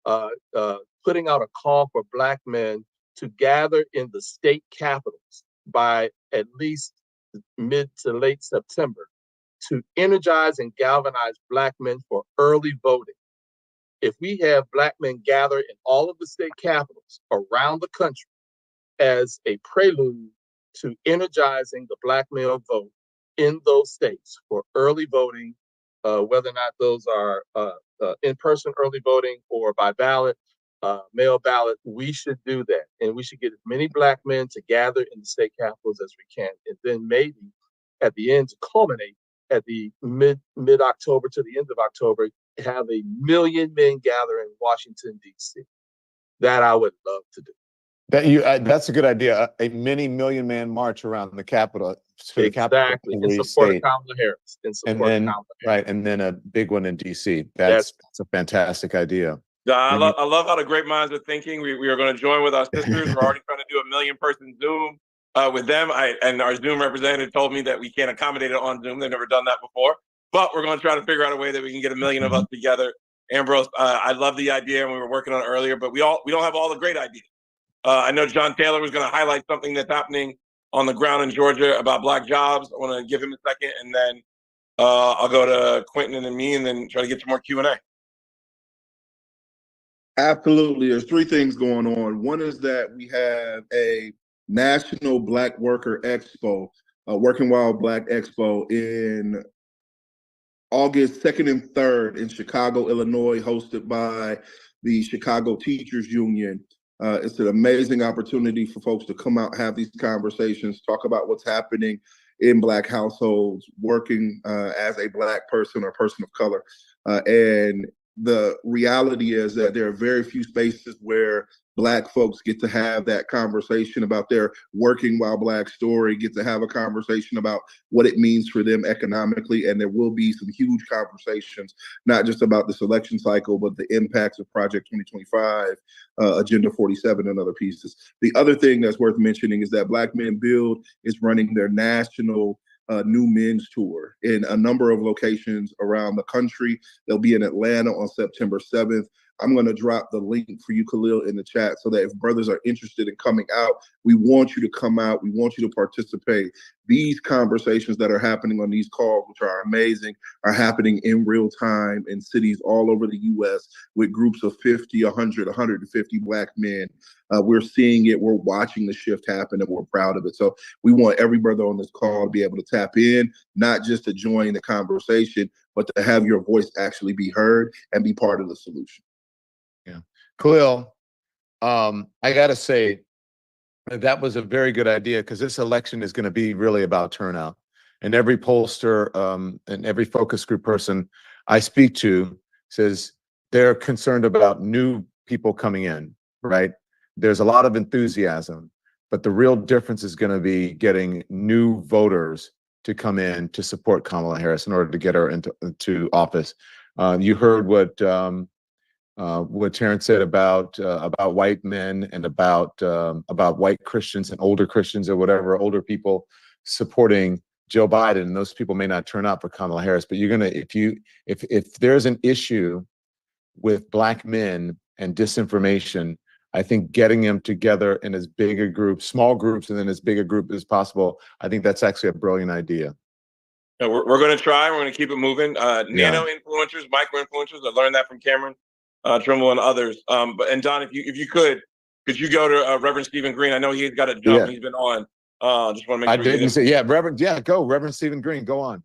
putting out a call for Black men to gather in the state capitals by at least mid to late September to energize and galvanize Black men for early voting. If we have Black men gather in all of the state capitals around the country as a prelude to energizing the Black male vote in those states for early voting, whether or not those are in-person early voting or by ballot, mail ballot. We should do that. And we should get as many Black men to gather in the state capitals as we can. And then maybe at the end, to culminate at the mid-October to the end of October, have 1 million men gather in Washington, D.C. That I would love to do. That's a good idea. A mini million man march around the Capitol. Exactly. In support of Kamala Harris. In support of Kamala Harris. Right, and then a big one in DC. That's a fantastic idea. I love how the great minds are thinking. We are going to join with our sisters. We're already trying to do a 1 million person Zoom with them. And our Zoom representative told me that we can't accommodate it on Zoom. They've never done that before. But we're going to try to figure out a way that we can get 1 million of us together. Ambrose, I love the idea, and we were working on it earlier, but we don't have all the great ideas. I know John Taylor was going to highlight something that's happening on the ground in Georgia about Black jobs. I want to give him a second, and then I'll go to Quentin and me, and then try to get some more Q&A. Absolutely. There's 3 things going on. One is that we have a National Black Worker Expo, Working While Black Expo in August 2nd and 3rd in Chicago, Illinois, hosted by the Chicago Teachers Union. It's an amazing opportunity for folks to come out, have these conversations, talk about what's happening in Black households, working as a Black person or person of color. And the reality is that there are very few spaces where Black folks get to have that conversation about their working while Black story, get to have a conversation about what it means for them economically. And there will be some huge conversations, not just about this election cycle, but the impacts of Project 2025, Agenda 47 and other pieces. The other thing that's worth mentioning is that Black Men Build is running their national New Men's Tour in a number of locations around the country. They'll be in Atlanta on September 7th. I'm going to drop the link for you, Khalil, in the chat so that if brothers are interested in coming out, we want you to come out. We want you to participate. These conversations that are happening on these calls, which are amazing, are happening in real time in cities all over the U.S. with groups of 50, 100, 150 Black men. We're seeing it. We're watching the shift happen, and we're proud of it. So we want every brother on this call to be able to tap in, not just to join the conversation, but to have your voice actually be heard and be part of the solution. Yeah. Khalil, I got to say, that was a very good idea, because this election is going to be really about turnout. And every pollster and every focus group person I speak to says they're concerned about new people coming in, right? There's a lot of enthusiasm, but the real difference is going to be getting new voters to come in to support Kamala Harris in order to get her into office. You heard what Terrence said about white men and about white Christians and older Christians or whatever, older people supporting Joe Biden, and those people may not turn out for Kamala Harris. But you're gonna, if there's an issue with Black men and disinformation, I think getting them together in as big a group, small groups, and then as big a group as possible, I think that's actually a brilliant idea. Yeah, we're going to try. We're going to keep it moving. Nano influencers, micro influencers. I learned that from Cameron Trimble and others. And Don, if you could you go to Reverend Stephen Green? I know he's got a jump. Yeah. He's been on. Just want to make sure. I didn't say, yeah, Reverend. Yeah, go Reverend Stephen Green. Go on.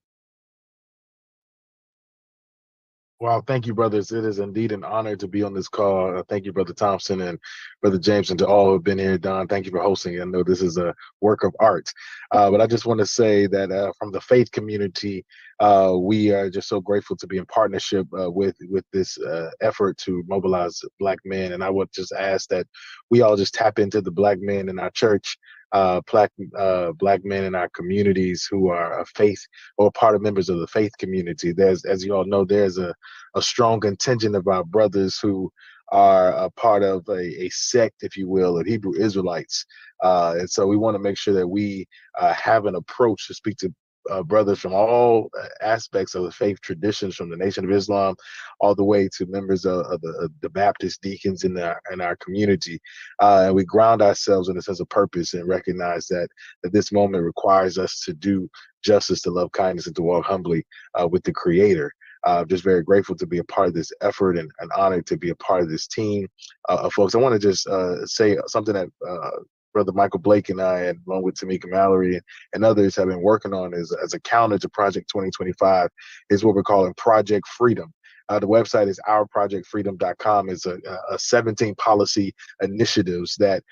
Wow, thank you, brothers. It is indeed an honor to be on this call. Thank you, Brother Thompson and Brother James, and to all who have been here. Don, thank you for hosting. I know this is a work of art. But I just want to say that from the faith community, we are just so grateful to be in partnership with this effort to mobilize Black men. And I would just ask that we all just tap into the Black men in our church, Black men in our communities who are a faith or part of members of the faith community. There's, as you all know, there's a strong contingent of our brothers who are a part of a sect, if you will, of Hebrew Israelites. And so we want to make sure that we have an approach to speak to brothers from all aspects of the faith traditions, from the Nation of Islam all the way to members of the Baptist deacons in our community. And we ground ourselves in a sense of purpose and recognize that this moment requires us to do justice, to love kindness, and to walk humbly with the Creator. Just very grateful to be a part of this effort and honored to be a part of this team of folks. I want to just say something that Brother Michael Blake and I, and along with Tamika Mallory and others, have been working on as a counter to Project 2025 is what we're calling Project Freedom. The website is ourprojectfreedom.com. It's a 17 policy initiatives that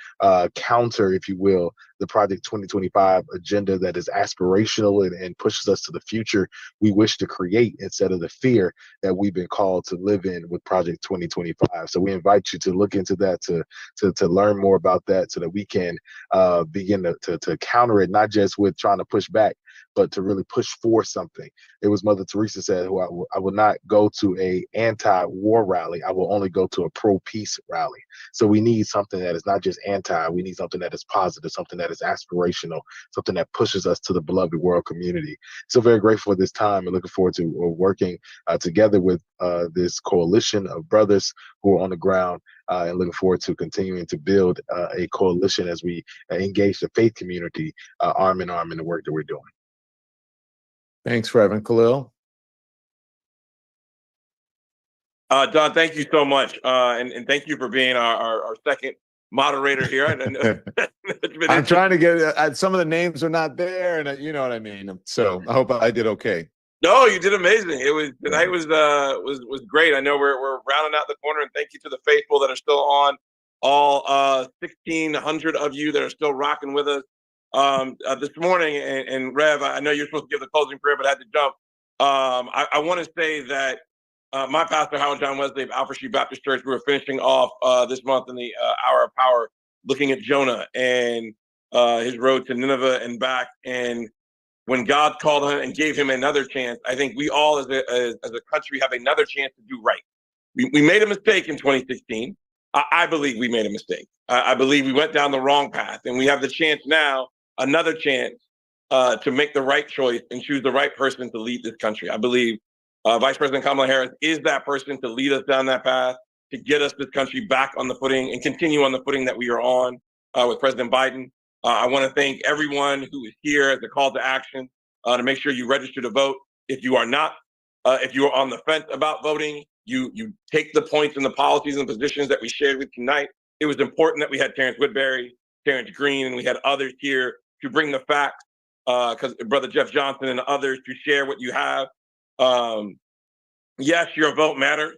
counter, if you will, the Project 2025 agenda that is aspirational and pushes us to the future we wish to create instead of the fear that we've been called to live in with Project 2025. So we invite you to look into that, to learn more about that so that we can begin to counter it, not just with trying to push back, but to really push for something. It was Mother Teresa said, who I will not go to a anti-war rally. I will only go to a pro-peace rally. So we need something that is not just anti, we need something that is positive, something that is aspirational, something that pushes us to the beloved world community. So very grateful for this time and looking forward to working together with this coalition of brothers who are on the ground and looking forward to continuing to build a coalition as we engage the faith community arm in arm in the work that we're doing. Thanks, Reverend Khalil. Don, thank you so much. And thank you for being our second moderator here. I'm trying to get some of the names are not there, and you know what I mean. So I hope I did okay. No, you did amazing. Tonight was great. I know we're rounding out the corner, and thank you to the faithful that are still on, all 1,600 of you that are still rocking with us this morning. And Rev, I know you're supposed to give the closing prayer, but I had to jump. I want to say that my pastor, Howard John Wesley of Alfred Street Baptist Church, we were finishing off this month in the Hour of Power, looking at Jonah and his road to Nineveh and back. And when God called him and gave him another chance, I think we all as a country have another chance to do right. We made a mistake in 2016. I believe we made a mistake. I believe we went down the wrong path, and we have the chance now, another chance to make the right choice and choose the right person to lead this country. I believe Vice President Kamala Harris is that person to lead us down that path, to get us this country back on the footing and continue on the footing that we are on with President Biden. I want to thank everyone who is here as a call to action to make sure you register to vote. If you are not, if you are on the fence about voting, you take the points and the policies and positions that we shared with you tonight. It was important that we had Terrence Woodbury, Terrence Green, and we had others here to bring the facts, because Brother Jeff Johnson and others to share what you have. Yes, your vote matters.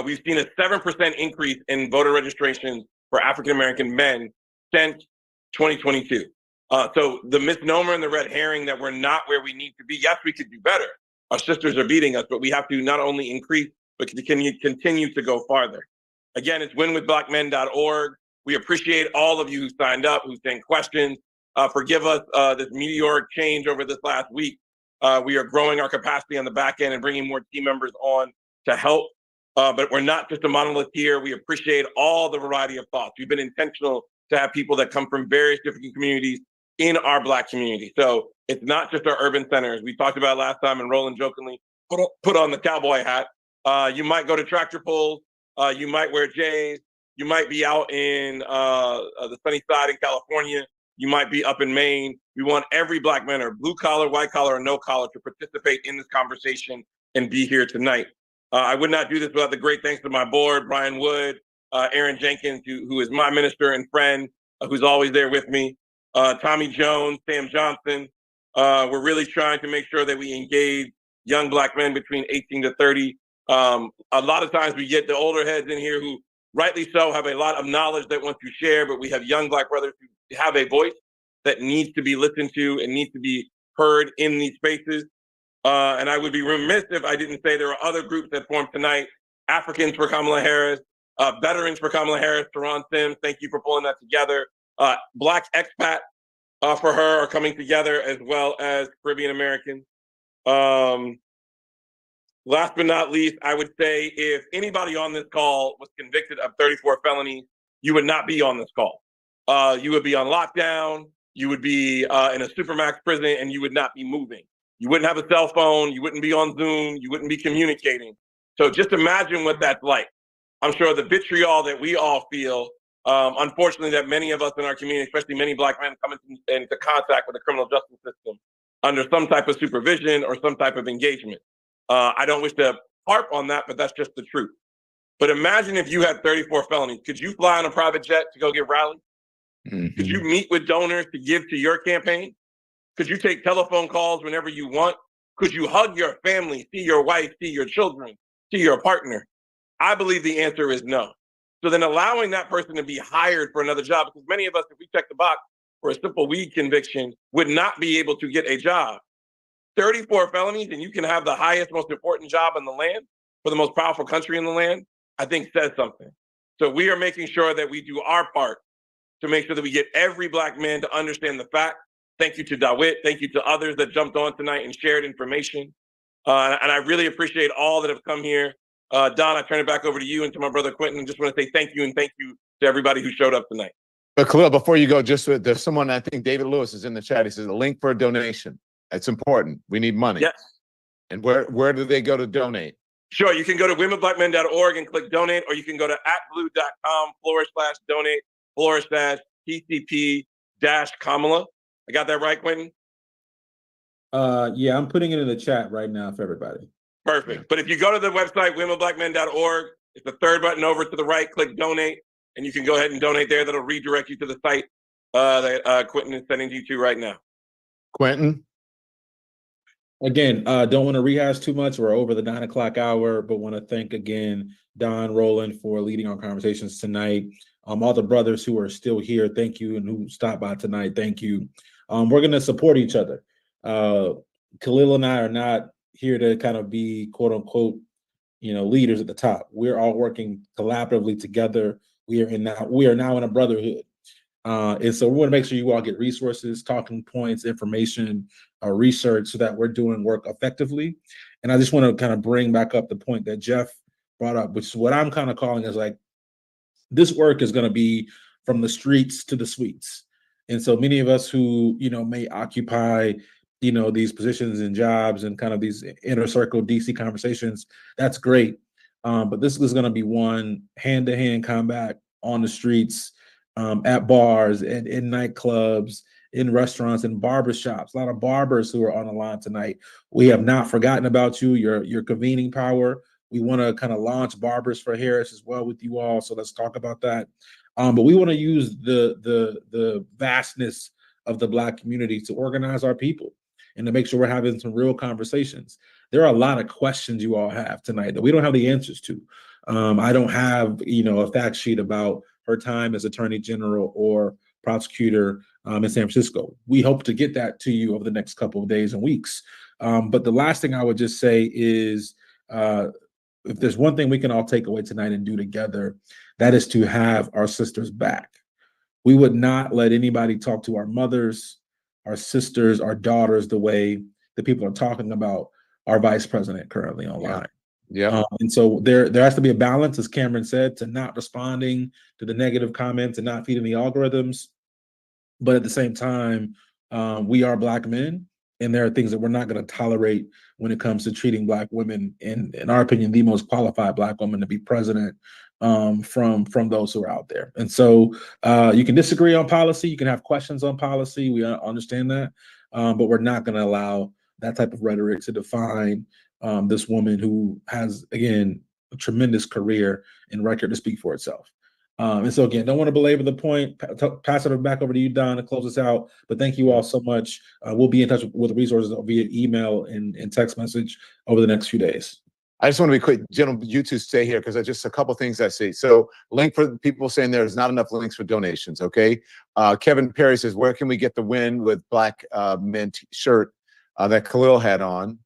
We've seen a 7% increase in voter registrations for African-American men since 2022. So the misnomer and the red herring that we're not where we need to be, yes, we could do better. Our sisters are beating us, but we have to not only increase, but continue to go farther. Again, it's winwithblackmen.org. We appreciate all of you who signed up, who sent questions. Forgive us this meteoric change over this last week. We are growing our capacity on the back end and bringing more team members on to help. But we're not just a monolith here. We appreciate all the variety of thoughts. We've been intentional to have people that come from various different communities in our Black community. So it's not just our urban centers. We talked about last time, and Roland jokingly put on the cowboy hat. You might go to tractor pulls. You might wear J's. You might be out in the sunny side in California. You might be up in Maine. We want every Black man, or blue collar, white collar, or no collar, to participate in this conversation and be here tonight. I would not do this without the great thanks to my board, Brian Wood, Aaron Jenkins, who is my minister and friend, who's always there with me, Tommy Jones, Sam Johnson. We're really trying to make sure that we engage young Black men between 18 to 30. A lot of times we get the older heads in here who, rightly so, have a lot of knowledge that want to share, but we have young Black brothers who have a voice that needs to be listened to and needs to be heard in these spaces. And I would be remiss if I didn't say there are other groups that formed tonight. Africans for Kamala Harris, Veterans for Kamala Harris, Teron Sims, thank you for pulling that together. Black expat for her are coming together, as well as Caribbean Americans. Last but not least, I would say if anybody on this call was convicted of 34 felonies, you would not be on this call. You would be on lockdown, you would be in a Supermax prison, and you would not be moving. You wouldn't have a cell phone, you wouldn't be on Zoom, you wouldn't be communicating. So just imagine what that's like. I'm sure the vitriol that we all feel, unfortunately, that many of us in our community, especially many Black men, come into contact with the criminal justice system under some type of supervision or some type of engagement. I don't wish to harp on that, but that's just the truth. But imagine if you had 34 felonies. Could you fly on a private jet to go get rallied? Could you meet with donors to give to your campaign? Could you take telephone calls whenever you want? Could you hug your family, see your wife, see your children, see your partner? I believe the answer is no. So then allowing that person to be hired for another job, because many of us, if we check the box for a simple weed conviction, would not be able to get a job. 34 felonies, and you can have the highest, most important job in the land for the most powerful country in the land, I think says something. So we are making sure that we do our part to make sure that we get every Black man to understand the fact. Thank you to Dawit. Thank you to others that jumped on tonight and shared information. And I really appreciate all that have come here. Don, I turn it back over to you and to my brother Quentin. I just want to say thank you, and thank you to everybody who showed up tonight. But Khalil, before you go, there's someone, I think David Lewis is in the chat. He says a link for a donation. It's important. We need money. Yes. And where do they go to donate? Sure, you can go to womenblackmen.org and click donate, or you can go to atblue.com/donate/TCP-Kamala. I got that right, Quentin? Yeah, I'm putting it in the chat right now for everybody. Perfect. But if you go to the website, womenblackmen.org, it's the third button over to the right, click donate, and you can go ahead and donate there. That'll redirect you to the site that Quentin is sending you to right now. Quentin? Again, don't want to rehash too much. We're over the 9 o'clock hour, but want to thank again Don, Roland for leading our conversations tonight. All the brothers who are still here, thank you, and who stopped by tonight, thank you. We're going to support each other. Khalil and I are not here to kind of be quote unquote, leaders at the top. We're all working collaboratively together. We are now in a brotherhood. And so we want to make sure you all get resources, talking points, information, research, so that we're doing work effectively. And I just want to kind of bring back up the point that Jeff brought up, which is what I'm kind of calling is like, this work is going to be from the streets to the suites. And so many of us who, may occupy, these positions and jobs and kind of these inner circle DC conversations, that's great. But this is going to be one hand-to-hand combat on the streets, at bars, and in nightclubs, in restaurants, and barbershops. A lot of barbers who are on the line tonight. We have not forgotten about you, your convening power. We want to kind of launch Barbers for Harris as well with you all. So let's talk about that. But we want to use the vastness of the Black community to organize our people and to make sure we're having some real conversations. There are a lot of questions you all have tonight that we don't have the answers to. I don't have, a fact sheet about her time as Attorney General or prosecutor in San Francisco. We hope to get that to you over the next couple of days and weeks. But the last thing I would just say is, if there's one thing we can all take away tonight and do together, that is to have our sisters back. We would not let anybody talk to our mothers, our sisters, our daughters the way that people are talking about our vice president currently online. Yeah. And so there has to be a balance, as Cameron said, to not responding to the negative comments and not feeding the algorithms. But at the same time, we are Black men, and there are things that we're not going to tolerate when it comes to treating Black women, in our opinion, the most qualified Black woman to be president, from those who are out there. And so you can disagree on policy, you can have questions on policy, we understand that, but we're not going to allow that type of rhetoric to define this woman who has, again, a tremendous career and record to speak for itself. And so again, don't want to belabor the point. Pass it back over to you, Don, to close us out. But thank you all so much. We'll be in touch with resources via email and text message over the next few days. I just want to be quick, gentlemen, you two stay here because I just a couple things I see. So link for people saying there's not enough links for donations, okay? Kevin Perry says, where can we get the Win with Black Men shirt that Khalil had on?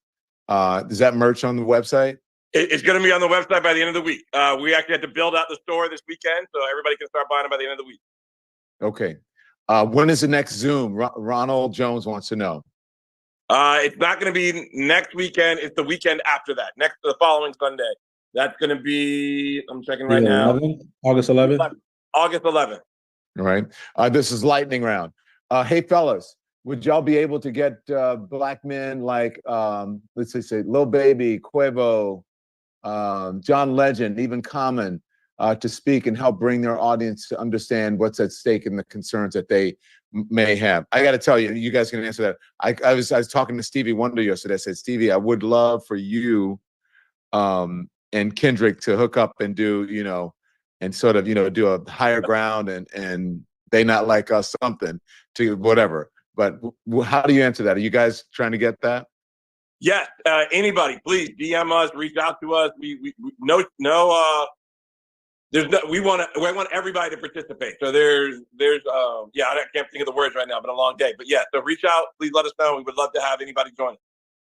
Is that merch on the website? It's going to be on the website by the end of the week. We actually had to build out the store this weekend, so everybody can start buying it by the end of the week. Okay. When is the next Zoom? Ronald Jones wants to know. It's not going to be next weekend. It's the weekend after that. The following Sunday. That's going to be, I'm checking right now. August 11th? August 11th. All right. This is lightning round. Hey, fellas, would y'all be able to get Black men like, let's say Lil Baby, Quavo, John Legend, even Common, to speak and help bring their audience to understand what's at stake and the concerns that they may have? I got to tell you, you guys can answer that. I was talking to Stevie Wonder yesterday. I said, Stevie, I would love for you and Kendrick to hook up and do, and sort of, do a higher ground and they not like us something to whatever. But how do you answer that? Are you guys trying to get that? Yeah, anybody, please DM us, reach out to us. We we want everybody to participate. So there's yeah, I can't think of the words right now, but a long day. But yeah, so reach out, please let us know. We would love to have anybody join us.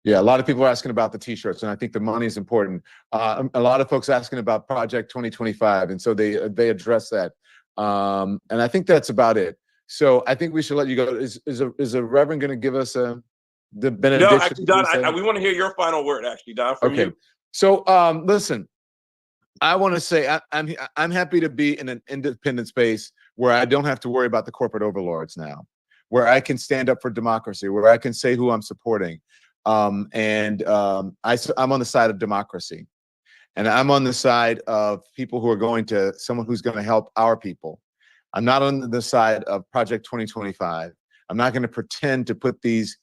Yeah, a lot of people are asking about the t-shirts, and I think the money is important. A lot of folks asking about Project 2025, and so they address that. And I think that's about it. So I think we should let you go. Is a reverend going to give us the benediction? No, actually, Don, we want to hear your final word, actually, Don, from you. So listen, I want to say I'm happy to be in an independent space where I don't have to worry about the corporate overlords now, where I can stand up for democracy, where I can say who I'm supporting. I'm on the side of democracy, and I'm on the side of people who are someone who's going to help our people. I'm not on the side of Project 2025. I'm not going to pretend to put these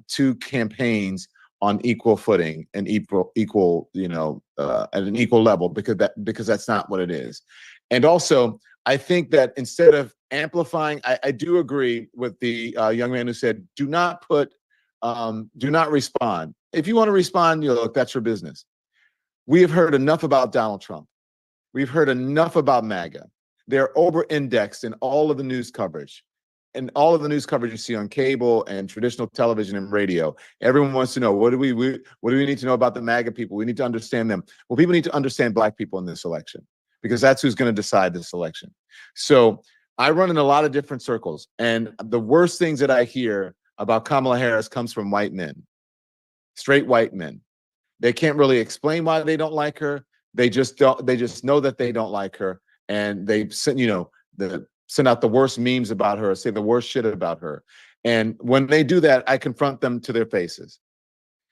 two campaigns on equal footing and equal, at an equal level, because that's not what it is. And also, I think that instead of amplifying, I do agree with the young man who said, do not respond. If you want to respond, look, that's your business. We have heard enough about Donald Trump. We've heard enough about MAGA. They're over-indexed in all of the news coverage. And all of the news coverage you see on cable and traditional television and radio. Everyone wants to know, what do we need to know about the MAGA people? We need to understand them. Well, people need to understand Black people in this election, because that's who's going to decide this election. So I run in a lot of different circles, and the worst things that I hear about Kamala Harris comes from white men, straight white men. They can't really explain why they don't like her. They just know that they don't like her, and they send out the worst memes about her, say the worst shit about her. And when they do that, I confront them to their faces.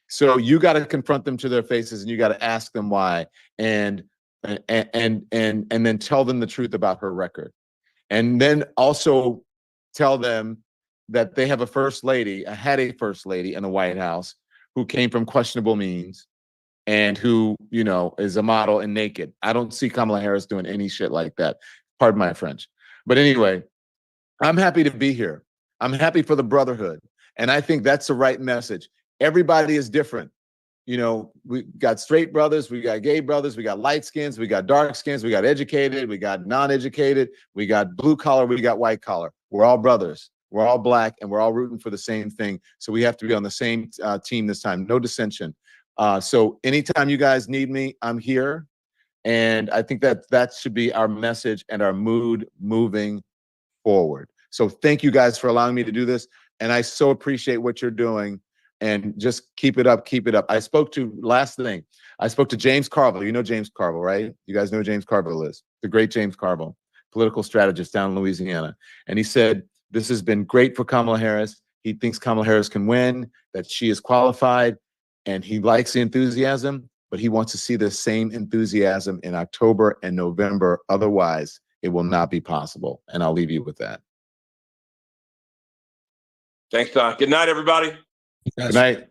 So you got to confront them to their faces, and you got to ask them why, and then tell them the truth about her record. And then also tell them that they have a first lady in the White House who came from questionable means and who, is a model and naked. I don't see Kamala Harris doing any shit like that. Pardon my French. But anyway, I'm happy to be here. I'm happy for the brotherhood. And I think that's the right message. Everybody is different. We got straight brothers, we got gay brothers, we got light skins, we got dark skins, we got educated, we got non-educated, we got blue collar, we got white collar. We're all brothers. We're all Black, and we're all rooting for the same thing. So we have to be on the same team this time. No dissension. So anytime you guys need me, I'm here. And I think that should be our message and our mood moving forward. So thank you guys for allowing me to do this. And I so appreciate what you're doing. And just keep it up, keep it up. I spoke to James Carville. You know James Carville, right? You guys know who James Carville is. The great James Carville, political strategist down in Louisiana. And he said, this has been great for Kamala Harris. He thinks Kamala Harris can win, that she is qualified, and he likes the enthusiasm, but he wants to see the same enthusiasm in October and November. Otherwise, it will not be possible. And I'll leave you with that. Thanks, Don. Good night, everybody. Good night.